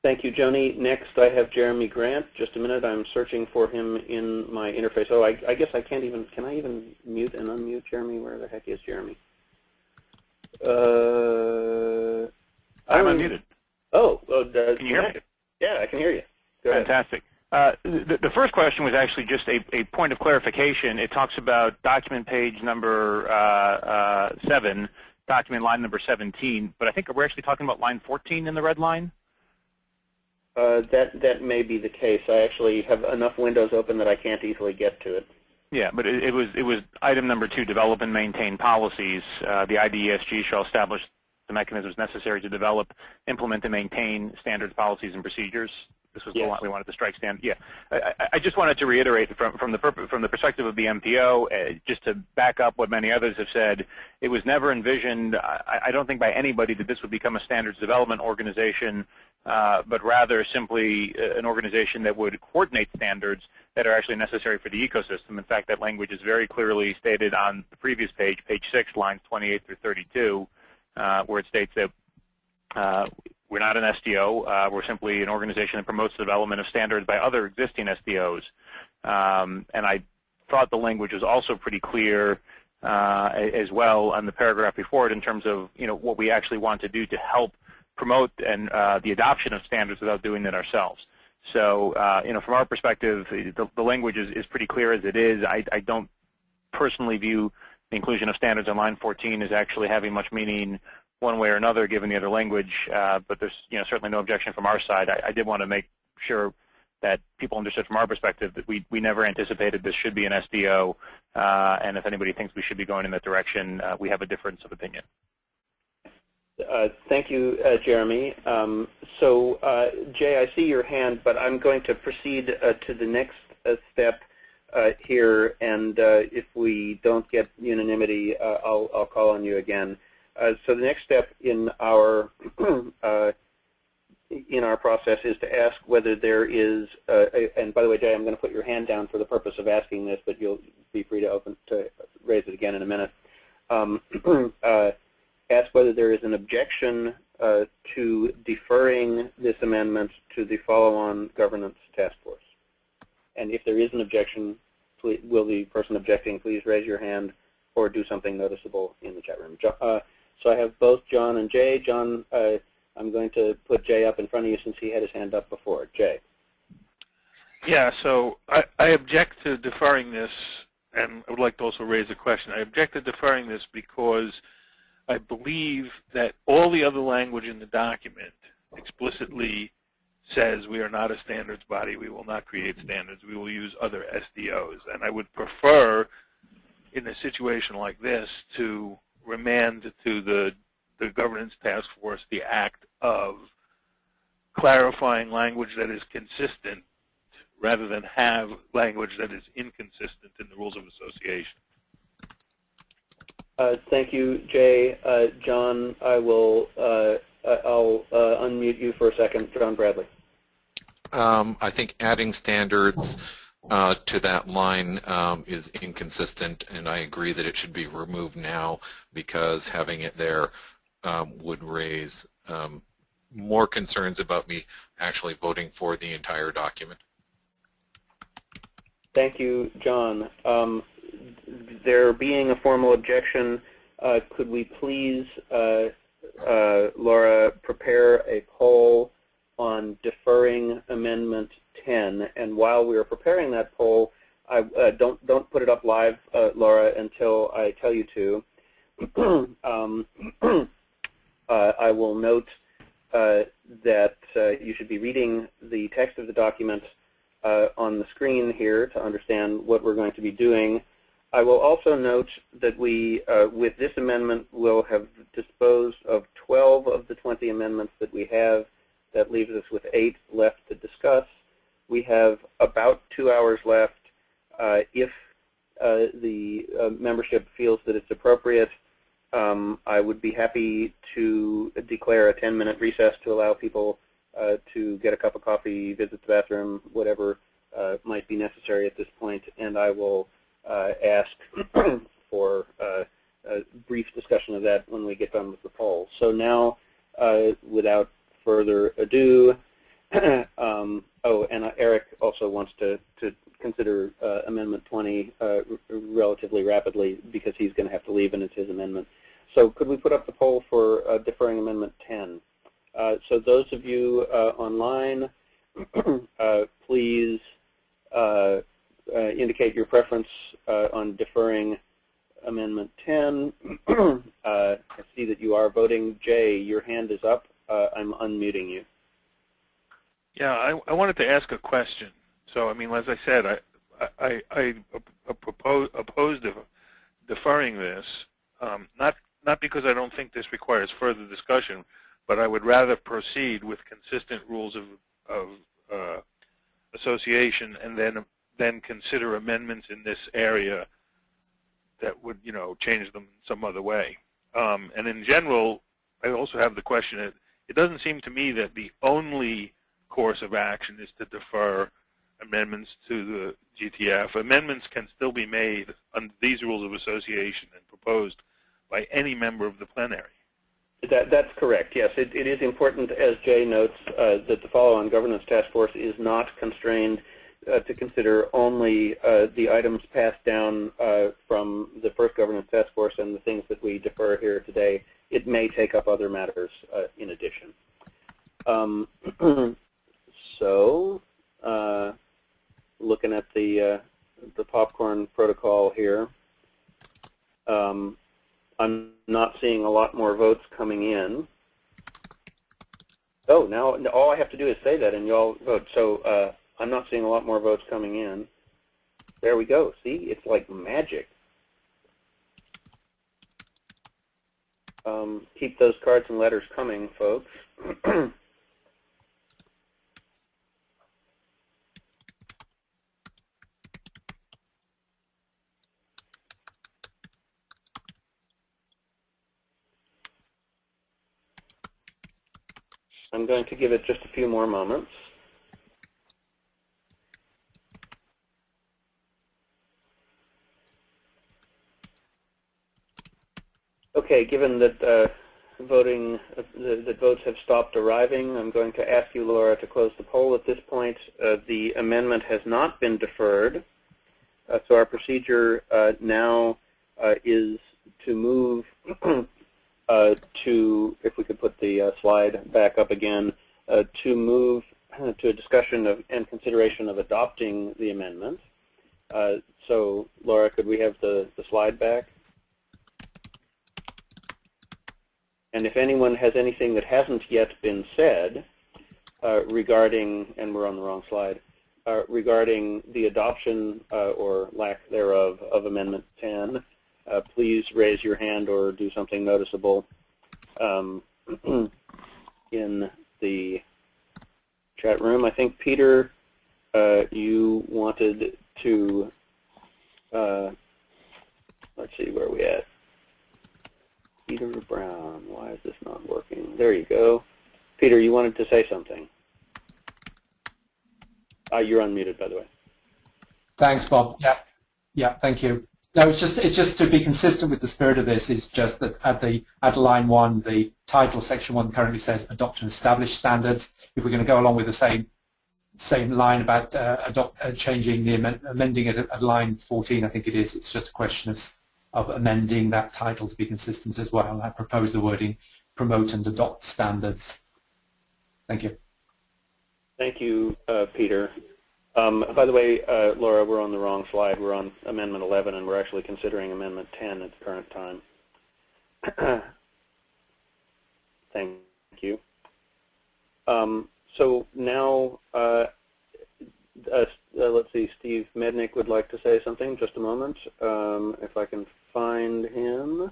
S1: Thank you, Joni. Next, I have Jeremy Grant. Just a minute. I'm searching for him in my interface. Oh, I guess I can't even, can I even mute and unmute Jeremy? Where the heck is Jeremy?
S17: I'm unmuted.
S1: Oh,
S17: can you hear me?
S1: Yeah, I can hear you. Go
S17: Fantastic. The first question was actually just a point of clarification. It talks about document page number 7, document line number 17, but I think we're actually talking about line 14 in the red line.
S1: That may be the case. I actually have enough windows open that I can't easily get to it.
S17: Yeah, but it was item number 2, develop and maintain policies. The IDESG shall establish the mechanisms necessary to develop, implement, and maintain standards, policies, and procedures. This was the one we wanted to strike stand. Yeah, I just wanted to reiterate from the perspective of the MPO, just to back up what many others have said. It was never envisioned, I don't think by anybody, that this would become a standards development organization, but rather simply an organization that would coordinate standards that are actually necessary for the ecosystem. In fact, that language is very clearly stated on the previous page, page 6, lines 28 through 32, where it states that we're not an SDO. We're simply an organization that promotes the development of standards by other existing SDOs. And I thought the language was also pretty clear as well on the paragraph before it in terms of what we actually want to do to help promote and the adoption of standards without doing it ourselves. So, from our perspective, the language is pretty clear as it is. I don't personally view
S15: the inclusion of standards on line 14 is actually having much meaning one way or another given the other language, but there's certainly no objection from our side. I did want to make sure that people understood from our perspective that we never anticipated this should be an SDO, and if anybody thinks we should be going in that direction, we have a difference of opinion.
S1: Thank you, Jeremy. Jay, I see your hand, but I'm going to proceed to the next step here, and if we don't get unanimity, I'll call on you again. So the next step in our process is to ask whether there is, and by the way, Jay, I'm going to put your hand down for the purpose of asking this, but you'll be free to raise it again in a minute. Ask whether there is an objection to deferring this amendment to the follow-on governance task force. And if there is an objection, please, will the person objecting please raise your hand or do something noticeable in the chat room. So I have both John and Jay. John, I'm going to put Jay up in front of you since he had his hand up before. Jay.
S17: Yeah, so I object to deferring this, and I would like to also raise a question. I object to deferring this because I believe that all the other language in the document explicitly says we are not a standards body, we will not create standards, we will use other SDOs. And I would prefer, in a situation like this, to remand to the governance task force the act of clarifying language that is consistent rather than have language that is inconsistent in the rules of association.
S1: Thank you, Jay. John, I'll unmute you for a second. John Bradley.
S21: I think adding standards to that line is inconsistent, and I agree that it should be removed now because having it there would raise more concerns about me actually voting for the entire document.
S1: Thank you, John. There being a formal objection, could we please, Laura, prepare a poll on deferring Amendment 10? And while we are preparing that poll, don't put it up live, Laura, until I tell you to. I will note that you should be reading the text of the document on the screen here to understand what we're going to be doing. I will also note that we, with this amendment, will have disposed of 12 of the 20 amendments that we have. That leaves us with 8 left to discuss. We have about 2 hours left. If the membership feels that it's appropriate, I would be happy to declare a 10-minute recess to allow people to get a cup of coffee, visit the bathroom, whatever might be necessary at this point, and I will ask for a brief discussion of that when we get done with the poll. So now, without further ado, oh, and Eric also wants to consider Amendment 20 relatively rapidly because he's going to have to leave and it's his amendment. So could we put up the poll for deferring Amendment 10? So those of you online, please indicate your preference on deferring Amendment 10. I see that you are voting. Jay, your hand is up. I'm unmuting you.
S17: Yeah, I wanted to ask a question. So, I mean, as I said, I oppose deferring this, not because I don't think this requires further discussion, but I would rather proceed with consistent rules of association and then consider amendments in this area that would, change them some other way. And in general, I also have the question that it doesn't seem to me that the only course of action is to defer amendments to the GTF. Amendments can still be made under these rules of association and proposed by any member of the plenary.
S1: That's correct, yes. It is important, as Jay notes, that the follow-on governance task force is not constrained to consider only the items passed down from the first governance task force and the things that we defer here today. It may take up other matters in addition. So, looking at the popcorn protocol here, I'm not seeing a lot more votes coming in. Oh, now all I have to do is say that and you all vote. So I'm not seeing a lot more votes coming in. There we go. See, it's like magic. Keep those cards and letters coming, folks. I'm going to give it just a few more moments. Okay, given that that votes have stopped arriving, I'm going to ask you, Laura, to close the poll at this point. The amendment has not been deferred, so our procedure now is to move to, if we could put the slide back up again, to move to a discussion of and consideration of adopting the amendment. So, Laura, could we have the slide back? And if anyone has anything that hasn't yet been said regarding, and we're on the wrong slide, regarding the adoption or lack thereof of Amendment 10, please raise your hand or do something noticeable in the chat room. I think, Peter, you wanted to, let's see, where are we at? Peter Brown, why is this not working? There you go. Peter, you wanted to say something. You're unmuted, by the way.
S5: Thanks, Bob. Yeah, thank you. No, it's just to be consistent with the spirit of this. Is just that at line 1, the title section 1 currently says adopt and establish standards. If we're going to go along with the same line about changing the amending it at line 14, I think it is. It's just a question of amending that title to be consistent as well. I propose the wording promote and adopt standards. Thank you.
S1: Thank you, Peter. By the way, Laura, we're on the wrong slide. We're on Amendment 11, and we're actually considering Amendment 10 at the current time. Thank you. So now, let's see, Steve Mednick would like to say something. Just a moment, if I can find him.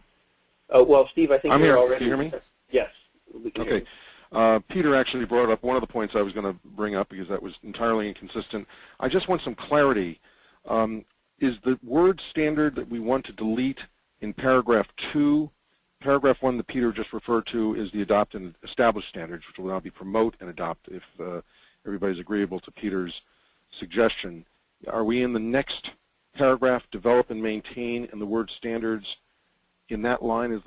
S1: Oh, well, Steve, I think
S3: I'm
S1: you're
S3: here.
S1: already.
S3: Can you hear me?
S1: Yes. We can hear
S3: Okay. Peter actually brought up one of the points I was going to bring up because that was entirely inconsistent. I just want some clarity. Is the word standard that we want to delete in paragraph 2, paragraph 1 that Peter just referred to is the adopt and establish standards, which will now be promote and adopt if everybody's agreeable to Peter's suggestion. Are we in the next paragraph, develop and maintain, and the word standards in that line is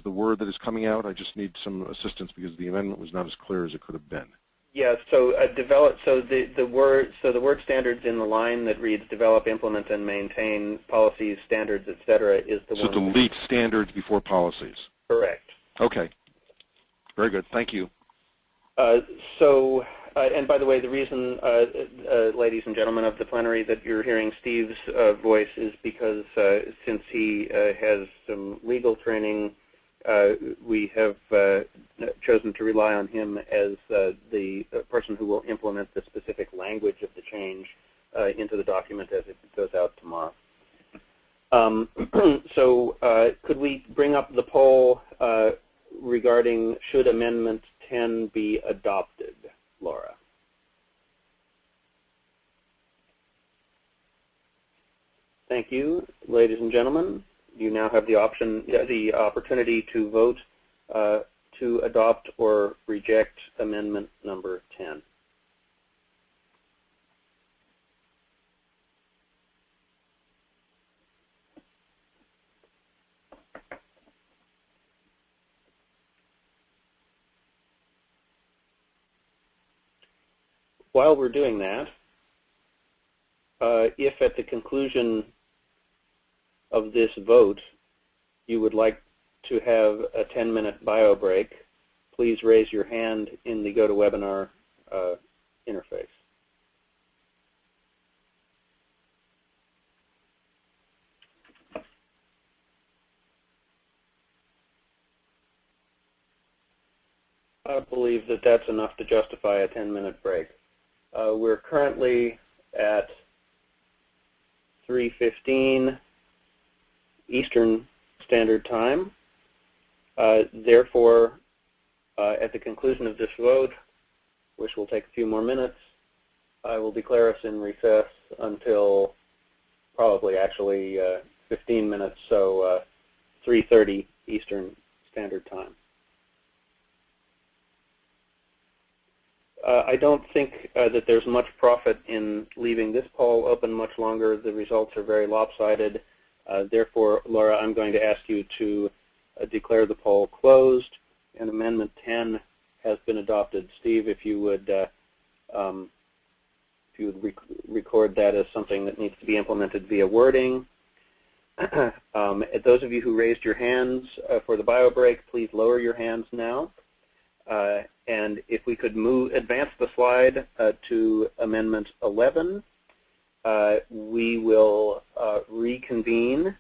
S3: the word that is coming out? I just need some assistance because the amendment was not as clear as it could have been.
S1: Yeah. So develop. So the word standards in the line that reads develop, implement, and maintain policies, standards, etc. is the one.
S3: So delete standards before policies.
S1: Correct.
S3: Okay. Very good. Thank you.
S1: And by the way, the reason, ladies and gentlemen of the plenary, that you're hearing Steve's voice is because since he has some legal training, we have chosen to rely on him as the person who will implement the specific language of the change into the document as it goes out tomorrow. Could we bring up the poll regarding should Amendment 10 be adopted? Laura. Thank you, ladies and gentlemen. You now have the opportunity to vote to adopt or reject Amendment number 10. While we're doing that, if at the conclusion of this vote you would like to have a 10-minute bio break, please raise your hand in the GoToWebinar interface. I believe that that's enough to justify a 10-minute break. We're currently at 3:15 Eastern Standard Time. Therefore, at the conclusion of this vote, which will take a few more minutes, I will declare us in recess until probably actually 15 minutes, so 3:30 Eastern Standard Time. I don't think that there's much profit in leaving this poll open much longer. The results are very lopsided. Therefore, Laura, I'm going to ask you to declare the poll closed, and Amendment 10 has been adopted. Steve, if you would record that as something that needs to be implemented via wording. Those of you who raised your hands for the bio break, please lower your hands now. And if we could advance the slide to Amendment 11, we will reconvene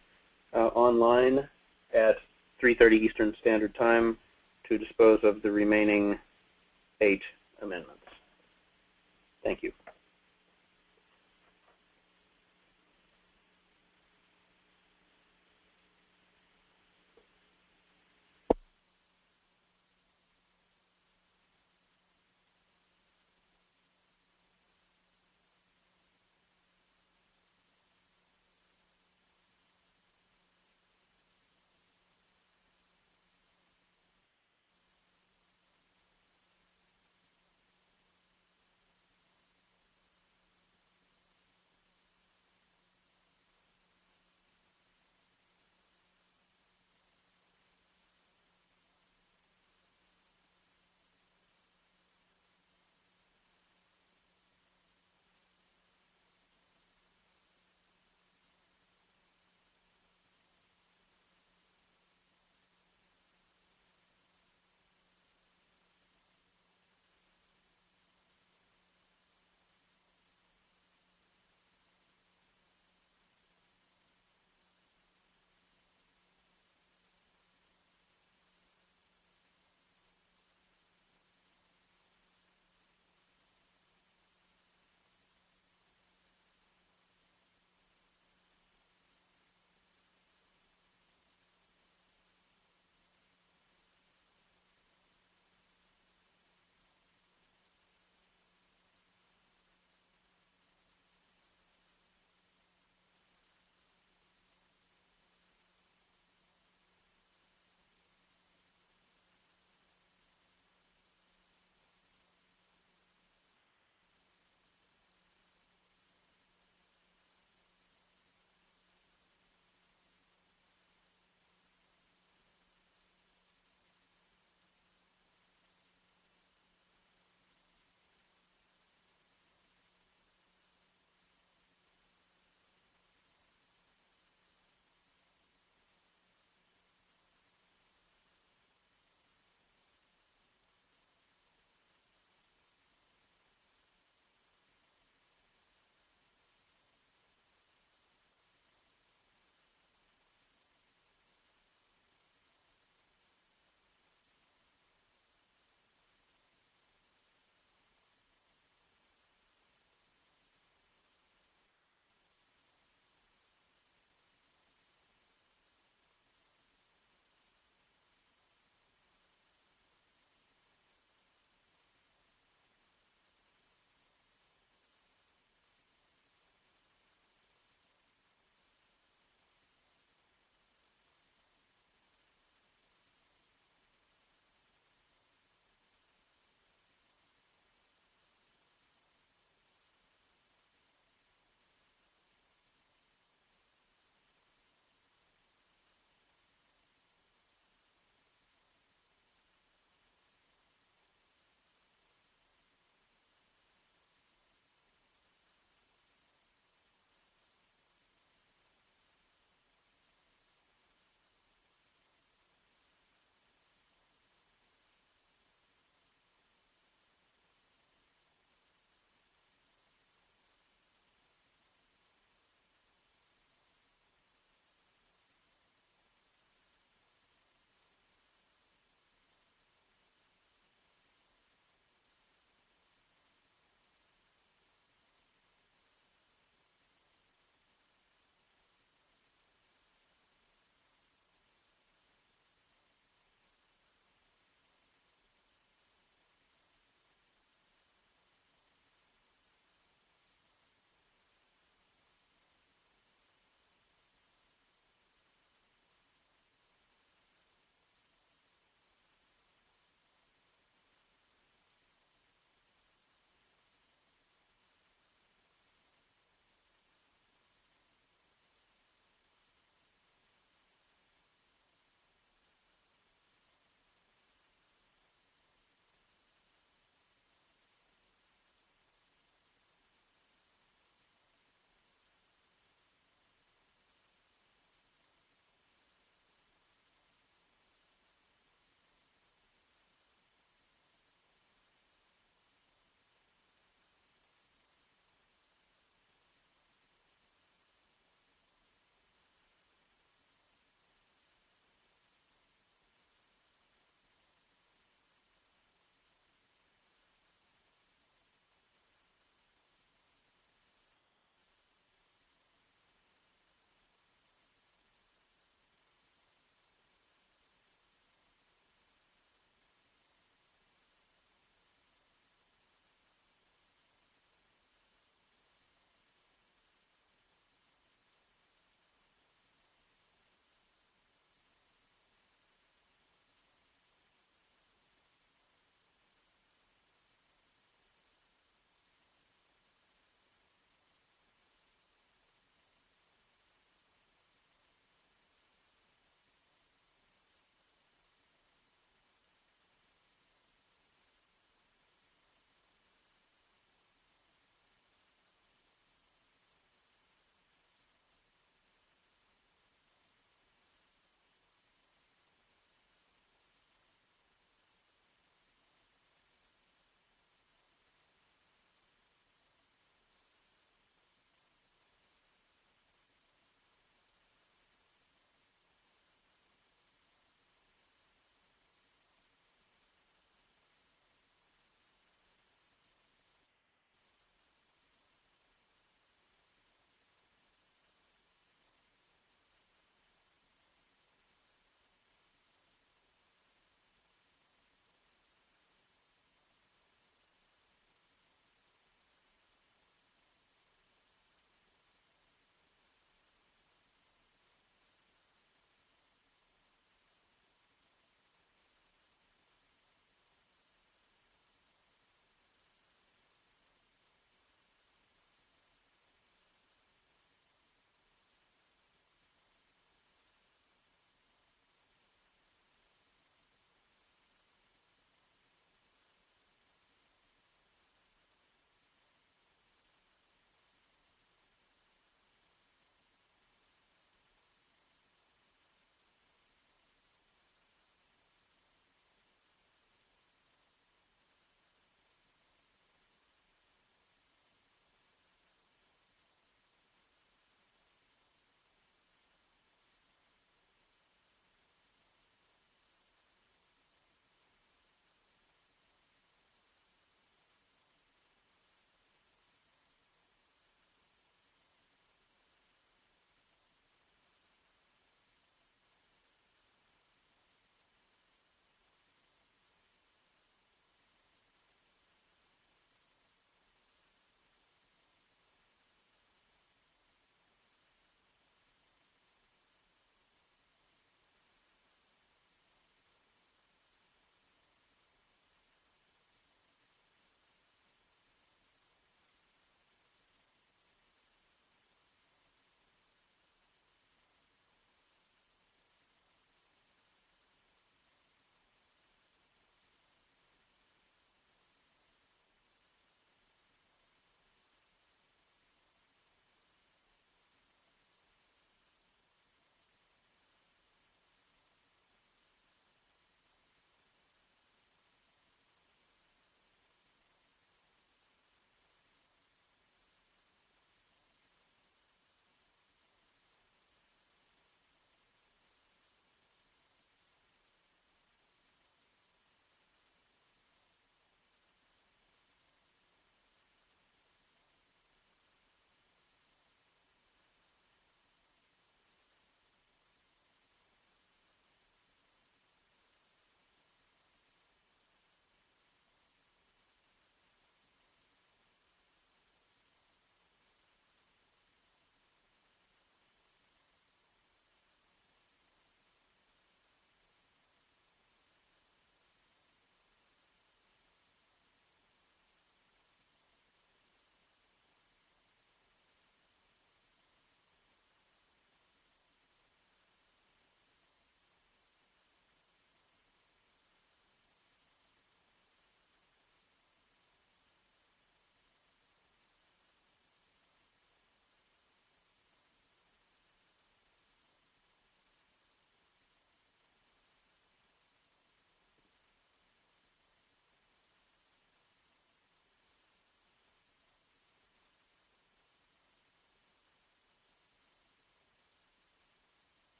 S1: online at 3:30 Eastern Standard Time to dispose of the remaining 8 amendments. Thank you.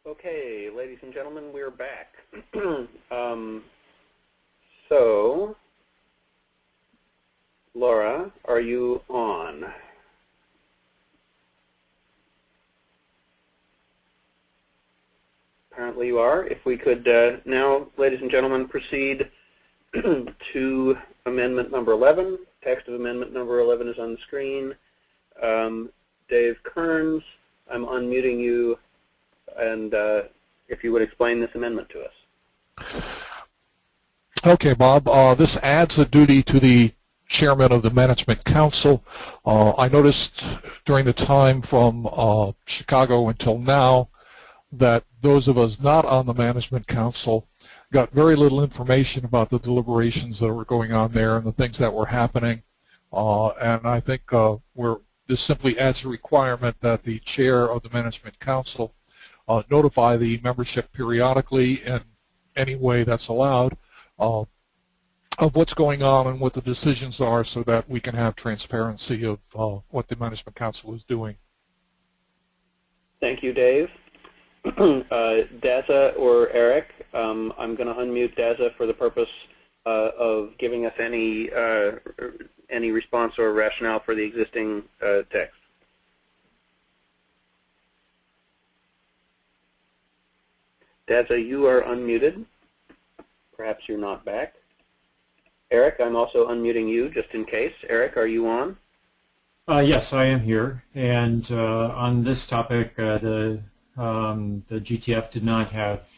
S1: Okay, ladies and gentlemen, we're back. So, Laura, are you on? Apparently you are. If we could now, ladies and gentlemen, proceed to amendment number 11. Text of amendment number 11 is on the screen. Dave Kearns, I'm unmuting you, and if you would explain this amendment to us.
S4: Okay, Bob. This adds a duty to the chairman of the Management Council. I noticed during the time from Chicago until now that those of us not on the Management Council got very little information about the deliberations that were going on there and the things that were happening. And I think this simply adds a requirement that the chair of the Management Council notify the membership periodically in any way that's allowed of what's going on and what the decisions are, so that we can have transparency of what the Management Council is doing.
S1: Thank you, Dave. Daza or Eric, I'm going to unmute Daza for the purpose of giving us any response or rationale for the existing text. Daza, you are unmuted. Perhaps you're not back. Eric, I'm also unmuting you just in case. Eric, are you on?
S5: Yes, I am here. And on this topic, the GTF did not have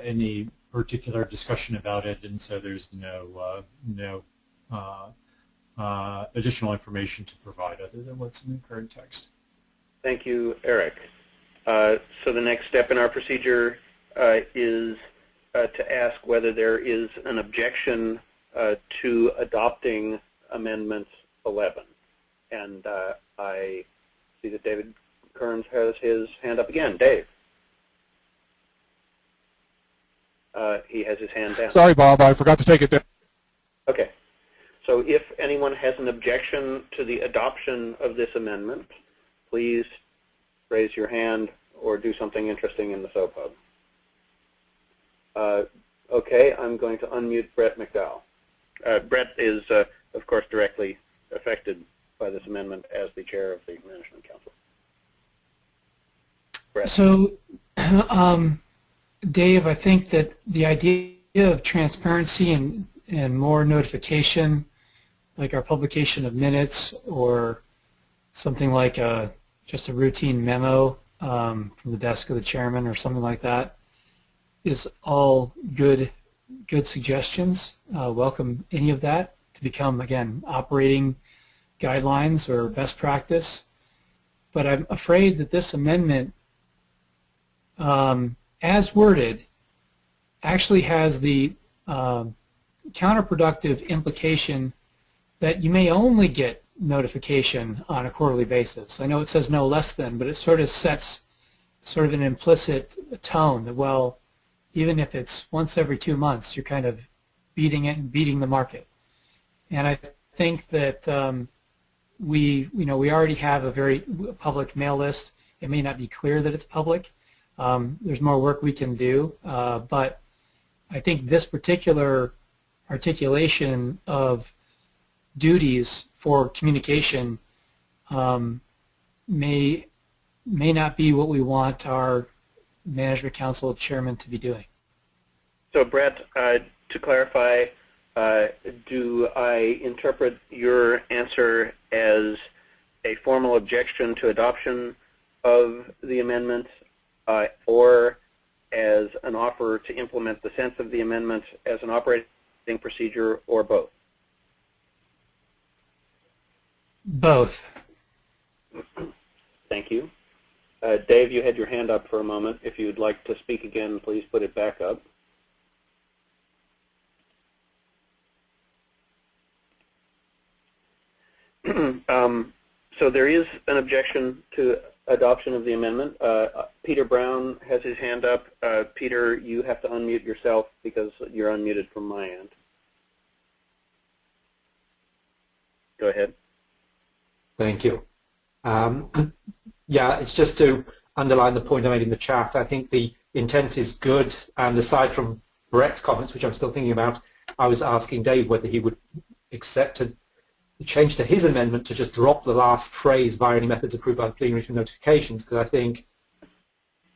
S5: any particular discussion about it, and so there's no additional information to provide other than what's in the current text.
S1: Thank you, Eric. So the next step in our procedure is to ask whether there is an objection to adopting Amendment 11. And I see that David Kearns has his hand up again. Dave. He has his hand down.
S4: Sorry, Bob, I forgot to take it down.
S1: Okay. So if anyone has an objection to the adoption of this amendment, please raise your hand or do something interesting in the SOAP Hub. Okay, I'm going to unmute Brett McDowell. Brett is, of course, directly affected by this amendment as the chair of the Management Council. Brett.
S7: So, Dave, I think that the idea of transparency and more notification, like our publication of minutes or something like just a routine memo from the desk of the chairman or something like that, is all good suggestions. Welcome any of that to become, again, operating guidelines or best practice. But I'm afraid that this amendment, as worded, actually has the counterproductive implication that you may only get notification on a quarterly basis. I know it says no less than, but it sort of sets sort of an implicit tone that, well, even if it's once every 2 months, you're kind of beating it and beating the market. And I think that we already have a very public mail list. It may not be clear that it's public. There's more work we can do, but I think this particular articulation of duties for communication may not be what we want our Management Council chairman to be doing.
S1: So, Brett, to clarify, do I interpret your answer as a formal objection to adoption of the amendment, or as an offer to implement the sense of the amendment as an operating procedure, or both?
S7: Both.
S1: Thank you. Dave, you had your hand up for a moment. If you'd like to speak again, please put it back up. So there is an objection to adoption of the amendment. Peter Brown has his hand up. Peter, you have to unmute yourself because you're unmuted from my end. Go ahead.
S5: Thank you. Yeah, it's just to underline the point I made in the chat. I think the intent is good, and aside from Brett's comments, which I'm still thinking about, I was asking Dave whether he would accept a change to his amendment to just drop the last phrase via any methods approved by the plenary for notifications, because I think,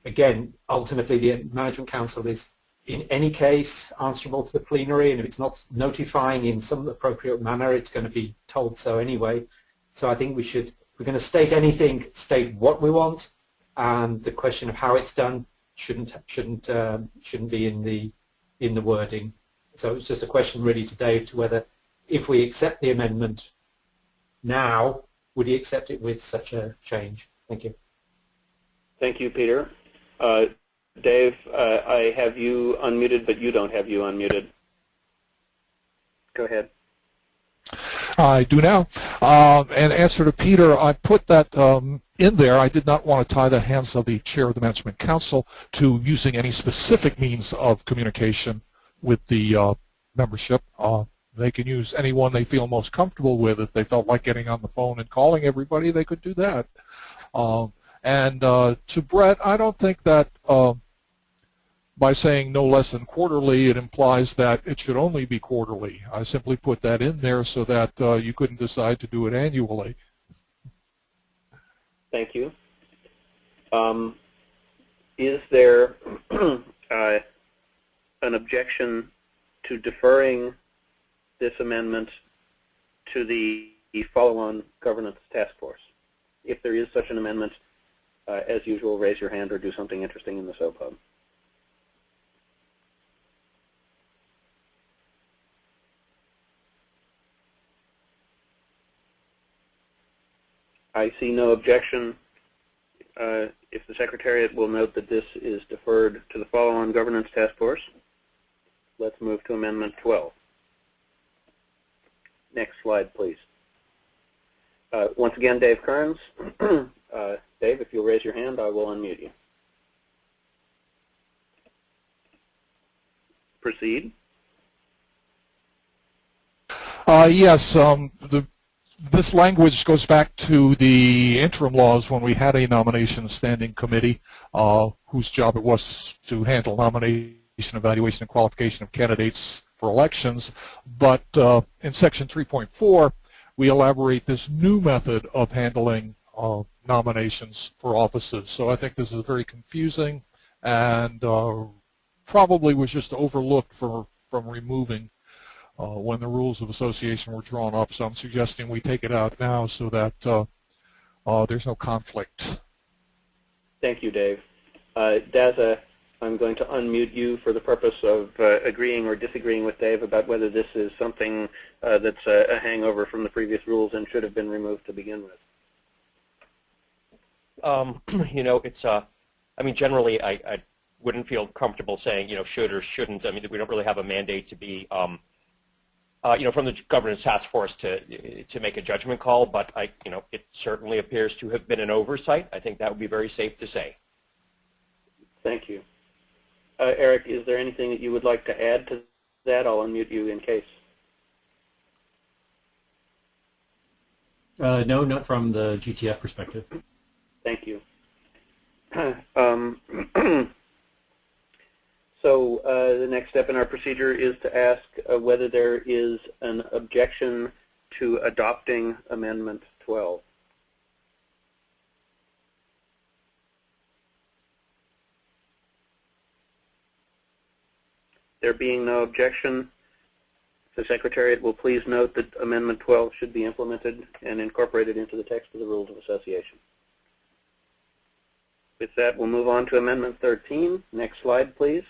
S5: again, ultimately the Management Council is in any case answerable to the plenary, and if it's not notifying in some appropriate manner, it's going to be told so anyway. So I think we should, if we're going to state anything, state what we want, and the question of how it's done shouldn't be in the wording. So it's just a question really to Dave to whether, if we accept the amendment now, would he accept it with such a change? Thank you.
S1: Thank you, Peter. Dave, I have you unmuted, but you don't have you unmuted. Go ahead.
S4: I do now. And answer to Peter, I put that in there. I did not want to tie the hands of the chair of the Management Council to using any specific means of communication with the membership. They can use anyone they feel most comfortable with. If they felt like getting on the phone and calling everybody, they could do that. And to Brett, I don't think that by saying no less than quarterly, it implies that it should only be quarterly. I simply put that in there so that you couldn't decide to do it annually.
S1: Thank you. Is there an objection to deferring this amendment to the follow-on governance task force? If there is such an amendment, as usual, raise your hand or do something interesting in the SOAP Hub. I see no objection. If the Secretariat will note that this is deferred to the follow-on governance task force, let's move to Amendment 12. Next slide, please. Once again, Dave Kearns. Dave, if you'll raise your hand, I will unmute you. Proceed.
S4: Yes, this language goes back to the interim laws when we had a nomination standing committee whose job it was to handle nomination, evaluation, and qualification of candidates for elections. But in Section 3.4, we elaborate this new method of handling nominations for offices. So I think this is very confusing and probably was just overlooked from removing when the rules of association were drawn up. So I'm suggesting we take it out now so that there's no conflict.
S1: Thank you, Dave. Daza, I'm going to unmute you for the purpose of agreeing or disagreeing with Dave about whether this is something that's a hangover from the previous rules and should have been removed to begin with.
S10: You know, it's I mean, generally, I wouldn't feel comfortable saying, you know, should or shouldn't. I mean, we don't really have a mandate to be, you know, from the governance task force to make a judgment call. But you know, it certainly appears to have been an oversight. I think that would be very safe to say.
S1: Thank you. Eric, is there anything that you would like to add to that? I'll unmute you in case.
S8: No, not from the GTF perspective.
S1: Thank you. So the next step in our procedure is to ask whether there is an objection to adopting Amendment 12. There being no objection, the Secretariat will please note that Amendment 12 should be implemented and incorporated into the text of the Rules of Association. With that, we'll move on to Amendment 13. Next slide, please.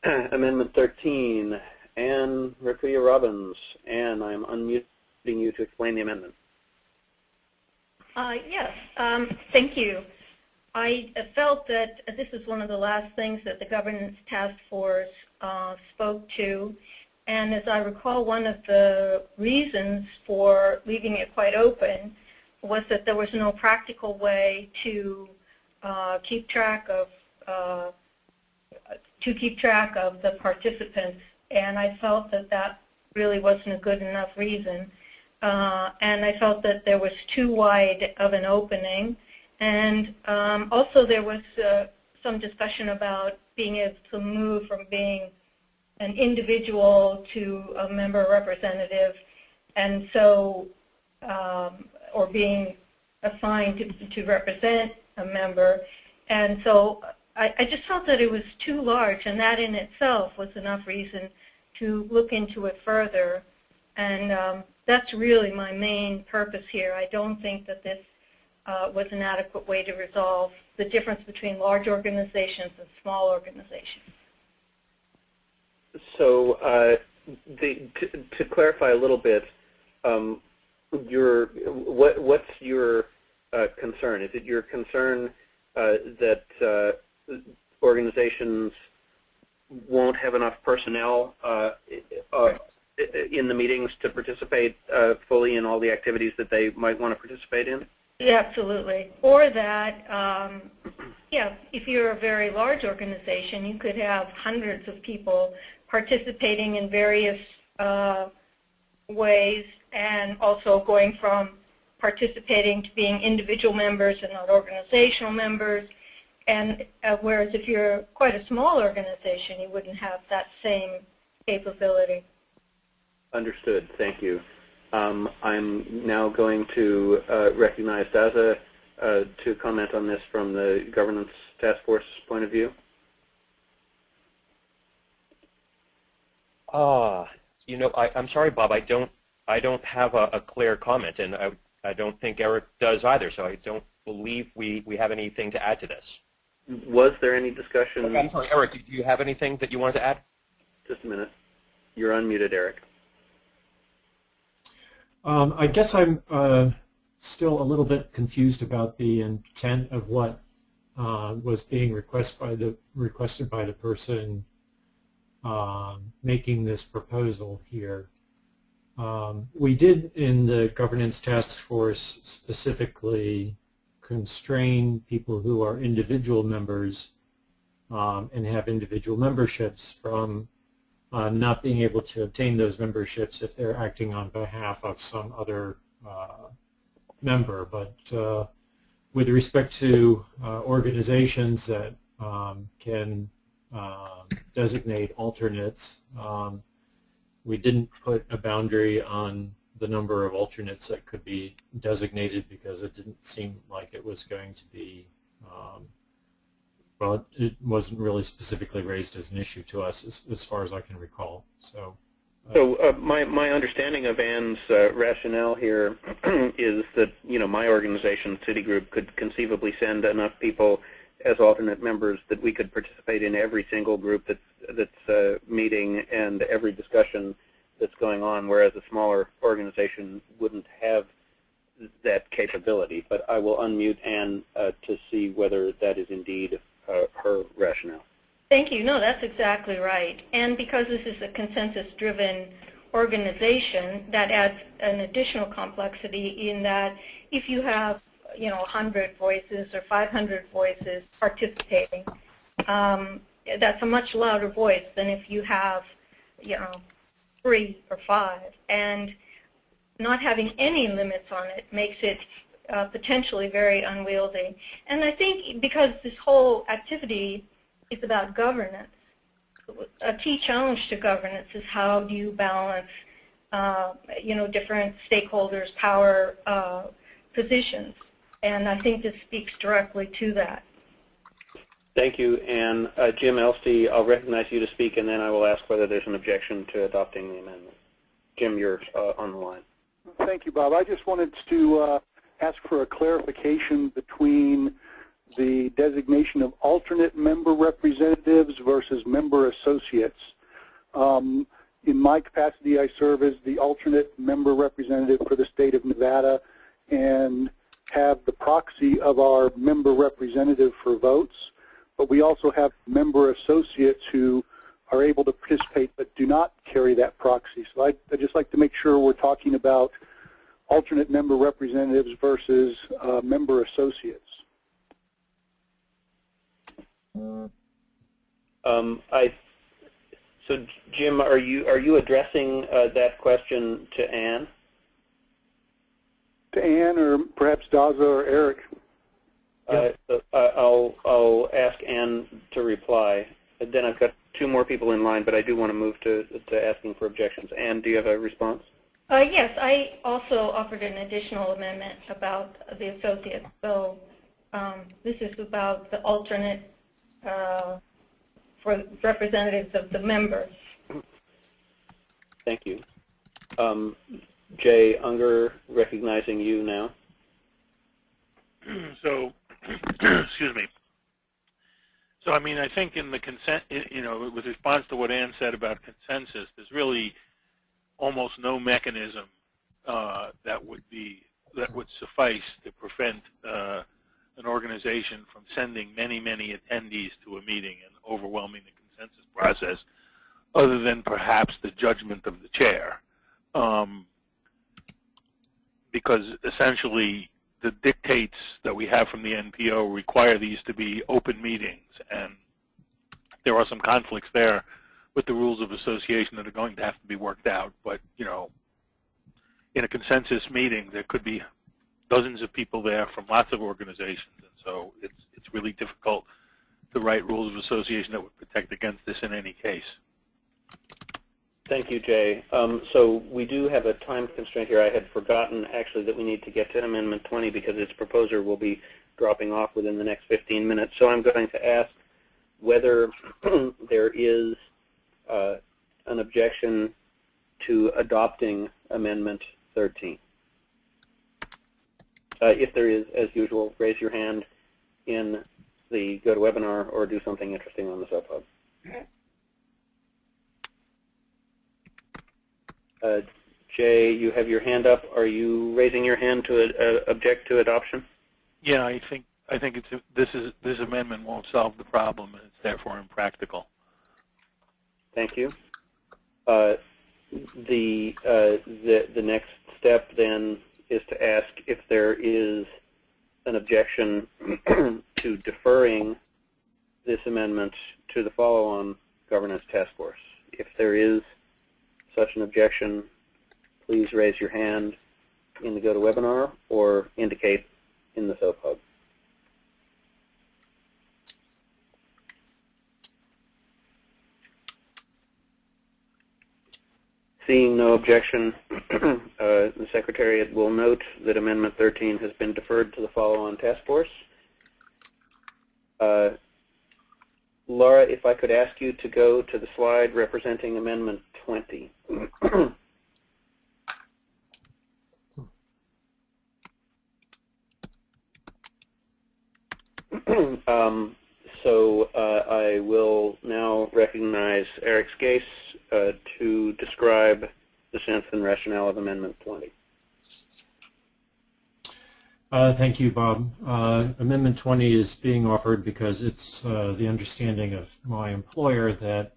S1: Amendment 13, Anne Rakuya Robbins. Anne, I'm unmuting you to explain the amendment.
S22: Yes, thank you. I felt that this is one of the last things that the Governance Task Force spoke to, and as I recall, one of the reasons for leaving it quite open was that there was no practical way to keep track of the participants, and I felt that that really wasn't a good enough reason. and I felt that there was too wide of an opening. And also there was some discussion about being able to move from being an individual to a member representative, and so, or being assigned to represent a member. And so I just felt that it was too large, and that in itself was enough reason to look into it further. And that's really my main purpose here. I don't think that this was an adequate way to resolve the difference between large organizations and small organizations.
S1: So to clarify a little bit, what's your concern? Is it your concern that organizations won't have enough personnel in the meetings to participate fully in all the activities that they might want to participate in?
S22: Yeah, absolutely. Or that, yeah, if you're a very large organization, you could have hundreds of people participating in various ways, and also going from participating to being individual members and not organizational members. And whereas if you're quite a small organization, you wouldn't have that same capability.
S1: Understood. Thank you. I'm now going to recognize Daza to comment on this from the Governance Task Force point of view.
S10: You know, I'm sorry, Bob. I don't have a clear comment, and I don't think Eric does either. So I don't believe we have anything to add to this.
S1: Was there any discussion?
S10: Okay, I'm sorry, Eric. Do you have anything that you wanted to add?
S1: Just a minute. You're unmuted, Eric.
S9: I guess I'm still a little bit confused about the intent of what was being requested by the person making this proposal here. We did in the Governance Task Force specifically constrain people who are individual members and have individual memberships from not being able to obtain those memberships if they're acting on behalf of some other member. But with respect to organizations that can designate alternates, we didn't put a boundary on the number of alternates that could be designated because it didn't seem like it was going to be, well, it wasn't really specifically raised as an issue to us as far as I can recall. So
S1: my understanding of Ann's rationale here is that, you know, my organization, Citigroup, could conceivably send enough people as alternate members that we could participate in every single group that's meeting and every discussion that's going on, whereas a smaller organization wouldn't have that capability. But I will unmute Ann to see whether that is indeed her rationale.
S22: Thank you. No, that's exactly right. And because this is a consensus-driven organization, that adds an additional complexity in that if you have, you know, 100 voices or 500 voices participating, that's a much louder voice than if you have, you know, 3 or 5. And not having any limits on it makes it potentially very unwieldy. And I think because this whole activity is about governance, a key challenge to governance is how do you balance, you know, different stakeholders' power positions. And I think this speaks directly to that.
S1: Thank you. And Jim Elstey, I'll recognize you to speak, and then I will ask whether there's an objection to adopting the amendment. Jim, you're on the line.
S6: Thank you, Bob. I just wanted to ask for a clarification between the designation of alternate member representatives versus member associates. In my capacity, I serve as the alternate member representative for the state of Nevada and have the proxy of our member representative for votes, but we also have member associates who are able to participate but do not carry that proxy. So I'd just like to make sure we're talking about alternate member representatives versus member associates.
S1: So Jim, are you addressing that question to Ann?
S6: to Ann or perhaps Daza or Eric.
S1: I'll ask Ann to reply. And then I've got two more people in line, but I do want to move to asking for objections. Ann, do you have a response?
S22: Yes, I also offered an additional amendment about the associates. So this is about the alternate for representatives of the members.
S1: Thank you. Jay Unger, recognizing you now.
S17: So, excuse me. So, I mean, I think in the consent, with response to what Ann said about consensus, there's really almost no mechanism that would suffice to prevent an organization from sending many attendees to a meeting and overwhelming the consensus process, other than perhaps the judgment of the chair, because essentially the dictates that we have from the NPO require these to be open meetings, and there are some conflicts there with the rules of association that are going to have to be worked out. But, in a consensus meeting, there could be dozens of people there from lots of organizations, and so it's really difficult to write rules of association that would protect against this in any case.
S1: Thank you, Jay. So we do have a time constraint here. I had forgotten, actually, that we need to get to Amendment 20 because its proposer will be dropping off within the next 15 minutes. So I'm going to ask whether there is an objection to adopting Amendment 13. If there is, as usual, raise your hand in the GoToWebinar or do something interesting on the SubHub. Jay, you have your hand up. Are you raising your hand to object to adoption?
S17: Yeah, I think this amendment won't solve the problem, and it's therefore impractical.
S1: Thank you. The next step then is to ask if there is an objection to deferring this amendment to the follow-on governance task force. If there is such an objection, please raise your hand in the GoToWebinar or indicate in the SOAP Seeing no objection, the Secretariat will note that Amendment 13 has been deferred to the follow-on task force. Laura, if I could ask you to go to the slide representing Amendment 20. I will now recognize Eric Skase to describe the sense and rationale of Amendment 20.
S9: Thank you, Bob. Amendment 20 is being offered because it's the understanding of my employer that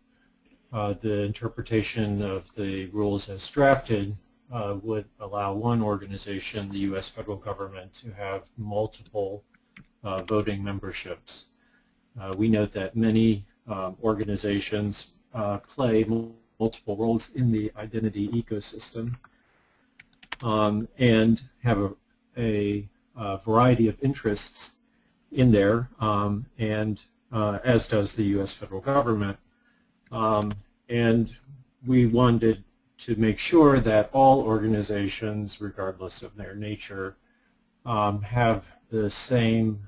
S9: the interpretation of the rules as drafted would allow one organization, the U.S. federal government, to have multiple voting memberships. We note that many organizations play multiple roles in the identity ecosystem and have a variety of interests in there, and as does the U.S. federal government. And we wanted to make sure that all organizations, regardless of their nature, have the same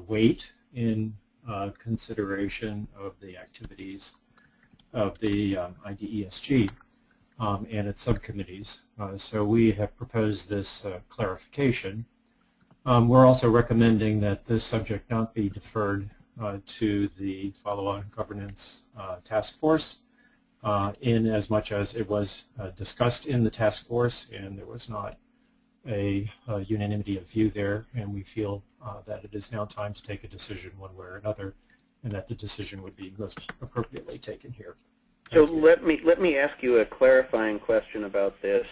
S9: weight in consideration of the activities of the IDESG and its subcommittees. So we have proposed this clarification. We're also recommending that this subject not be deferred to the follow-on governance task force in as much as it was discussed in the task force and there was not a unanimity of view there, and we feel that it is now time to take a decision one way or another, and that the decision would be most appropriately taken here.
S1: So let me ask you a clarifying question about this.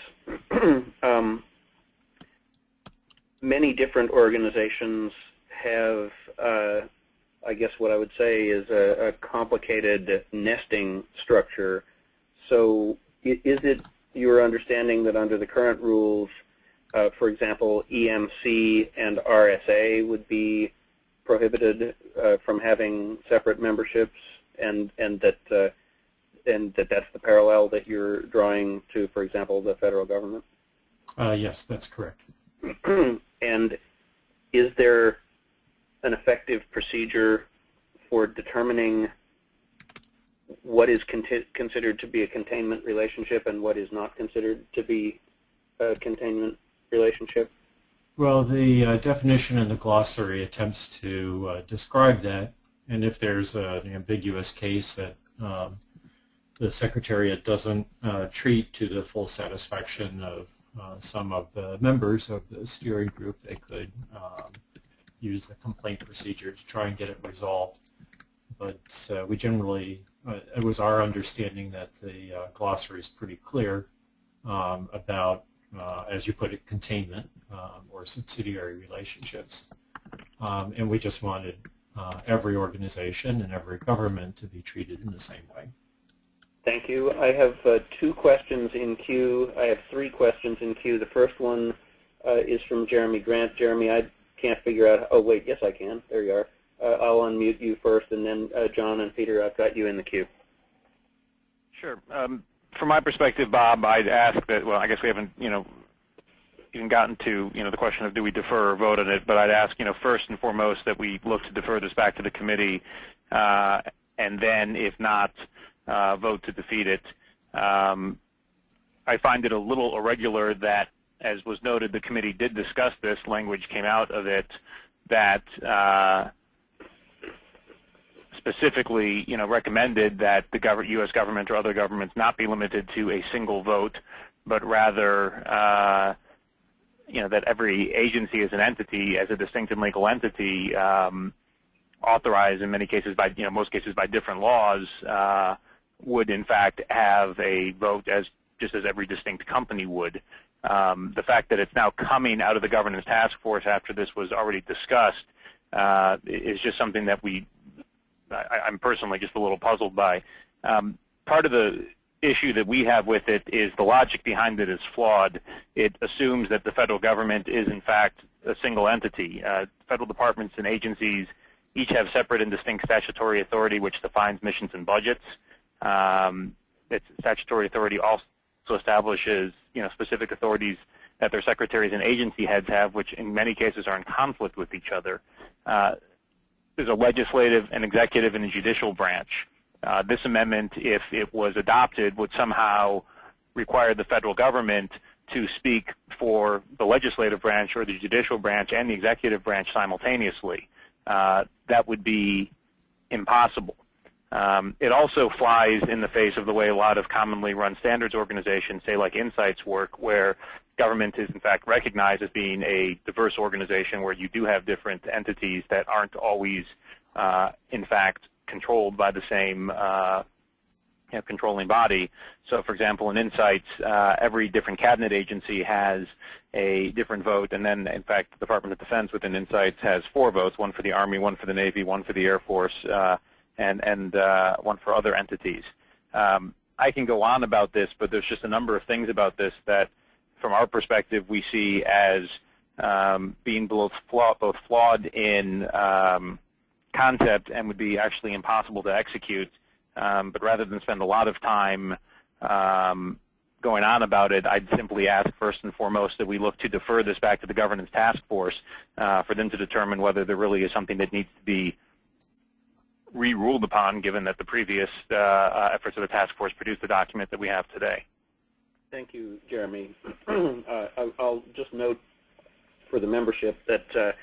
S1: Many different organizations have, I guess what I would say is a complicated nesting structure. So is it your understanding that under the current rules, for example, EMC and RSA would be prohibited from having separate memberships, and that's the parallel that you're drawing to, for example, the federal government?
S9: Yes, that's correct.
S1: And is there an effective procedure for determining what is considered to be a containment relationship and what is not considered to be a containment relationship?
S9: Well, the definition in the glossary attempts to describe that, and if there's an ambiguous case that the Secretariat doesn't treat to the full satisfaction of some of the members of the steering group, they could use the complaint procedure to try and get it resolved. But we generally, it was our understanding that the glossary is pretty clear about, as you put it, containment or subsidiary relationships. And we just wanted every organization and every government to be treated in the same way.
S1: Thank you. I have 2 questions in queue. I have 3 questions in queue. The first one is from Jeremy Grant. Jeremy, I can't figure out, oh wait, yes I can. There you are. I'll unmute you first, and then John and Peter, I've got you in the queue.
S17: Sure. From my perspective, Bob, I'd ask that, well, I guess we haven't, even gotten to, the question of do we defer or vote on it, but I'd ask, first and foremost that we look to defer this back to the committee, and then, if not, vote to defeat it. I find it a little irregular that, as was noted, the committee did discuss this. Language came out of it that specifically, recommended that the U.S. government or other governments not be limited to a single vote, but rather, that every agency as an entity, as a distinct and legal entity, authorized in many cases by, most cases by different laws, would in fact have a vote just as every distinct company would. The fact that it's now coming out of the governance task force after this was already discussed is just something that I'm personally just a little puzzled by. Part of the issue that we have with it is the logic behind it is flawed. It assumes that the federal government is in fact a single entity. Federal departments and agencies each have separate and distinct statutory authority which defines missions and budgets. Its statutory authority also establishes, specific authorities that their secretaries and agency heads have, which in many cases are in conflict with each other. There's a legislative, an executive, and a judicial branch. This amendment, if it was adopted, would somehow require the federal government to speak for the legislative branch or the judicial branch and the executive branch simultaneously. That would be impossible. It also flies in the face of the way a lot of commonly run standards organizations, say like Insights work, where government is in fact recognized as being a diverse organization where you do have different entities that aren't always in fact controlled by the same controlling body. So for example, in Insights, every different cabinet agency has a different vote, and then in fact the Department of Defense within Insights has 4 votes, one for the Army, one for the Navy, one for the Air Force, and one for other entities. I can go on about this, but there's just a number of things about this that, from our perspective, we see as being both flawed in concept and would be actually impossible to execute. But rather than spend a lot of time going on about it, I'd simply ask first and foremost that we look to defer this back to the governance task force for them to determine whether there really is something that needs to be re-ruled upon, given that the previous efforts of the task force produced the document that we have today.
S1: Thank you, Jeremy. I'll just note for the membership that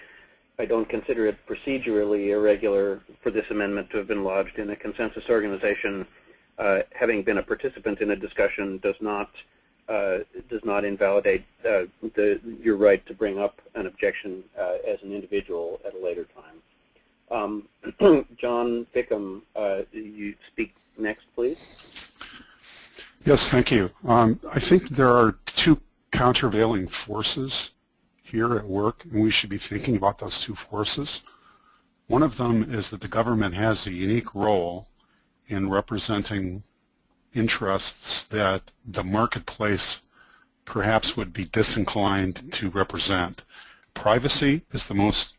S1: I don't consider it procedurally irregular for this amendment to have been lodged in a consensus organization. Having been a participant in a discussion does not invalidate your right to bring up an objection as an individual at a later time. John Bickham, you speak next, please.
S19: Yes, thank you. I think there are 2 countervailing forces here at work, and we should be thinking about those 2 forces. One of them is that the government has a unique role in representing interests that the marketplace perhaps would be disinclined to represent. Privacy is the most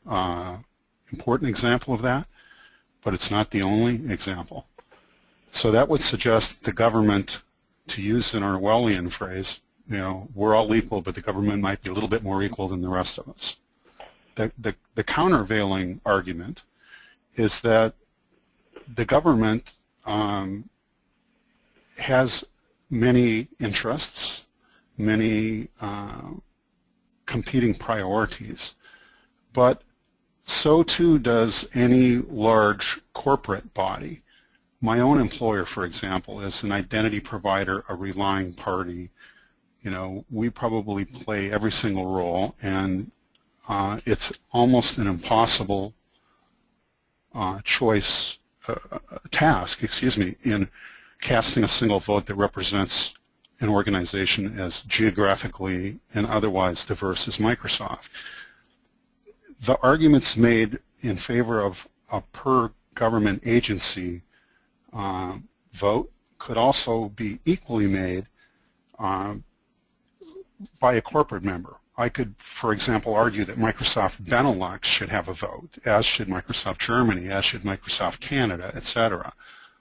S19: important example of that, but it's not the only example. So that would suggest the government, to use an Orwellian phrase, you know, we're all equal, but the government might be a little bit more equal than the rest of us. The countervailing argument is that the government has many interests, many competing priorities, but so too does any large corporate body. My own employer, for example, is an identity provider, a relying party. You know, we probably play every single role, and it's almost an impossible task, in casting a single vote that represents an organization as geographically and otherwise diverse as Microsoft. The arguments made in favor of a per government agency vote could also be equally made by a corporate member. I could, for example, argue that Microsoft Benelux should have a vote, as should Microsoft Germany, as should Microsoft Canada, etc.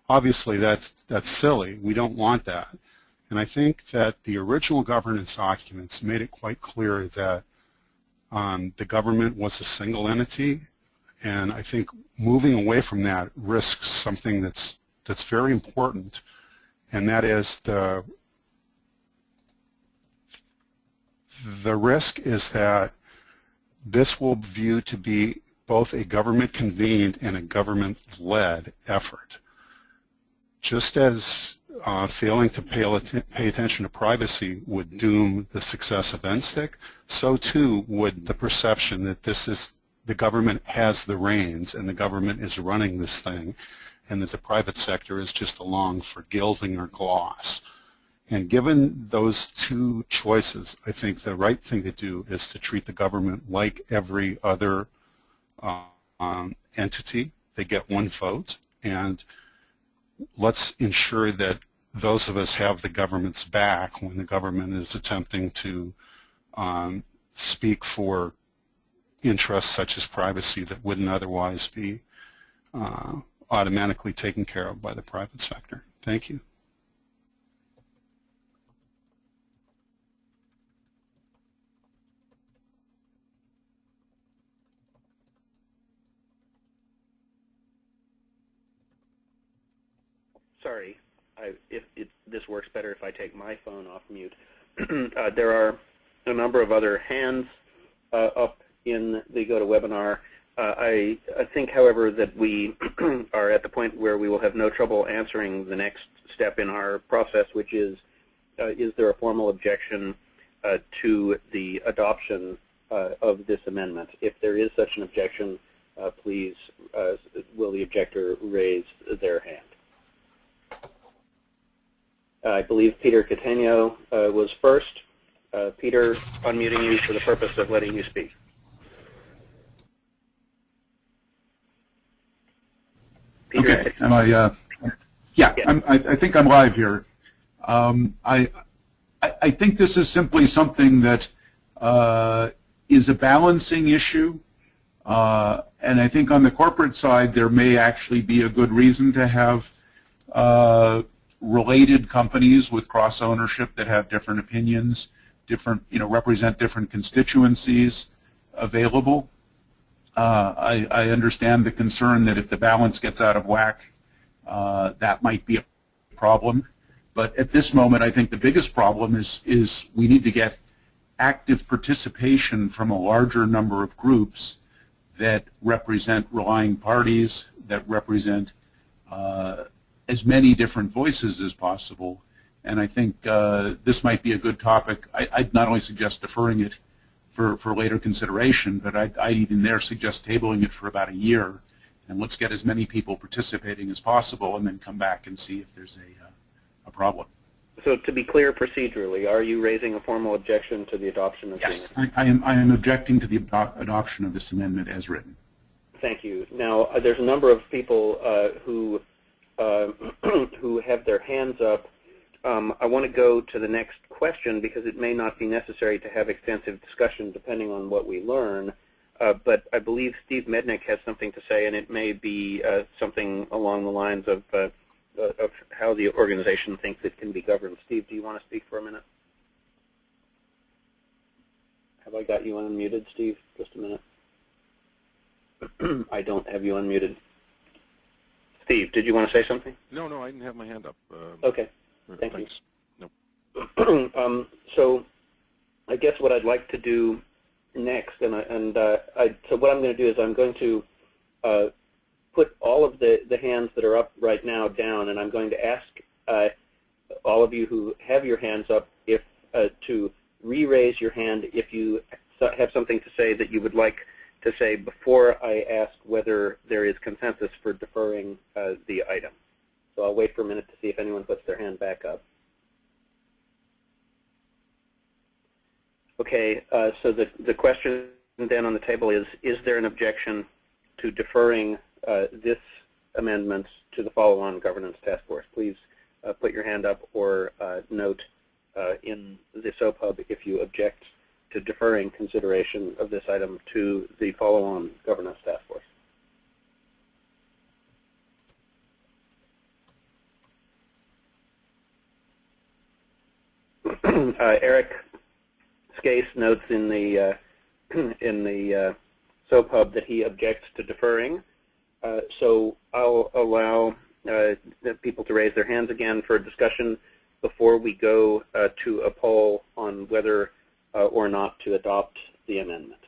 S19: Obviously, that's silly. We don't want that. And I think that the original governance documents made it quite clear that the government was a single entity, and I think moving away from that risks something that's very important, and that is the risk is that this will be viewed to be both a government-convened and a government-led effort. Just as failing to pay attention to privacy would doom the success of NSTIC, so too would the perception that the government has the reins and the government is running this thing, and that the private sector is just along for gilding or gloss. And given those two choices, I think the right thing to do is to treat the government like every other entity. They get one vote, and let's ensure that those of us have the government's back when the government is attempting to speak for interests such as privacy that wouldn't otherwise be automatically taken care of by the private sector. Thank you.
S1: Sorry, this works better if I take my phone off mute. There are a number of other hands up in the GoToWebinar. I think, however, that we are at the point where we will have no trouble answering the next step in our process, which is there a formal objection to the adoption of this amendment? If there is such an objection, please, will the objector raise their hand? I believe Peter Catania was first. Peter, unmuting you for the purpose of letting you speak. Peter,
S2: okay, am I, yeah, yes. I think I'm live here. I think this is simply something that is a balancing issue, and I think on the corporate side there may actually be a good reason to have related companies with cross-ownership that have different opinions, represent different constituencies available. I understand the concern that if the balance gets out of whack, that might be a problem. But at this moment, I think the biggest problem is we need to get active participation from a larger number of groups that represent relying parties, that represent as many different voices as possible. And I think this might be a good topic. I'd not only suggest deferring it for later consideration, but I'd even there suggest tabling it for about a year, and let's get as many people participating as possible and then come back and see if there's a problem.
S1: So to be clear procedurally, are you raising a formal objection to the adoption of
S2: Yes, I am objecting to the adoption of this amendment as written.
S1: Thank you. Now, there's a number of people who have their hands up. I want to go to the next question because it may not be necessary to have extensive discussion depending on what we learn. But I believe Steve Mednick has something to say, and it may be something along the lines of how the organization thinks it can be governed. Steve, do you want to speak for a minute? Have I got you unmuted, Steve? Just a minute. I don't have you unmuted. Steve, did you want to say something?
S3: No, I didn't have my hand up.
S1: Okay, thank
S3: thanks.
S1: you. Nope. So I guess what I'd like to do next, so what I'm going to do is I'm going to put all of the hands that are up right now down, and I'm going to ask all of you who have your hands up if to re-raise your hand if you have something to say that you would like to say before I ask whether there is consensus for deferring the item. So I'll wait for a minute to see if anyone puts their hand back up. Okay, so the question then on the table is there an objection to deferring this amendment to the follow-on governance task force? Please put your hand up or note in the SOPUB if you object to deferring consideration of this item to the follow-on governance task force. Eric Scase notes in the SOPUB that he objects to deferring. So I'll allow people to raise their hands again for a discussion before we go to a poll on whether or not to adopt the amendment.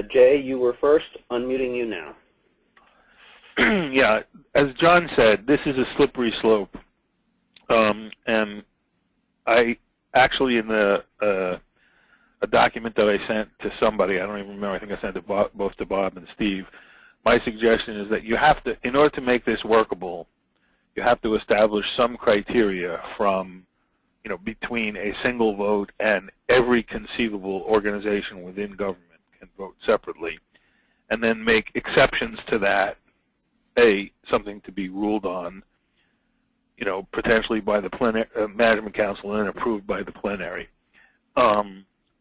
S1: Jay, you were first. Unmuting you now.
S17: Yeah, as John said, this is a slippery slope. And I actually, in a document that I sent to somebody, I don't even remember, I think I sent it both to Bob and Steve, my suggestion is that you have to, in order to make this workable, you have to establish some criteria from, between a single vote and every conceivable organization within government can vote separately, and then make exceptions to that, something to be ruled on, potentially by the Management Council and approved by the plenary.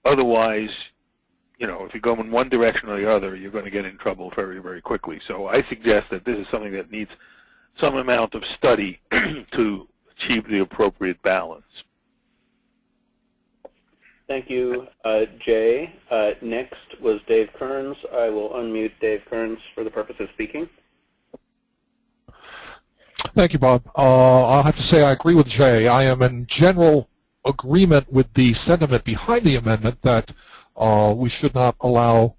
S17: Otherwise, if you go in one direction or the other, you're going to get in trouble very, very quickly. So I suggest that this is something that needs some amount of study to achieve the appropriate balance.
S1: Thank you, Jay. Next was Dave Kearns. I will unmute Dave Kearns for the purpose of speaking.
S4: Thank you, Bob. I'll have to say I agree with Jay. I am in general agreement with the sentiment behind the amendment that we should not allow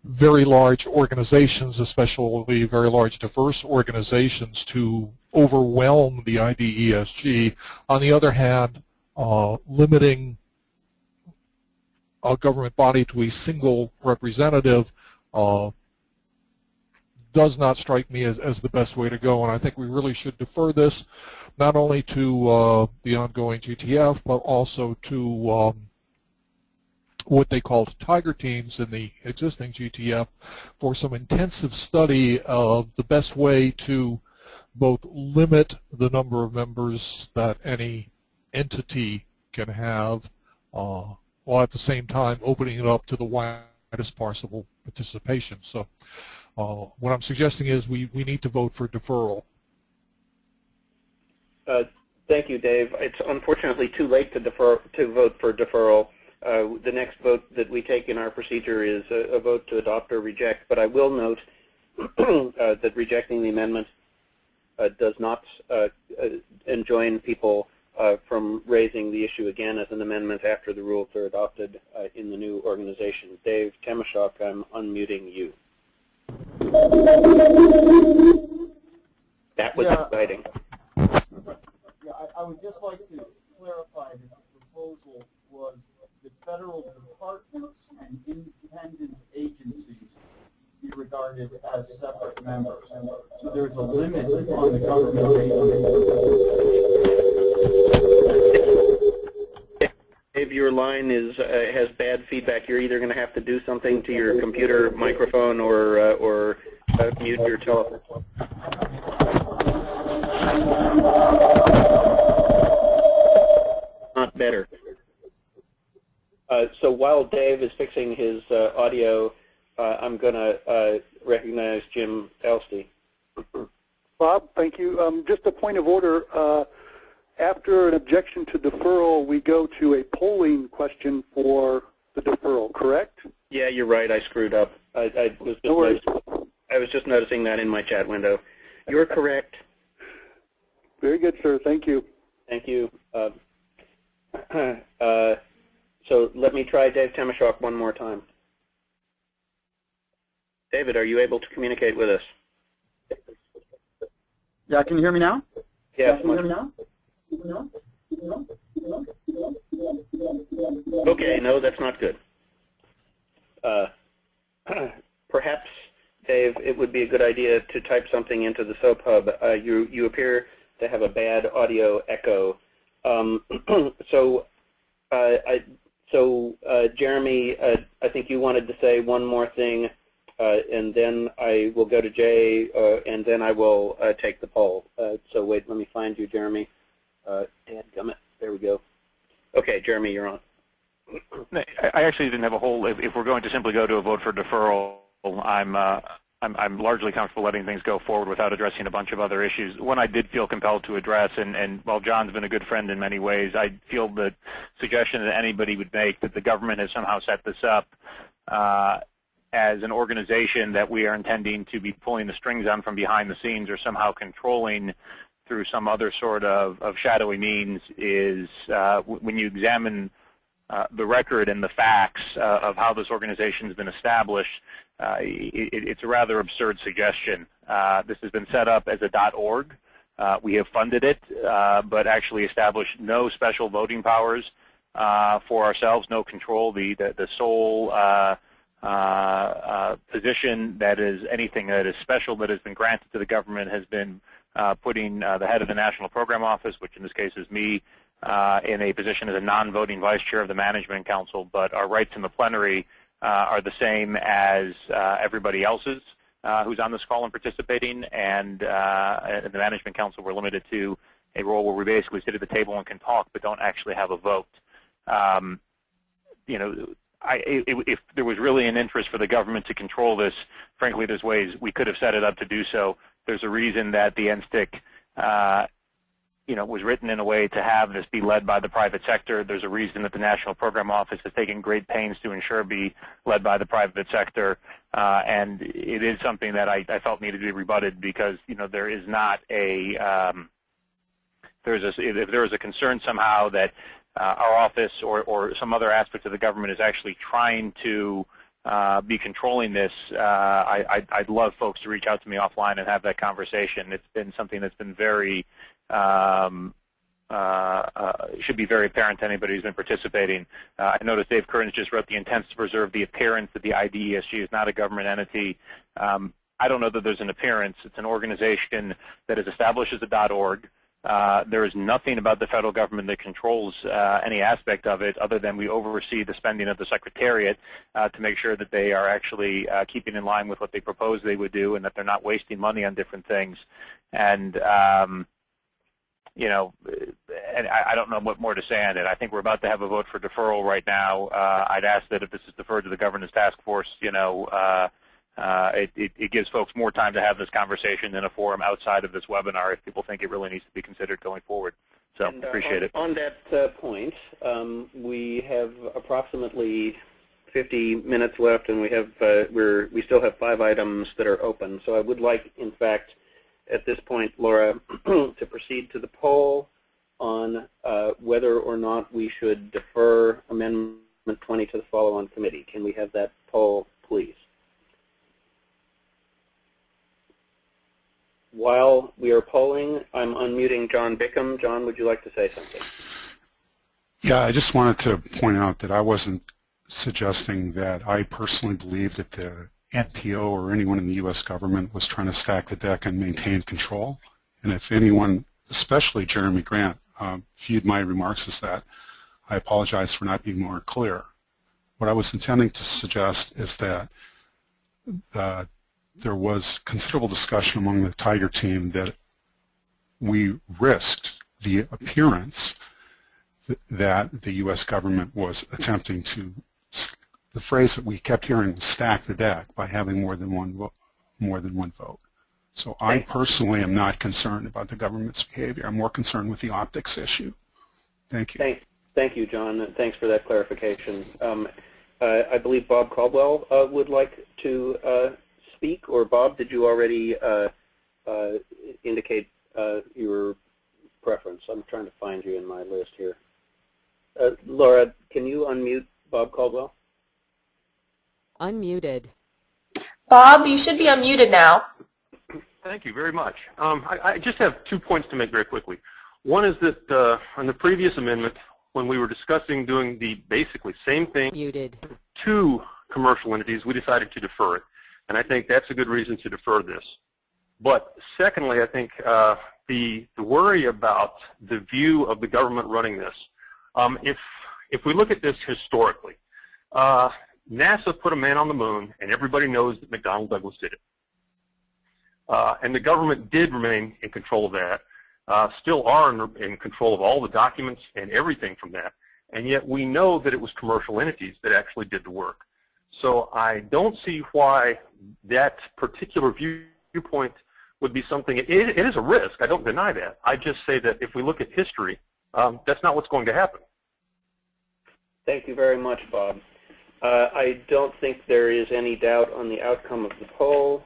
S4: very large organizations, especially very large diverse organizations, to overwhelm the IDESG. On the other hand, limiting a government body to a single representative does not strike me as the best way to go, and I think we really should defer this not only to the ongoing GTF, but also to what they called tiger teams in the existing GTF for some intensive study of the best way to both limit the number of members that any entity can have, while at the same time opening it up to the widest possible participation. So what I'm suggesting is we need to vote for deferral.
S1: Thank you, Dave. It's unfortunately too late to vote for deferral. The next vote that we take in our procedure is a vote to adopt or reject, but I will note that rejecting the amendment does not enjoin people from raising the issue again as an amendment after the rules are adopted in the new organization. Dave Temashok, I'm unmuting you. That was exciting.
S12: Yeah, I would just like to clarify that the proposal was that federal departments and independent agencies be regarded as separate members. So there's a limit on the government agencies.
S1: Dave, your line has bad feedback. You're either going to have to do something to your computer microphone or mute your telephone. Not better. So while Dave is fixing his audio, I'm going to recognize Jim Elstey.
S6: Bob, thank you. Just a point of order. After an objection to deferral, we go to a polling question for the deferral, correct?
S1: Yeah, you're right. I screwed up. I was just noticing that in my chat window. You're correct.
S6: Very good, sir. Thank you.
S1: Thank you. So let me try Dave Temeshock one more time. David, are you able to communicate with us?
S13: Yeah, can you hear me now?
S1: Yeah.
S13: Can you hear me now?
S1: Okay, no, that's not good. Perhaps, Dave, it would be a good idea to type something into the SOAP hub. You appear to have a bad audio echo. Jeremy, I think you wanted to say one more thing, and then I will go to Jay, and then I will take the poll. So wait, let me find you, Jeremy. Dadgummit, there we go. Okay, Jeremy, you're on.
S15: I actually didn't have a whole. If we're going to simply go to a vote for deferral, I'm largely comfortable letting things go forward without addressing a bunch of other issues. One I did feel compelled to address, and while John's been a good friend in many ways, I feel the suggestion that anybody would make that the government has somehow set this up as an organization that we are intending to be pulling the strings on from behind the scenes or somehow controlling through some other sort of shadowy means is, when you examine the record and the facts of how this organization has been established, it's a rather absurd suggestion. This has been set up as a .org. We have funded it, but actually established no special voting powers for ourselves, no control. The sole position that is anything that is special that has been granted to the government has been putting the head of the National Program Office, which in this case is me, in a position as a non-voting vice chair of the Management Council, but our rights in the plenary are the same as everybody else's who's on this call and participating, and the Management Council we're limited to a role where we basically sit at the table and can talk but don't actually have a vote. You know, if there was really an interest for the government to control this, frankly, there's ways we could have set it up to do so. There's a reason that the NSTIC you know, was written in a way to have this be led by the private sector. There's a reason that the National Program Office has taken great pains to ensure be led by the private sector, and it is something that I felt needed to be rebutted because, you know, there is not a if there is a concern somehow that our office or some other aspect of the government is actually trying to be controlling this, I'd love folks to reach out to me offline and have that conversation. It's been something that's been very should be very apparent to anybody who's been participating. I noticed Dave Kearns just wrote the intents to preserve the appearance that the IDESG is not a government entity. I don't know that there's an appearance. It's an organization that is established as a .org. There is nothing about the federal government that controls any aspect of it other than we oversee the spending of the Secretariat to make sure that they are actually keeping in line with what they propose they would do and that they're not wasting money on different things. And you know, and I don't know what more to say on it. I think we're about to have a vote for deferral right now. I'd ask that if this is deferred to the governance task force, you know, it gives folks more time to have this conversation in a forum outside of this webinar if people think it really needs to be considered going forward. So appreciate it.
S1: On that point, we have approximately 50 minutes left, and we have we still have 5 items that are open. So I would like, in fact, at this point, Laura, to proceed to the poll on whether or not we should defer Amendment 20 to the follow-on committee. Can we have that poll, please? While we are polling, I'm unmuting John Bickham. John, would you like to say something?
S19: Yeah, I just wanted to point out that I wasn't suggesting that I personally believe that the NPO or anyone in the U.S. government was trying to stack the deck and maintain control. And if anyone, especially Jeremy Grant, viewed my remarks as that, I apologize for not being more clear. What I was intending to suggest is that there was considerable discussion among the Tiger team that we risked the appearance that the U.S. government was attempting to, the phrase that we kept hearing was stack the deck by having more than one vote. So I personally am not concerned about the government's behavior. I'm more concerned with the optics issue. Thank you.
S1: Thank you, John. Thanks for that clarification. I believe Bob Caldwell would like to speak, or Bob, did you already indicate your preference? I'm trying to find you in my list here. Laura, can you unmute Bob Caldwell?
S11: Unmuted.
S13: Bob, you should be unmuted now.
S15: Thank you very much. I just have 2 points to make very quickly. One is that on the previous amendment, when we were discussing doing the basically same thing to commercial entities, we decided to defer it. And I think that's a good reason to defer this. But secondly, I think the worry about the view of the government running this, if we look at this historically, NASA put a man on the moon, and everybody knows that McDonnell Douglas did it. And the government did remain in control of that, still are in control of all the documents and everything from that. And yet we know that it was commercial entities that actually did the work. So I don't see why that particular viewpoint would be something. It is a risk. I don't deny that. I just say that if we look at history, that's not what's going to happen.
S1: Thank you very much, Bob. I don't think there is any doubt on the outcome of the poll.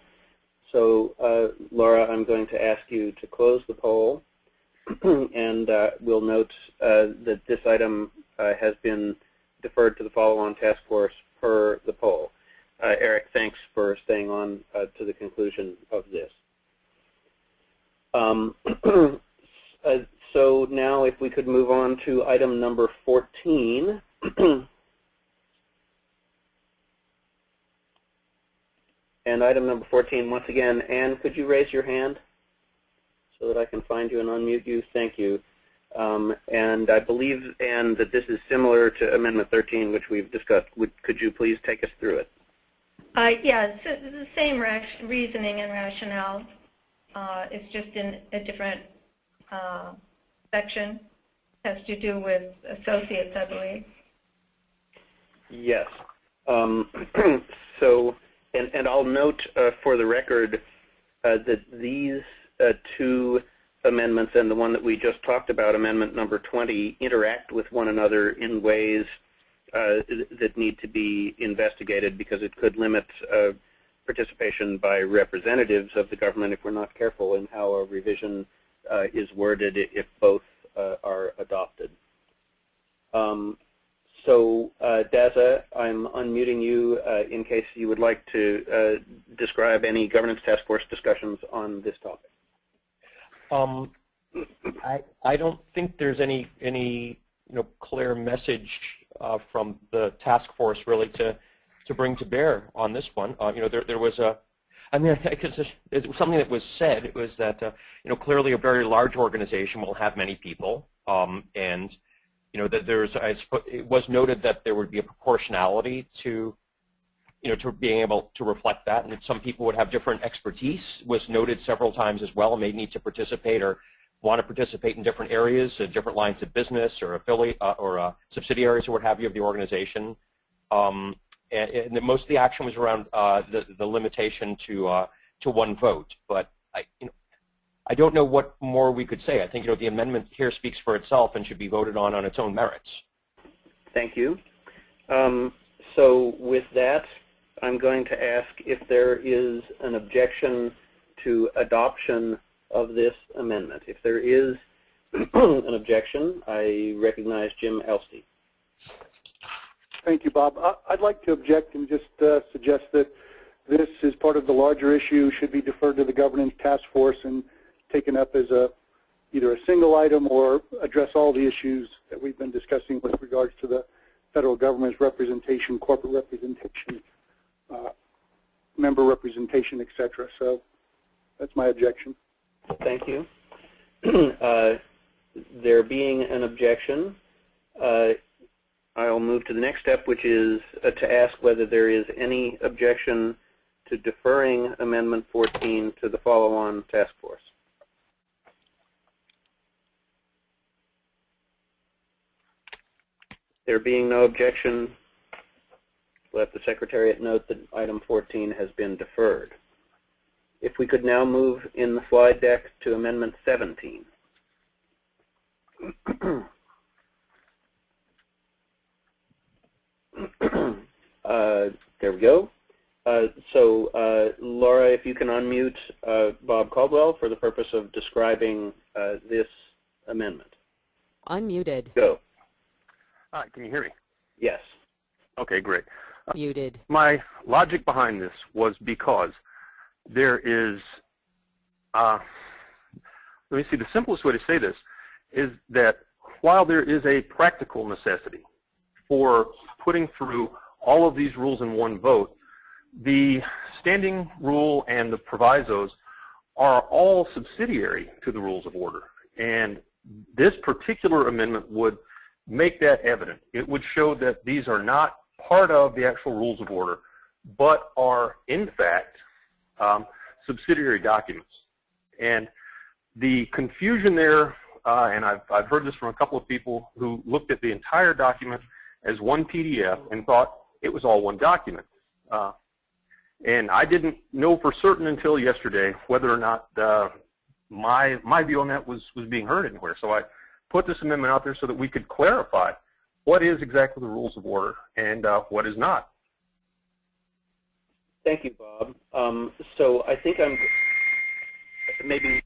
S1: So, Laura, I'm going to ask you to close the poll, and we'll note that this item has been deferred to the follow-on task force per the poll. Eric, thanks for staying on to the conclusion of this. So now if we could move on to item number 14. And item number 14, once again, Anne, could you raise your hand so that I can find you and unmute you? Thank you. And I believe, Anne, that this is similar to Amendment 13, which we've discussed. Could you please take us through it?
S22: Yeah, it's the same reasoning and rationale. It's just in a different section. It has to do with associates, I believe.
S1: Yes. So, and I'll note for the record that these two amendments and the one that we just talked about, amendment number 20, interact with one another in ways that need to be investigated because it could limit participation by representatives of the government if we're not careful in how a revision is worded if both are adopted. So, Daza, I'm unmuting you in case you would like to describe any governance task force discussions on this topic.
S10: I don't think there's any clear message from the task force really to bring to bear on this one. There was a, I mean, because it was something that was said. It was that clearly a very large organization will have many people, and that there's, it was noted that there would be a proportionality to, to being able to reflect that, and that some people would have different expertise. Was noted several times as well, and may need to participate or want to participate in different areas, different lines of business, or affiliate or subsidiaries or what have you of the organization. And most of the action was around the limitation to one vote. But I don't know what more we could say. I think the amendment here speaks for itself and should be voted on its own merits.
S1: Thank you. So with that, I'm going to ask if there is an objection to adoption of this amendment. If there is an objection, I recognize Jim Elstey.
S6: Thank you, Bob. I'd like to object and just suggest that this is part of the larger issue, should be deferred to the governance task force and taken up as either a single item or address all the issues that we've been discussing with regards to the federal government's representation, corporate representation, member representation, etc. So that's my objection.
S1: Thank you. There being an objection, I'll move to the next step, which is to ask whether there is any objection to deferring Amendment 14 to the follow-on task force. There being no objection, let the Secretariat note that item 14 has been deferred. If we could now move in the slide deck to Amendment 17. There we go. Laura, if you can unmute Bob Caldwell for the purpose of describing this amendment.
S11: Unmuted.
S1: Go.
S15: Can you hear me?
S1: Yes.
S15: Okay, great.
S11: Muted.
S15: My logic behind this was because there is, let me see, the simplest way to say this is that while there is a practical necessity for putting through all of these rules in one vote, the standing rule and the provisos are all subsidiary to the rules of order. And this particular amendment would make that evident. It would show that these are not part of the actual rules of order, but are, in fact, subsidiary documents. And the confusion there, and I've heard this from a couple of people who looked at the entire document as one PDF and thought it was all one document. And I didn't know for certain until yesterday whether or not my view on that was being heard anywhere. So I put this amendment out there so that we could clarify what is exactly the rules of order and what is not.
S1: Thank you, Bob. So I think maybe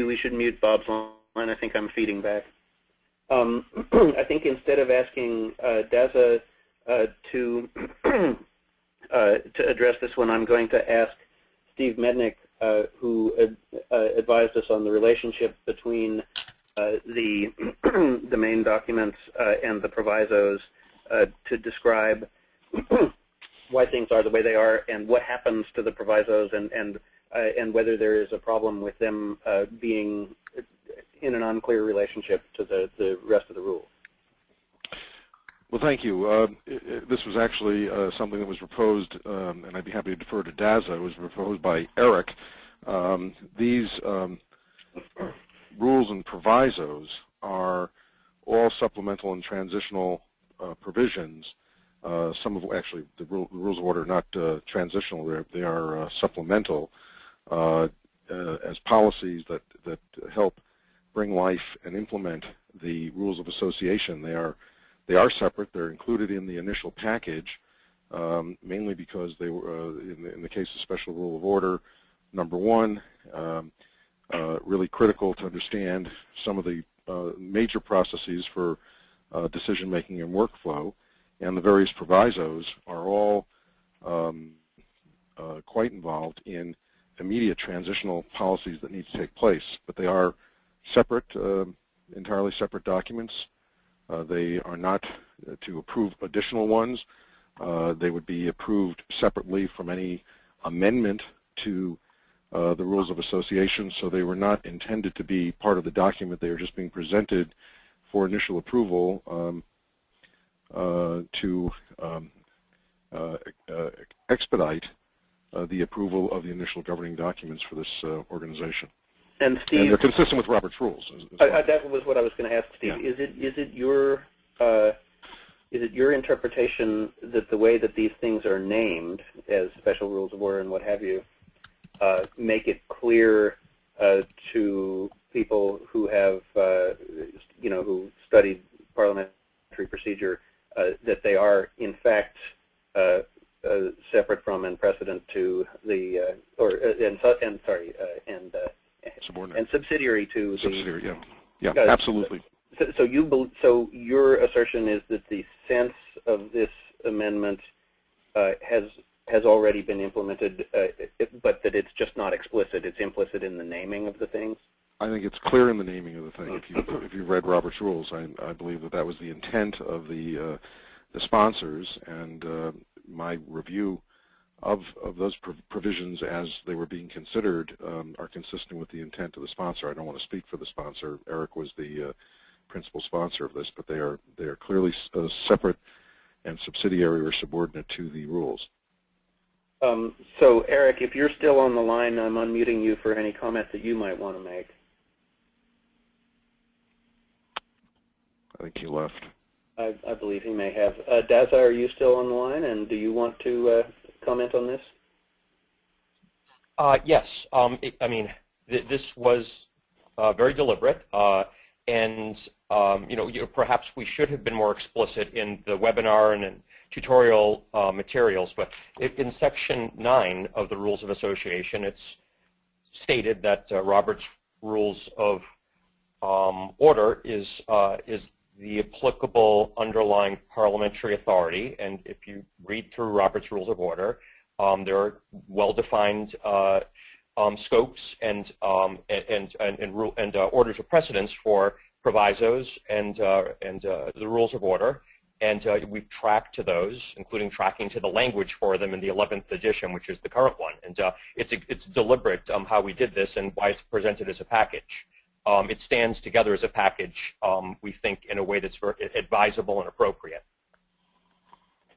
S1: we should mute Bob's line. I think I'm feeding back. I think instead of asking Daza to address this one, I'm going to ask Steve Mednick, who advised us on the relationship between the main documents and the provisos, to describe why things are the way they are and what happens to the provisos, and whether there is a problem with them being in an unclear relationship to the rest of the rules.
S3: Well, thank you. This was actually something that was proposed, and I'd be happy to defer to Daza. It was proposed by Eric. These rules and provisos are all supplemental and transitional provisions. Some of actually the rules of order are not transitional; they are supplemental as policies that help bring life and implement the rules of association. They are separate. They're included in the initial package, mainly because they were, in the case of Special Rule of Order number 1, really critical to understand some of the major processes for decision-making and workflow, and the various provisos are all quite involved in immediate transitional policies that need to take place, but they are separate, entirely separate documents. They are not to approve additional ones. They would be approved separately from any amendment to the rules of association, so they were not intended to be part of the document. They are just being presented for initial approval to expedite the approval of the initial governing documents for this organization.
S1: And Steve,
S3: and they're consistent with Robert's rules.
S1: That was what I was going to ask Steve.
S3: Yeah.
S1: Is it your interpretation that the way that these things are named as special rules of order and what have you make it clear to people who have who studied parliamentary procedure that they are in fact separate from and precedent to the and subsidiary to
S3: subsidiary,
S1: the
S3: yeah, absolutely.
S1: So your assertion is that the sense of this amendment has already been implemented, but that it's just not explicit. It's implicit in the naming of the things.
S3: I think it's clear in the naming of the thing. If you read Robert's rules, I believe that was the intent of the sponsors, and my review of those provisions as they were being considered are consistent with the intent of the sponsor. I don't want to speak for the sponsor. Eric was the principal sponsor of this, but they are clearly separate and subsidiary or subordinate to the rules.
S1: So Eric, if you're still on the line, I'm unmuting you for any comment that you might want to make.
S3: I think he left.
S1: I believe he may have. Daza, are you still on the line, and do you want to comment on this?
S10: Yes. I mean, this was very deliberate, and perhaps we should have been more explicit in the webinar and tutorial materials. But in Section 9 of the Rules of Association, it's stated that Robert's Rules of Order is the applicable underlying parliamentary authority. And if you read through Robert's Rules of Order, there are well-defined scopes and orders of precedence for provisos and the rules of order, and we've tracked to those, including tracking to the language for them in the 11th edition, which is the current one. And it's deliberate how we did this and why it's presented as a package. It stands together as a package, we think, in a way that's very advisable and appropriate.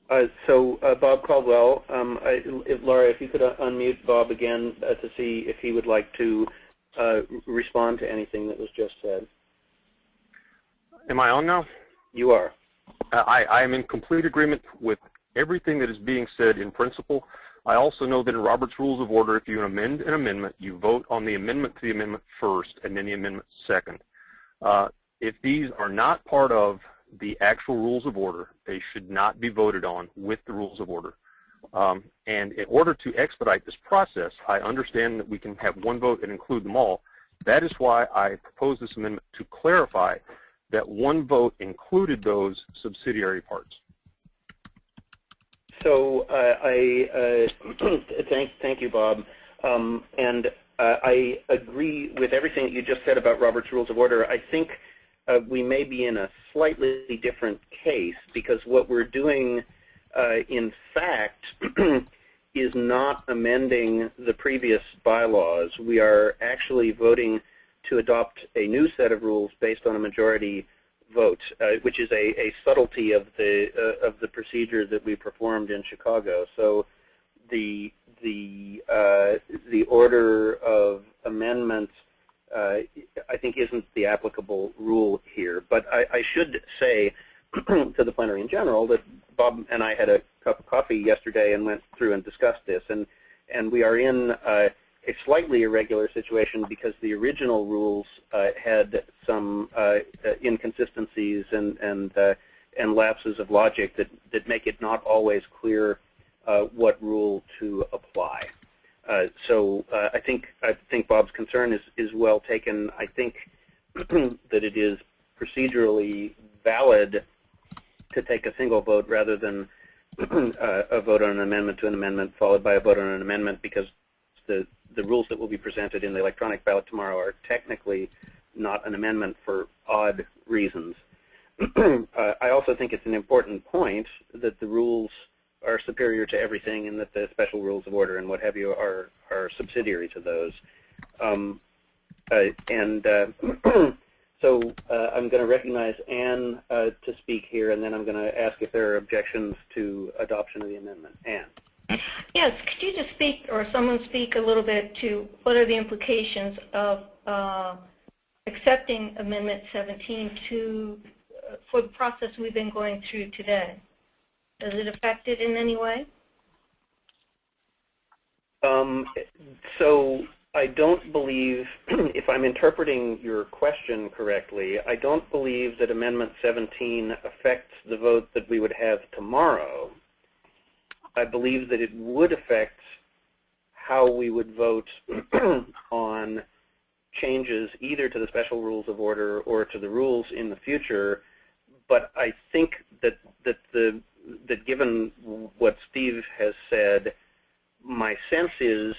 S1: Bob Caldwell, Laura, if you could unmute Bob again to see if he would like to respond to anything that was just said.
S15: Am I on now?
S1: You are.
S15: I am in complete agreement with everything that is being said in principle. I also know that in Robert's Rules of Order, if you amend an amendment, you vote on the amendment to the amendment first and then the amendment second. If these are not part of the actual Rules of Order, they should not be voted on with the Rules of Order. And in order to expedite this process, I understand that we can have one vote and include them all. That is why I propose this amendment to clarify that one vote included those subsidiary parts.
S1: So thank you, Bob. And I agree with everything that you just said about Robert's Rules of Order. I think we may be in a slightly different case because what we're doing, in fact, is not amending the previous bylaws. We are actually voting to adopt a new set of rules based on a majority vote, which is a subtlety of the procedure that we performed in Chicago. So the order of amendments I think isn't the applicable rule here. But I should say to the plenary in general that Bob and I had a cup of coffee yesterday and went through and discussed this, and we are in a slightly irregular situation because the original rules had some inconsistencies and lapses of logic that make it not always clear what rule to apply. So I think Bob's concern is well taken. I think that it is procedurally valid to take a single vote rather than a vote on an amendment to an amendment followed by a vote on an amendment, because the rules that will be presented in the electronic ballot tomorrow are technically not an amendment for odd reasons. I also think it's an important point that the rules are superior to everything and that the special rules of order and what have you are subsidiary to those. So I'm going to recognize Anne to speak here, and then I'm going to ask if there are objections to adoption of the amendment. Anne.
S22: Yes, could you just speak, or someone speak a little bit to what are the implications of accepting Amendment 17 for the process we've been going through today? Does it affect it in any way?
S1: So I don't believe, if I'm interpreting your question correctly, I don't believe that Amendment 17 affects the vote that we would have tomorrow. I believe that it would affect how we would vote on changes either to the special rules of order or to the rules in the future. But I think that given what Steve has said, my sense is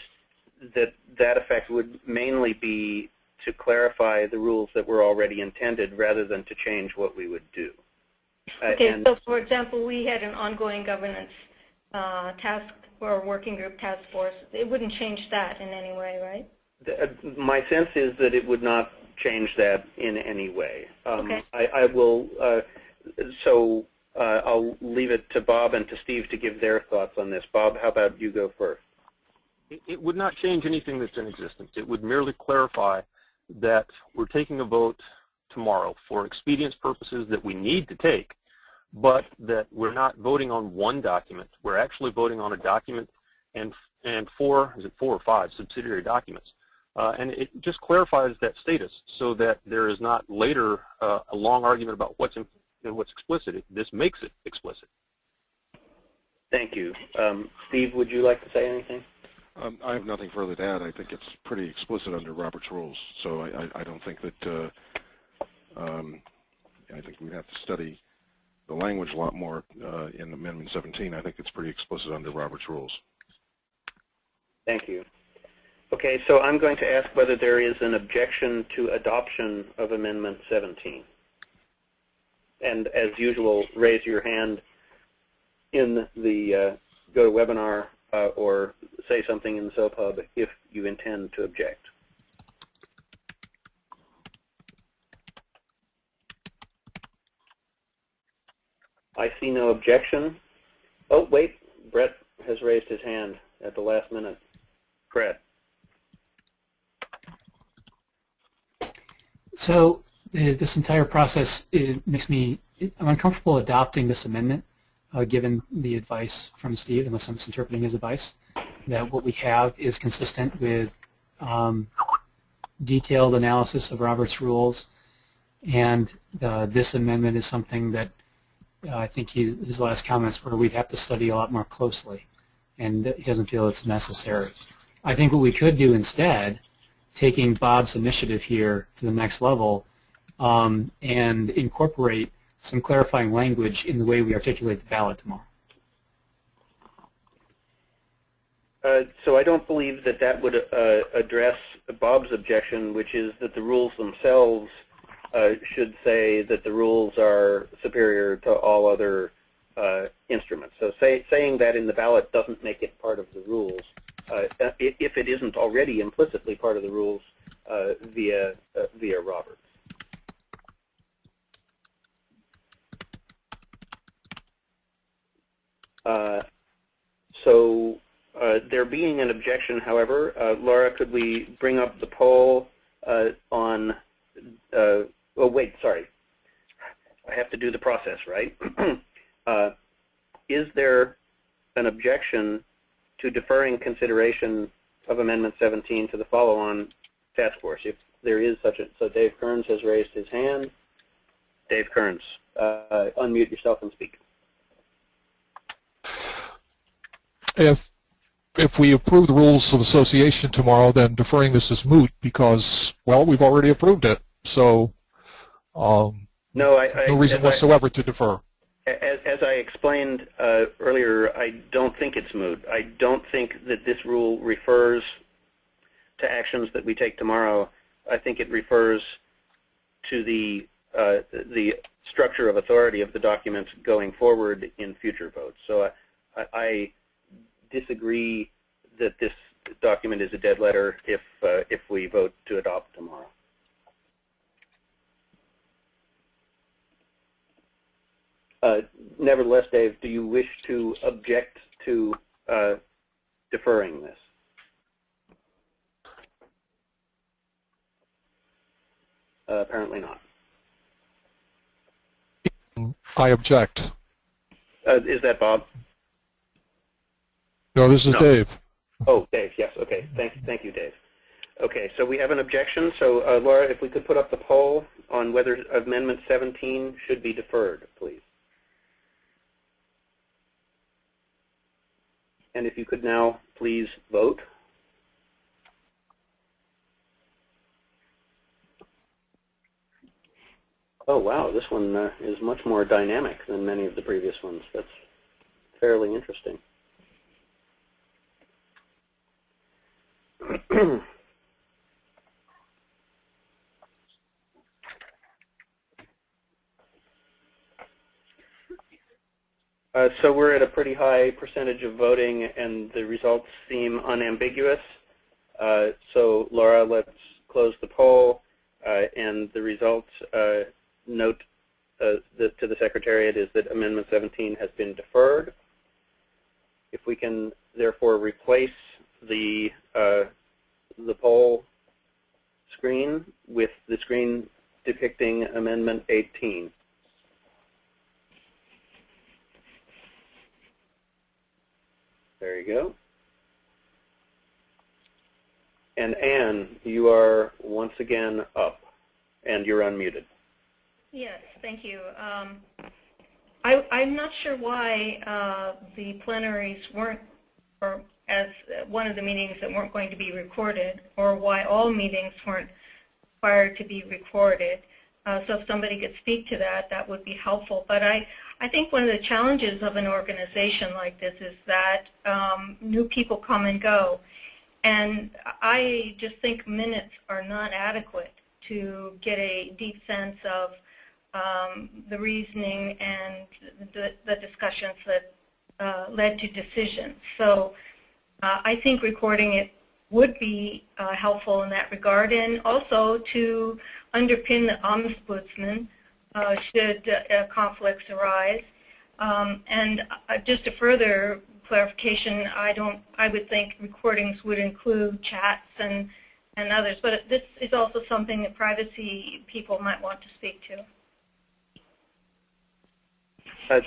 S1: that that effect would mainly be to clarify the rules that were already intended rather than to change what we would do.
S22: Okay, so for example, we had an ongoing governance task or working group task force. It wouldn't change that in any way, right?
S1: My sense is that it would not change that in any way.
S22: Okay.
S1: I will, I'll leave it to Bob and to Steve to give their thoughts on this. Bob, how about you go first?
S15: It would not change anything that's in existence. It would merely clarify that we're taking a vote tomorrow for expedience purposes that we need to take, but that we're not voting on one document. We're actually voting on a document and four or five subsidiary documents. And it just clarifies that status so that there is not later a long argument about what's explicit. This makes it explicit.
S1: Thank you. Steve, would you like to say anything?
S3: I have nothing further to add. I think it's pretty explicit under Robert's rules, so I don't think that I think we'd have to study the language a lot more in Amendment 17. I think it's pretty explicit under Robert's rules.
S1: Thank you. Okay, so I'm going to ask whether there is an objection to adoption of Amendment 17. And as usual, raise your hand in the GoToWebinar or say something in the SOPUB if you intend to object. I see no objection. Oh, wait, Brett has raised his hand at the last minute. Brett.
S7: So this entire process, I'm uncomfortable adopting this amendment, given the advice from Steve, unless I'm misinterpreting his advice, that what we have is consistent with detailed analysis of Robert's rules, and this amendment is something that I think his last comments were we'd have to study a lot more closely, and he doesn't feel it's necessary. I think what we could do instead, taking Bob's initiative here to the next level, and incorporate some clarifying language in the way we articulate the ballot tomorrow.
S1: So I don't believe that that would address Bob's objection, which is that the rules themselves should say that the rules are superior to all other instruments. So saying that in the ballot doesn't make it part of the rules, if it isn't already implicitly part of the rules via Roberts. So there being an objection, however, Laura, could we bring up the poll on, oh wait, sorry, I have to do the process, right? Is there an objection to deferring consideration of Amendment 17 to the follow-on task force? If there is such a, so Dave Kearns has raised his hand. Dave Kearns, unmute yourself and speak.
S4: If we approve the rules of association tomorrow, then deferring this is moot because, well, we've already approved it. So no reason whatsoever to defer.
S1: As I explained earlier, I don't think it's moot. I don't think that this rule refers to actions that we take tomorrow. I think it refers to the structure of authority of the document going forward in future votes. So I disagree that this document is a dead letter if we vote to adopt tomorrow. Nevertheless, Dave, do you wish to object to deferring this? Apparently not.
S4: I object.
S1: Is that Bob?
S4: No, this is Dave.
S1: Oh, Dave, yes. Okay. Thank you, Dave. Okay, so we have an objection. So, Laura, if we could put up the poll on whether Amendment 17 should be deferred, please. And if you could now please vote. Oh, wow, this one is much more dynamic than many of the previous ones. That's fairly interesting. So we're at a pretty high percentage of voting, and the results seem unambiguous. So Laura, let's close the poll, and the results note to the Secretariat is that Amendment 17 has been deferred. If we can therefore replace the poll screen with the screen depicting There you go. And Anne, you are once again up, and you're unmuted.
S22: Yes, thank you. I'm not sure why the plenaries weren't, or as one of the meetings that weren't going to be recorded, or why all meetings weren't required to be recorded. So if somebody could speak to that, that would be helpful. But I think one of the challenges of an organization like this is that new people come and go. And I just think minutes are not adequate to get a deep sense of the reasoning and the discussions that led to decisions. So I think recording it would be helpful in that regard, and also to underpin the ombudsman should conflicts arise. And just a further clarification, I would think recordings would include chats and others, but this is also something that privacy people might want to speak to.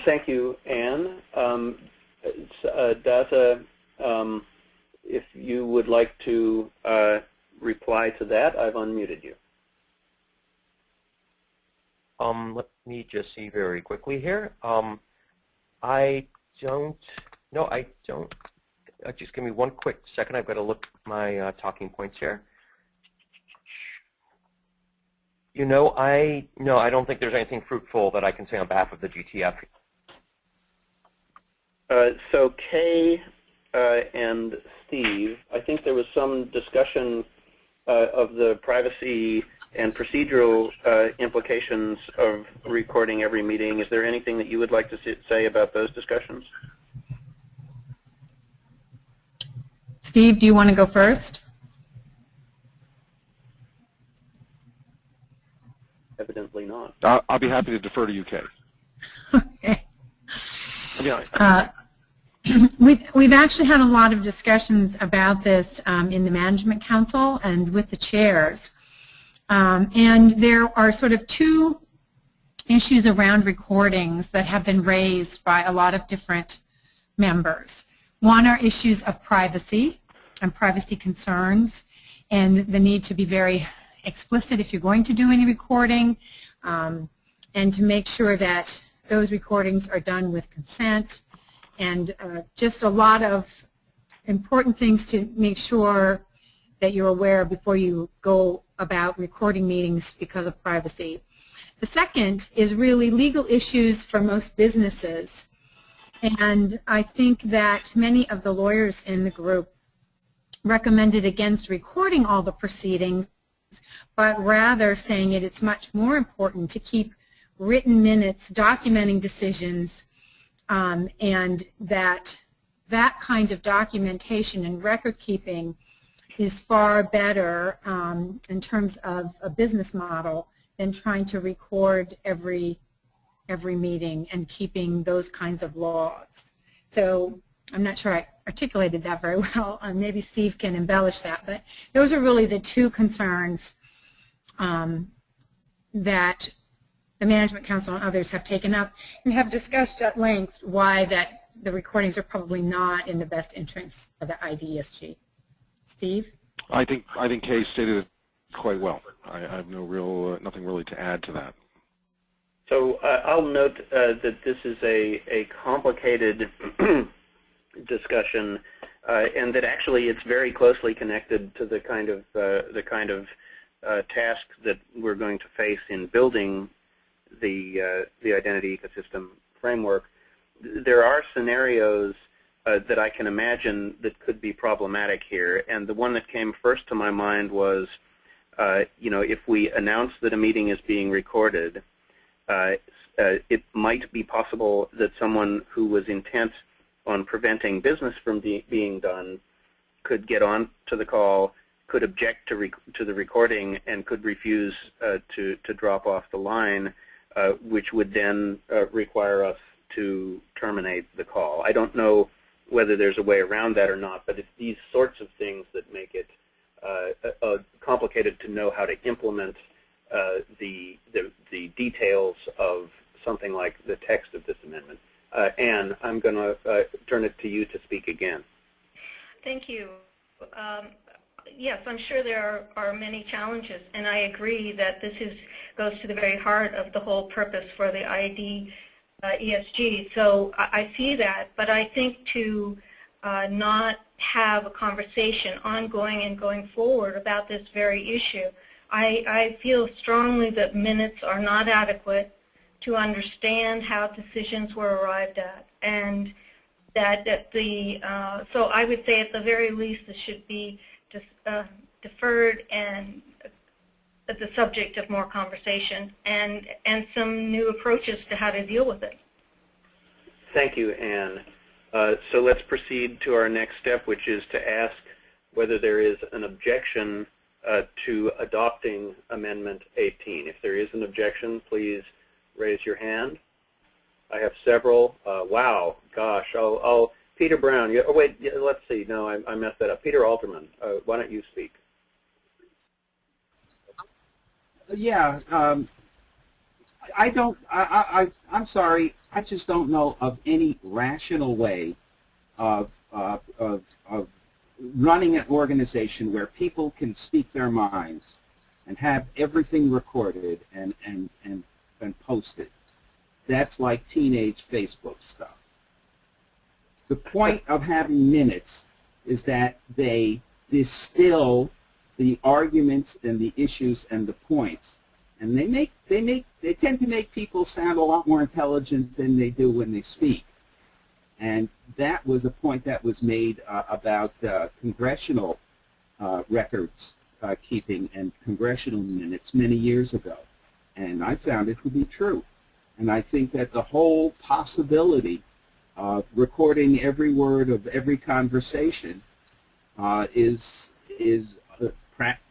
S1: Thank you, Anne. Daza, if you would like to reply to that, I've unmuted you.
S10: Let me just see very quickly here. I don't. Just give me one quick second. I've got to look at my talking points here. No, I don't think there's anything fruitful that I can say on behalf of the GTF.
S1: So Kay and Steve, I think there was some discussion of the privacy and procedural implications of recording every meeting. Is there anything that you would like to say about those discussions?
S14: Steve, do you want to go first?
S1: Evidently not.
S3: I'll be happy to defer to you, Kay.
S14: Okay. We've actually had a lot of discussions about this in the Management Council and with the chairs. And there are sort of two issues around recordings that have been raised by a lot of different members. One are issues of privacy and privacy concerns, and the need to be very explicit if you're going to do any recording, and to make sure that those recordings are done with consent, and just a lot of important things to make sure that you're aware before you go about recording meetings because of privacy. The second is really legal issues for most businesses, and I think that many of the lawyers in the group recommended against recording all the proceedings, but rather saying it's much more important to keep written minutes documenting decisions, and that kind of documentation and record keeping is far better in terms of a business model than trying to record every meeting and keeping those kinds of logs. So I'm not sure I articulated that very well. Maybe Steve can embellish that, but those are really the two concerns that the Management Council and others have taken up and have discussed at length why that the recordings are probably not in the best interest of the IDSG. Steve?
S3: I think Kay stated it quite well. I have nothing really to add to that.
S1: So I'll note that this is a complicated discussion, and that actually it's very closely connected to the kind of task that we're going to face in building the identity ecosystem framework. There are scenarios that I can imagine that could be problematic here, and the one that came first to my mind was, if we announce that a meeting is being recorded, it might be possible that someone who was intent on preventing business from being done could get on to the call, could object to the recording, and could refuse to drop off the line, which would then require us to terminate the call. I don't know whether there's a way around that or not, but it's these sorts of things that make it complicated to know how to implement the details of something like the text of this amendment. Anne, I'm going to turn it to you to speak again.
S22: Thank you. Yes, I'm sure there are many challenges, and I agree that this goes to the very heart of the whole purpose for the ID ESG. So I see that, but I think to not have a conversation ongoing and going forward about this very issue, I feel strongly that minutes are not adequate to understand how decisions were arrived at, and that so I would say at the very least this should be deferred and the subject of more conversation and some new approaches to how to deal with it.
S1: Thank you, Anne. So let's proceed to our next step, which is to ask whether there is an objection to adopting Amendment 18. If there is an objection, please raise your hand. I have several. Wow, gosh, Peter Brown. Oh, wait, let's see. No, I messed that up. Peter Alterman, why don't you speak?
S16: Yeah, I'm sorry. I just don't know of any rational way of running an organization where people can speak their minds and have everything recorded and posted. That's like teenage Facebook stuff. The point of having minutes is that they distill the arguments and the issues and the points, and they tend to make people sound a lot more intelligent than they do when they speak. And that was a point that was made about congressional records keeping and congressional minutes many years ago, and I found it to be true. And I think that the whole possibility of recording every word of every conversation is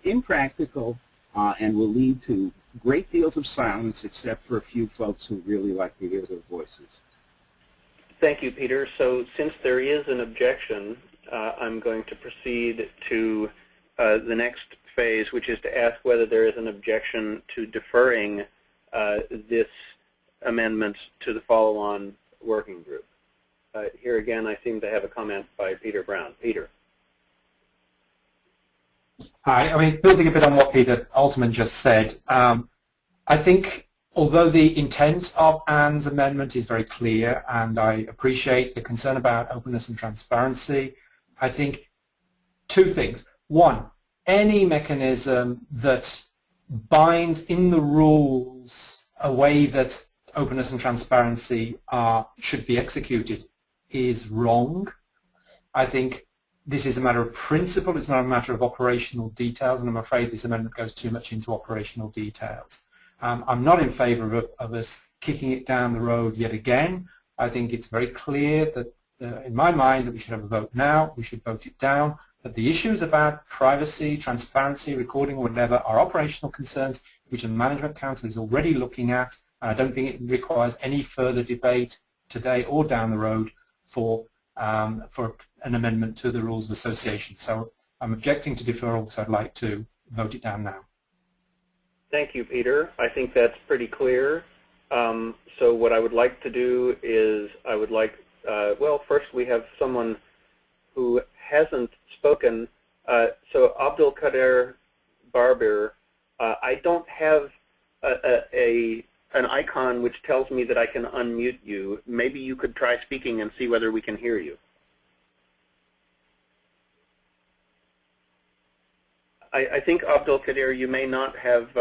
S16: impractical and will lead to great deals of silence, except for a few folks who really like to hear their voices.
S1: Thank you, Peter. So since there is an objection, I'm going to proceed to the next phase, which is to ask whether there is an objection to deferring this amendment to the follow-on working group. Here again, I seem to have a comment by Peter Brown. Peter.
S5: Hi. I mean, building a bit on what Peter Altman just said, I think although the intent of Anne's amendment is very clear, and I appreciate the concern about openness and transparency, I think two things. One, any mechanism that binds in the rules a way that openness and transparency should be executed is wrong. I think this is a matter of principle. It's not a matter of operational details, and I'm afraid this amendment goes too much into operational details. I'm not in favor of us kicking it down the road yet again. I think it's very clear that, in my mind, that we should have a vote now. We should vote it down. But the issues about privacy, transparency, recording, or whatever are operational concerns which the Management Council is already looking at. And I don't think it requires any further debate today or down the road for an amendment to the Rules of Association. So I'm objecting to deferral, so I'd like to vote it down now.
S1: Thank you, Peter. I think that's pretty clear. So what I would like to do is I would like, well, first we have someone who hasn't spoken. So Abdul Kader Barber, I don't have an icon which tells me that I can unmute you. Maybe you could try speaking and see whether we can hear you. I think Abdul Kader, you may not have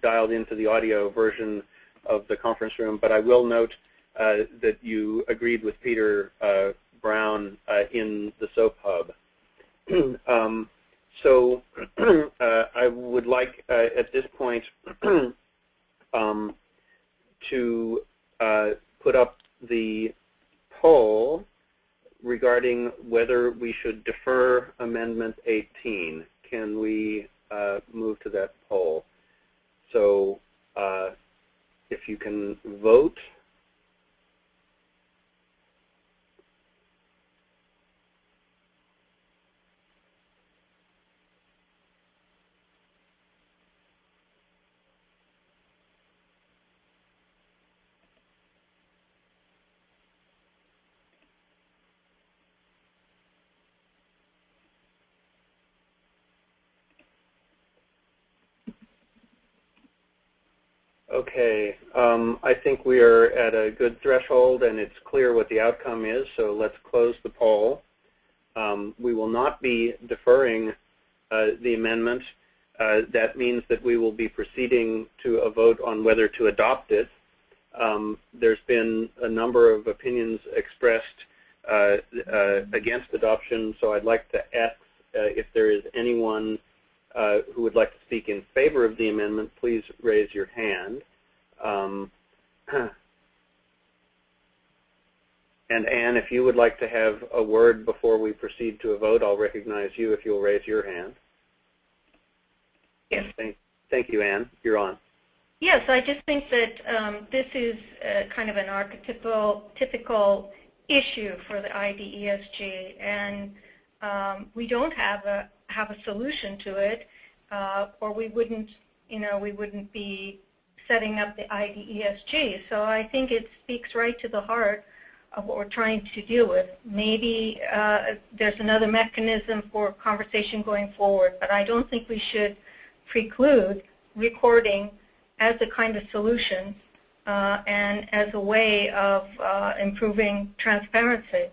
S1: dialed into the audio version of the conference room, but I will note that you agreed with Peter Brown in the SOAP Hub. So I would like at this point to put up the poll regarding whether we should defer Amendment 18. Can we move to that poll? So if you can vote. Okay, I think we are at a good threshold and it's clear what the outcome is, so let's close the poll. We will not be deferring the amendment. That means that we will be proceeding to a vote on whether to adopt it. There's been a number of opinions expressed against adoption, so I'd like to ask if there is anyone who would like to speak in favor of the amendment. Please raise your hand. And Anne, if you would like to have a word before we proceed to a vote, I'll recognize you if you'll raise your hand.
S22: Yes.
S1: Thank you, Anne. You're on.
S22: Yes, I just think that this is kind of an archetypical issue for the IDESG, and we don't have a solution to it, or we wouldn't be setting up the IDESG. So I think it speaks right to the heart of what we're trying to deal with. Maybe there's another mechanism for conversation going forward, but I don't think we should preclude recording as a kind of solution and as a way of improving transparency.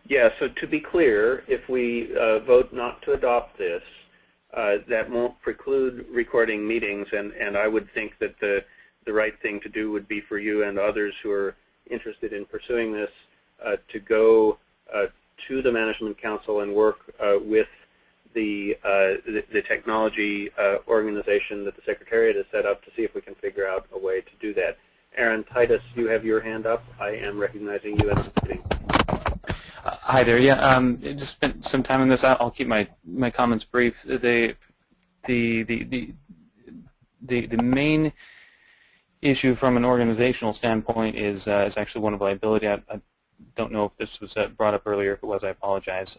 S1: Yeah, so to be clear, if we vote not to adopt this, that won't preclude recording meetings, and I would think that the right thing to do would be for you and others who are interested in pursuing this to go to the Management Council and work with the technology organization that the Secretariat has set up to see if we can figure out a way to do that. Aaron Titus, you have your hand up. I am recognizing you as speaking.
S18: Hi there. Yeah, just spent some time on this. I'll keep my comments brief. The main issue from an organizational standpoint is actually one of liability. I don't know if this was brought up earlier. If it was, I apologize.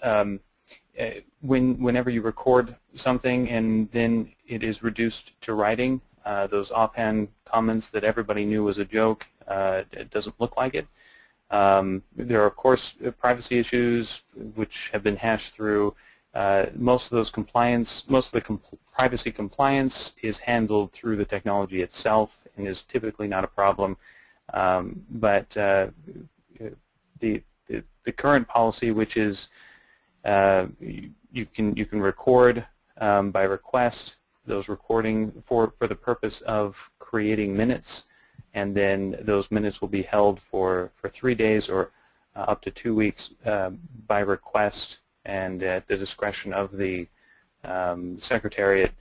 S18: Whenever you record something and then it is reduced to writing, those offhand comments that everybody knew was a joke, it doesn't look like it. There are, of course, privacy issues which have been hashed through. Most of the privacy compliance is handled through the technology itself and is typically not a problem. But the current policy, which is you can record by request, those recording for the purpose of creating minutes, and then those minutes will be held for 3 days or up to 2 weeks by request and at the discretion of the Secretariat,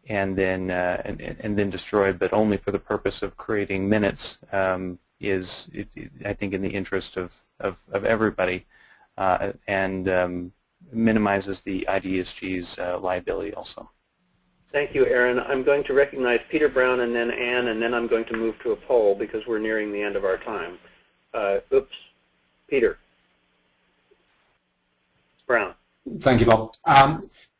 S18: and then destroyed, but only for the purpose of creating minutes, is I think in the interest of everybody, and minimizes the IDESG's liability also.
S1: Thank you, Aaron. I'm going to recognize Peter Brown and then Ann, and then I'm going to move to a poll because we're nearing the end of our time. Oops. Peter. Brown.
S5: Thank you, Bob.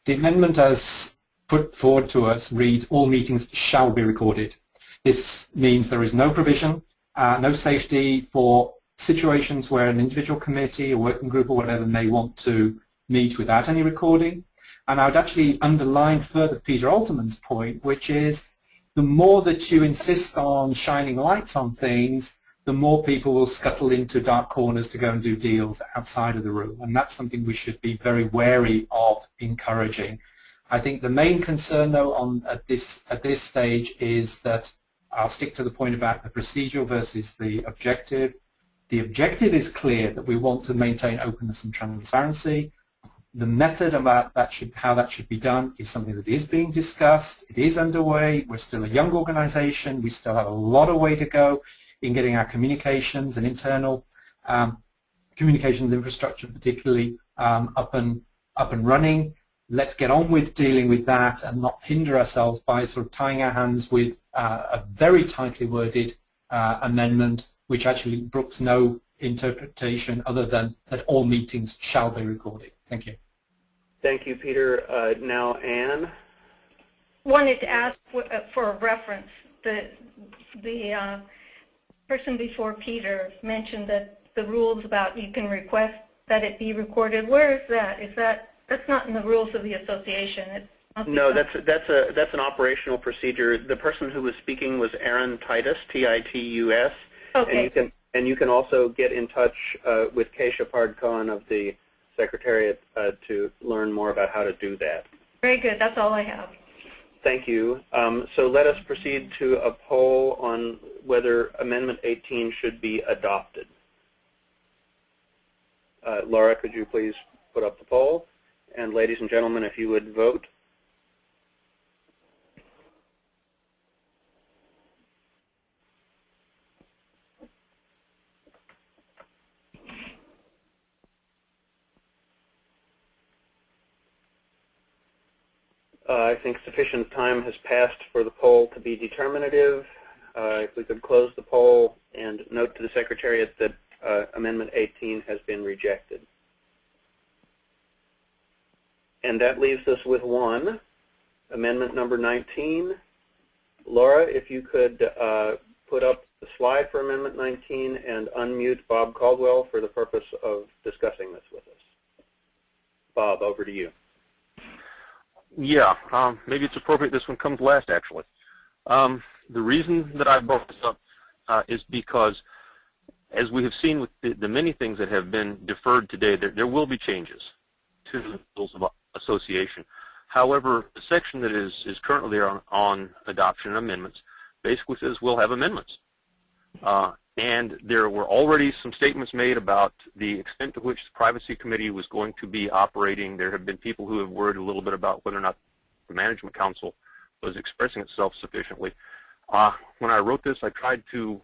S5: The amendment as put forward to us reads, all meetings shall be recorded. This means there is no provision, no safety for situations where an individual committee or working group or whatever may want to meet without any recording. And I would actually underline further Peter Alterman's point, which is the more that you insist on shining lights on things, the more people will scuttle into dark corners to go and do deals outside of the room. And that's something we should be very wary of encouraging. I think the main concern, though, at this stage is that I'll stick to the point about the procedural versus the objective. The objective is clear, that we want to maintain openness and transparency. The method about how that should be done is something that is being discussed. It is underway. We're still a young organization. We still have a lot of way to go in getting our communications and internal communications infrastructure particularly up and running. Let's get on with dealing with that and not hinder ourselves by sort of tying our hands with a very tightly worded amendment which actually brooks no interpretation other than that all meetings shall be recorded. Thank you.
S1: Thank you, Peter. Now, Anne.
S22: Wanted to ask for a reference. The person before Peter mentioned that the rules about you can request that it be recorded. Where is that? That's not in the rules of the association. It's
S1: No, that's an operational procedure. The person who was speaking was Aaron Titus, Titus.
S22: Okay.
S1: And you can also get in touch with Keisha Pardkon of the Secretariat to learn more about how to do that.
S22: Very good. That's all I have.
S1: Thank you. So let us proceed to a poll on whether Amendment 18 should be adopted. Laura, could you please put up the poll? And ladies and gentlemen, if you would vote. I think sufficient time has passed for the poll to be determinative. If we could close the poll and note to the Secretariat that Amendment 18 has been rejected. And that leaves us with one, Amendment number 19. Laura, if you could put up the slide for Amendment 19 and unmute Bob Caldwell for the purpose of discussing this with us. Bob, over to you.
S15: Yeah, maybe it's appropriate this one comes last, actually. The reason that I brought this up is because, as we have seen with the many things that have been deferred today, there will be changes to the rules of association. However, the section that is currently on adoption amendments basically says we'll have amendments. And there were already some statements made about the extent to which the Privacy Committee was going to be operating. There have been people who have worried a little bit about whether or not the Management Council was expressing itself sufficiently. When I wrote this, I tried to,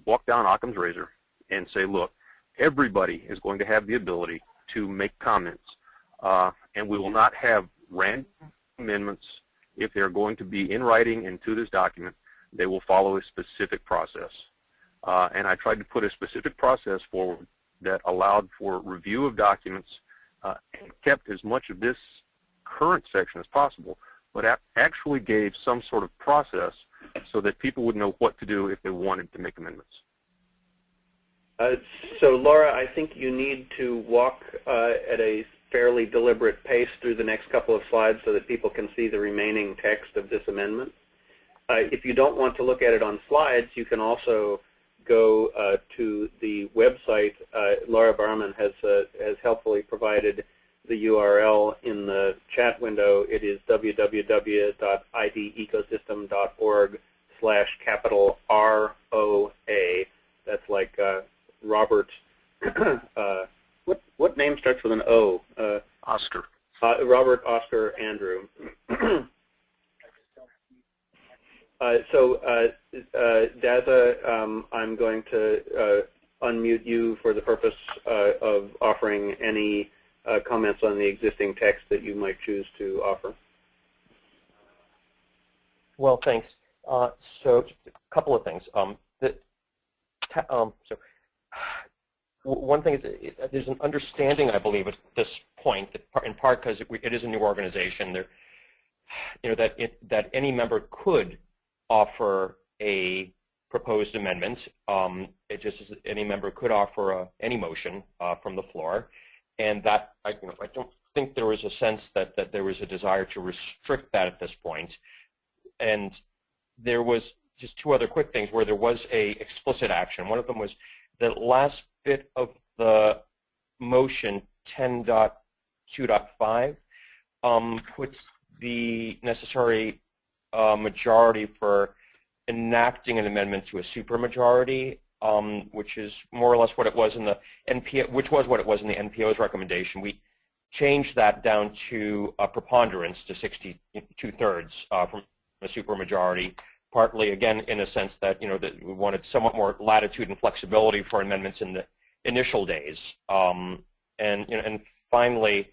S15: walk down Occam's razor and say, look, everybody is going to have the ability to make comments, and we will not have random amendments. If they're going to be in writing into this document, they will follow a specific process. And I tried to put a specific process forward that allowed for review of documents and kept as much of this current section as possible, but actually gave some sort of process so that people would know what to do if they wanted to make amendments.
S1: So Laura, I think you need to walk at a fairly deliberate pace through the next couple of slides so that people can see the remaining text of this amendment. If you don't want to look at it on slides, you can also go to the website. Laura Barman has helpfully provided the URL in the chat window. It is www.ideecosystem.org/ROA. That's like Robert. What name starts with an O?
S15: Oscar.
S1: Robert Oscar Andrew. So Daza, I'm going to unmute you for the purpose of offering any comments on the existing text that you might choose to offer.
S10: Well, thanks. So a couple of things. One thing is there's an understanding, I believe, at this point, that in part because it is a new organization, there, that any member could offer a proposed amendment. It just is any member could offer any motion from the floor, and that I don't think there was a sense that there was a desire to restrict that at this point. And there was just two other quick things where there was a explicit action. One of them was the last bit of the motion 10.2.5 puts the necessary majority for enacting an amendment to a supermajority, which is more or less what it was in the NPO, which was what it was in the NPO's recommendation. We changed that down to a preponderance to 62/3 from a supermajority. Partly, again, in a sense that that we wanted somewhat more latitude and flexibility for amendments in the initial days. And finally,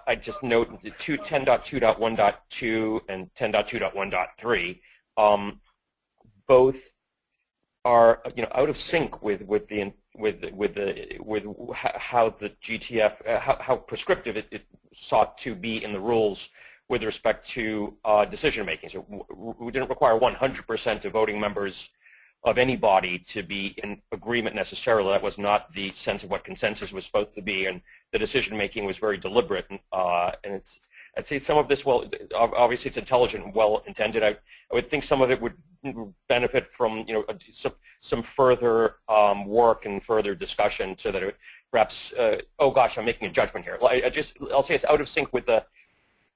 S10: I just note the 10.2.1.2 and 10.2.1.3 both are out of sync with how the GTF how prescriptive it sought to be in the rules with respect to decision making. So we didn't require 100% of voting members of any body to be in agreement necessarily. That was not the sense of what consensus was supposed to be, and the decision making was very deliberate. And I'd say some of this, well, obviously it's intelligent and well intended. I would think some of it would benefit from, you know, some further work and further discussion, so that it perhaps, oh gosh, I'm making a judgment here. I'll say it's out of sync with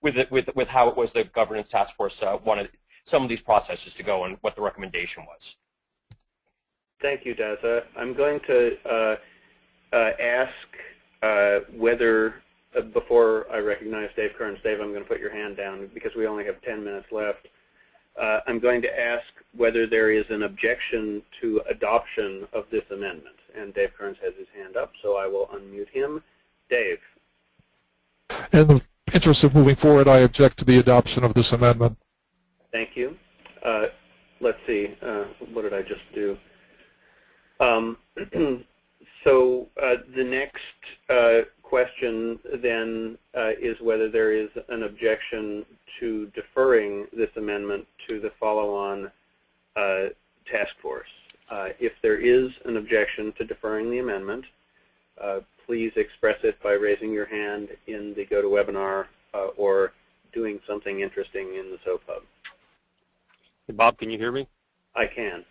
S10: with how it was the governance task force wanted some of these processes to go and what the recommendation was.
S1: Thank you, Daza. I'm going to ask whether, before I recognize Dave Kearns, Dave, I'm going to put your hand down because we only have 10 minutes left. I'm going to ask whether there is an objection to adoption of this amendment. And Dave Kearns has his hand up, so I will unmute him. Dave.
S4: In the interest of moving forward, I object to the adoption of this amendment.
S1: Thank you. Let's see. What did I just do? So the next question then is whether there is an objection to deferring this amendment to the follow-on task force. If there is an objection to deferring the amendment, please express it by raising your hand in the GoToWebinar or doing something interesting in the SOAP Hub.
S15: Hey, Bob, can you hear me?
S1: I can.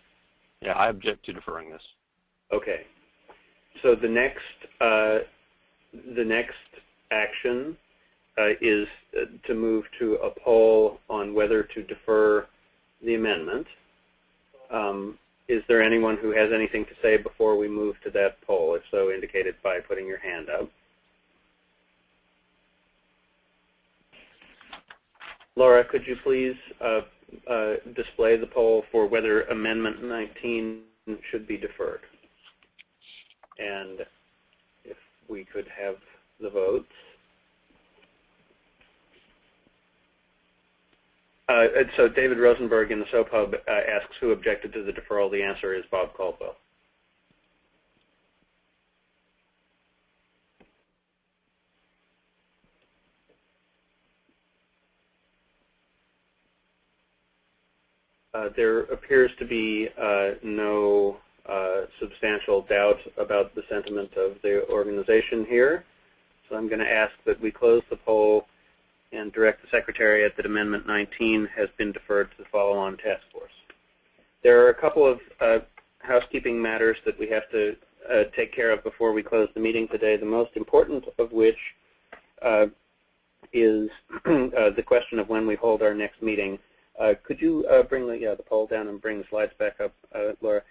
S15: Yeah, I object to deferring this.
S1: Okay. So the next action is to move to a poll on whether to defer the amendment. Is there anyone who has anything to say before we move to that poll? If so, indicate it by putting your hand up. Laura, could you please display the poll for whether Amendment 19 should be deferred? And if we could have the votes. So David Rosenberg in the SOAP Hub asks who objected to the deferral. The answer is Bob Caldwell. There appears to be no substantial doubt about the sentiment of the organization here. So I'm going to ask that we close the poll and direct the Secretariat that Amendment 19 has been deferred to the follow-on task force. There are a couple of housekeeping matters that we have to take care of before we close the meeting today, the most important of which is the question of when we hold our next meeting. Could you bring the poll down and bring the slides back up, Laura?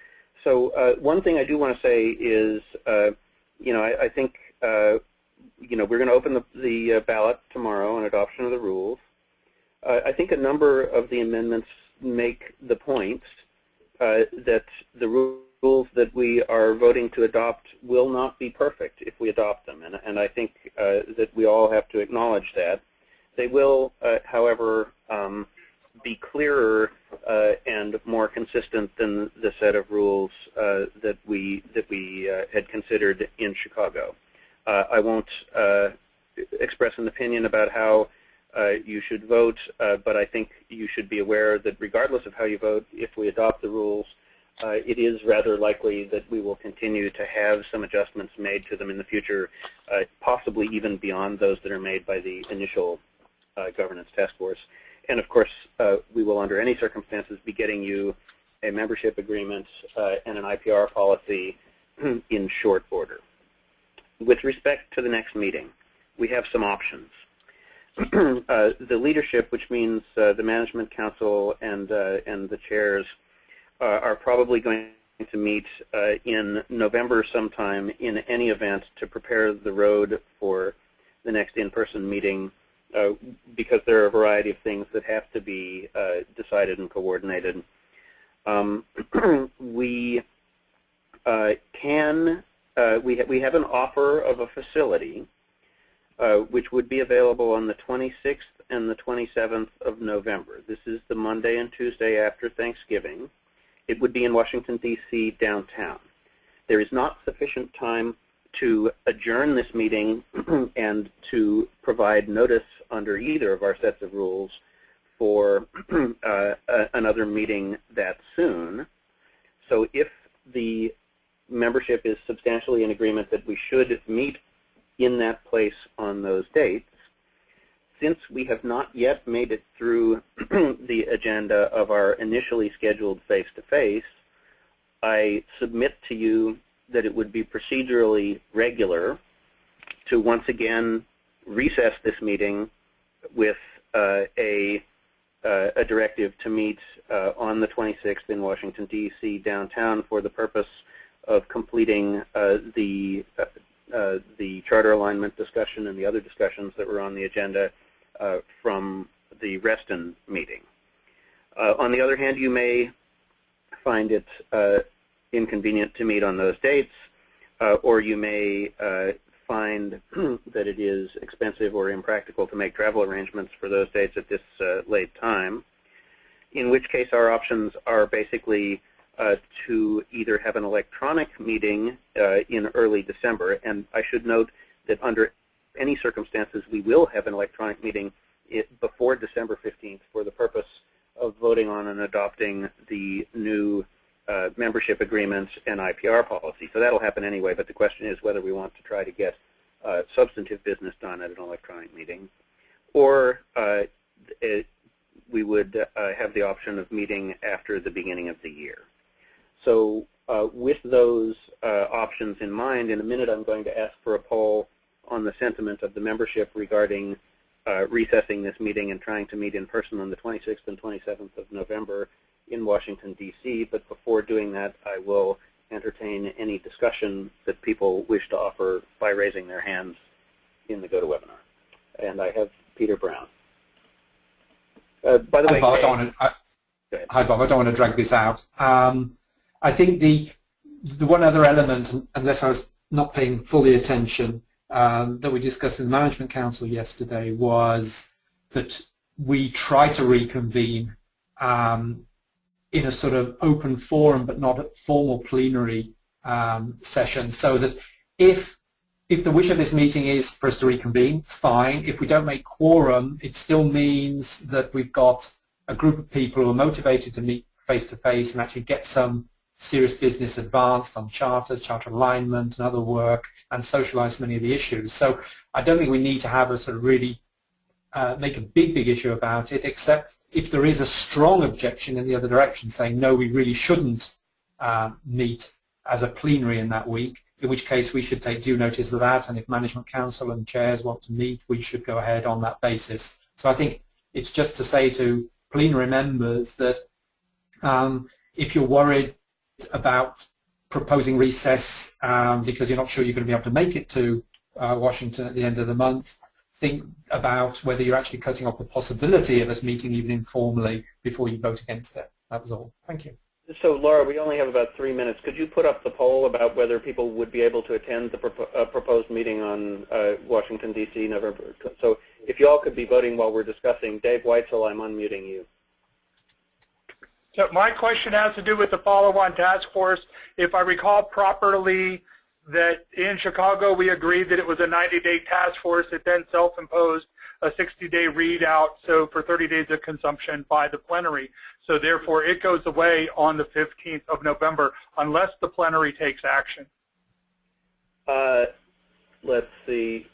S1: So one thing I do want to say is, I think, we're going to open the ballot tomorrow on adoption of the rules. I think a number of the amendments make the point that the rules that we are voting to adopt will not be perfect if we adopt them, and I think that we all have to acknowledge that. They will, however, be clearer and more consistent than the set of rules that we had considered in Chicago. I won't express an opinion about how you should vote, but I think you should be aware that regardless of how you vote, if we adopt the rules, it is rather likely that we will continue to have some adjustments made to them in the future, possibly even beyond those that are made by the initial governance task force. And of course, we will under any circumstances be getting you a membership agreement and an IPR policy in short order. With respect to the next meeting, we have some options. The leadership, which means the Management Council and the chairs, are probably going to meet in November sometime in any event to prepare the road for the next in-person meeting, because there are a variety of things that have to be decided and coordinated. We have an offer of a facility which would be available on the 26th and the 27th of November. This is the Monday and Tuesday after Thanksgiving. It would be in Washington, D.C. downtown. There is not sufficient time to adjourn this meeting and to provide notice under either of our sets of rules for another meeting that soon. So if the membership is substantially in agreement that we should meet in that place on those dates, since we have not yet made it through the agenda of our initially scheduled face-to-face, I submit to you that it would be procedurally regular to once again recess this meeting with a directive to meet on the 26th in Washington, D.C. downtown for the purpose of completing the charter alignment discussion and the other discussions that were on the agenda from the Reston meeting. On the other hand, you may find it inconvenient to meet on those dates, or you may find that it is expensive or impractical to make travel arrangements for those dates at this late time, in which case our options are basically to either have an electronic meeting in early December, and I should note that under any circumstances we will have an electronic meeting before December 15th for the purpose of voting on and adopting the new membership agreements and IPR policy. So that'll happen anyway, but the question is whether we want to try to get substantive business done at an electronic meeting, or we would have the option of meeting after the beginning of the year. So with those options in mind, in a minute I'm going to ask for a poll on the sentiment of the membership regarding recessing this meeting and trying to meet in person on the 26th and 27th of November in Washington, D.C. But before doing that, I will entertain any discussion that people wish to offer by raising their hands in the GoToWebinar. And I have Peter Brown. By the way,
S5: Bob, hi Bob, I don't want to drag this out. I think the one other element, unless I was not paying fully attention, that we discussed in the Management Council yesterday was that we try to reconvene in a sort of open forum but not a formal plenary session, so that if the wish of this meeting is for us to reconvene, fine. If we don't make quorum, it still means that we've got a group of people who are motivated to meet face-to-face and actually get some serious business advanced on charters, charter alignment and other work, and socialize many of the issues. So I don't think we need to have a sort of really make a big issue about it, except if there is a strong objection in the other direction saying, no, we really shouldn't meet as a plenary in that week, in which case we should take due notice of that, and if Management Council and chairs want to meet, we should go ahead on that basis. So I think it's just to say to plenary members that if you're worried about proposing recess because you're not sure you're going to be able to make it to Washington at the end of the month, think about whether you're actually cutting off the possibility of us meeting even informally before you vote against it. That was all. Thank you.
S1: So Laura, we only have about 3 minutes. Could you put up the poll about whether people would be able to attend the proposed meeting on Washington, D.C. November? So if you all could be voting while we're discussing. Dave Weitzel, I'm unmuting you.
S20: So my question has to do with the follow-on task force. If I recall properly, that in Chicago we agreed that it was a 90-day task force. It then self-imposed a 60-day readout, so for 30 days of consumption by the plenary. So therefore it goes away on the 15th of November unless the plenary takes action.
S1: Let's see.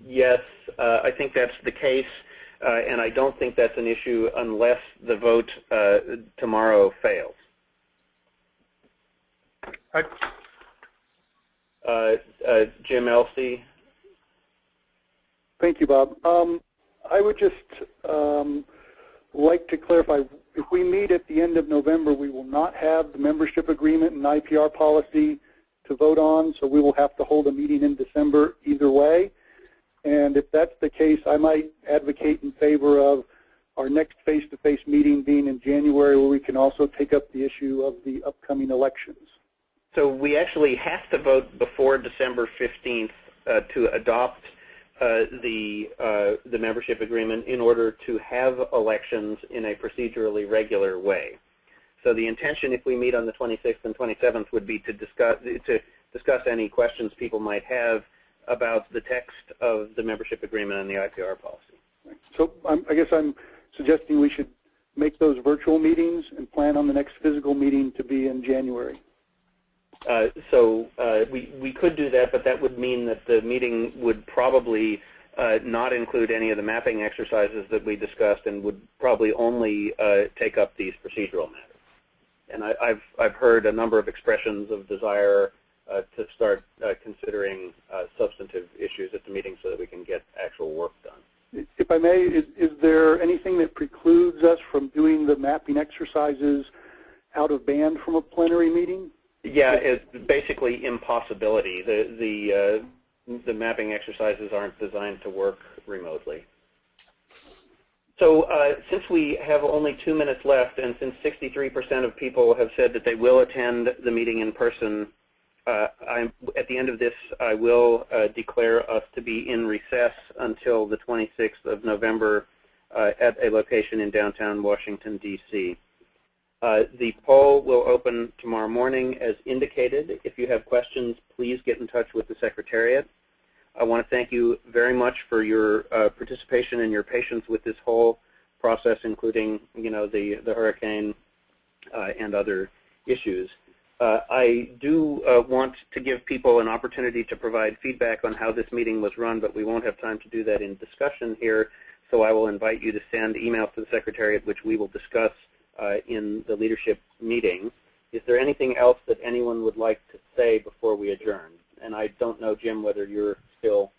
S1: Yes, I think that's the case. And I don't think that's an issue unless the vote tomorrow fails. Jim Elsey.
S6: Thank you, Bob. I would just like to clarify, if we meet at the end of November, we will not have the membership agreement and IPR policy to vote on, so we will have to hold a meeting in December either way. And if that's the case, I might advocate in favor of our next face-to-face meeting being in January, where we can also take up the issue of the upcoming elections.
S1: So we actually have to vote before December 15th to adopt the membership agreement in order to have elections in a procedurally regular way. So the intention, if we meet on the 26th and 27th, would be to discuss any questions people might have about the text of the membership agreement and the IPR policy.
S6: So I guess I'm suggesting we should make those virtual meetings and plan on the next physical meeting to be in January.
S1: We could do that, but that would mean that the meeting would probably not include any of the mapping exercises that we discussed and would probably only take up these procedural matters. And I've heard a number of expressions of desire to start considering substantive issues at the meeting so that we can get actual work done.
S6: If I may, is there anything that precludes us from doing the mapping exercises out of band from a plenary meeting?
S1: Yeah, it's basically impossibility. The mapping exercises aren't designed to work remotely. So since we have only 2 minutes left, and since 63% of people have said that they will attend the meeting in person, at the end of this, I will declare us to be in recess until the 26th of November at a location in downtown Washington, D.C. The poll will open tomorrow morning as indicated. If you have questions, please get in touch with the Secretariat. I want to thank you very much for your participation and your patience with this whole process, including, the hurricane and other issues. I do want to give people an opportunity to provide feedback on how this meeting was run, but we won't have time to do that in discussion here, so I will invite you to send emails to the Secretariat, which we will discuss in the leadership meeting. Is there anything else that anyone would like to say before we adjourn? And I don't know, Jim, whether you're still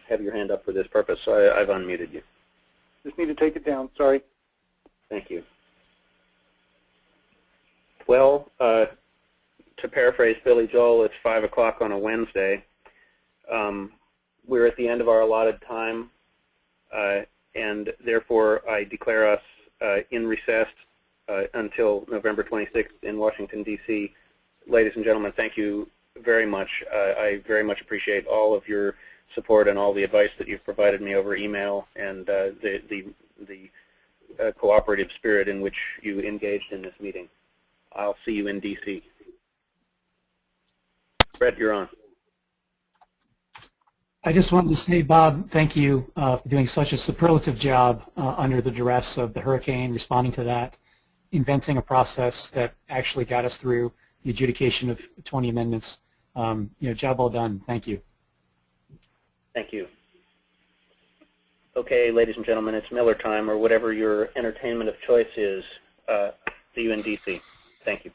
S1: have your hand up for this purpose, so I've unmuted you.
S6: Just need to take it down, sorry.
S1: Thank you. Well, to paraphrase Billy Joel, it's 5 o'clock on a Wednesday. We're at the end of our allotted time, and therefore I declare us in recess until November 26th in Washington, D.C. Ladies and gentlemen, thank you very much. I very much appreciate all of your support and all the advice that you've provided me over email and the cooperative spirit in which you engaged in this meeting. I'll see you in D.C. Brett, you're on.
S7: I just wanted to say, Bob, thank you for doing such a superlative job under the duress of the hurricane, responding to that, inventing a process that actually got us through the adjudication of 20 amendments. Job well done. Thank you.
S1: Thank you. Okay, ladies and gentlemen, it's Miller time, or whatever your entertainment of choice is. See you in D.C. Thank you.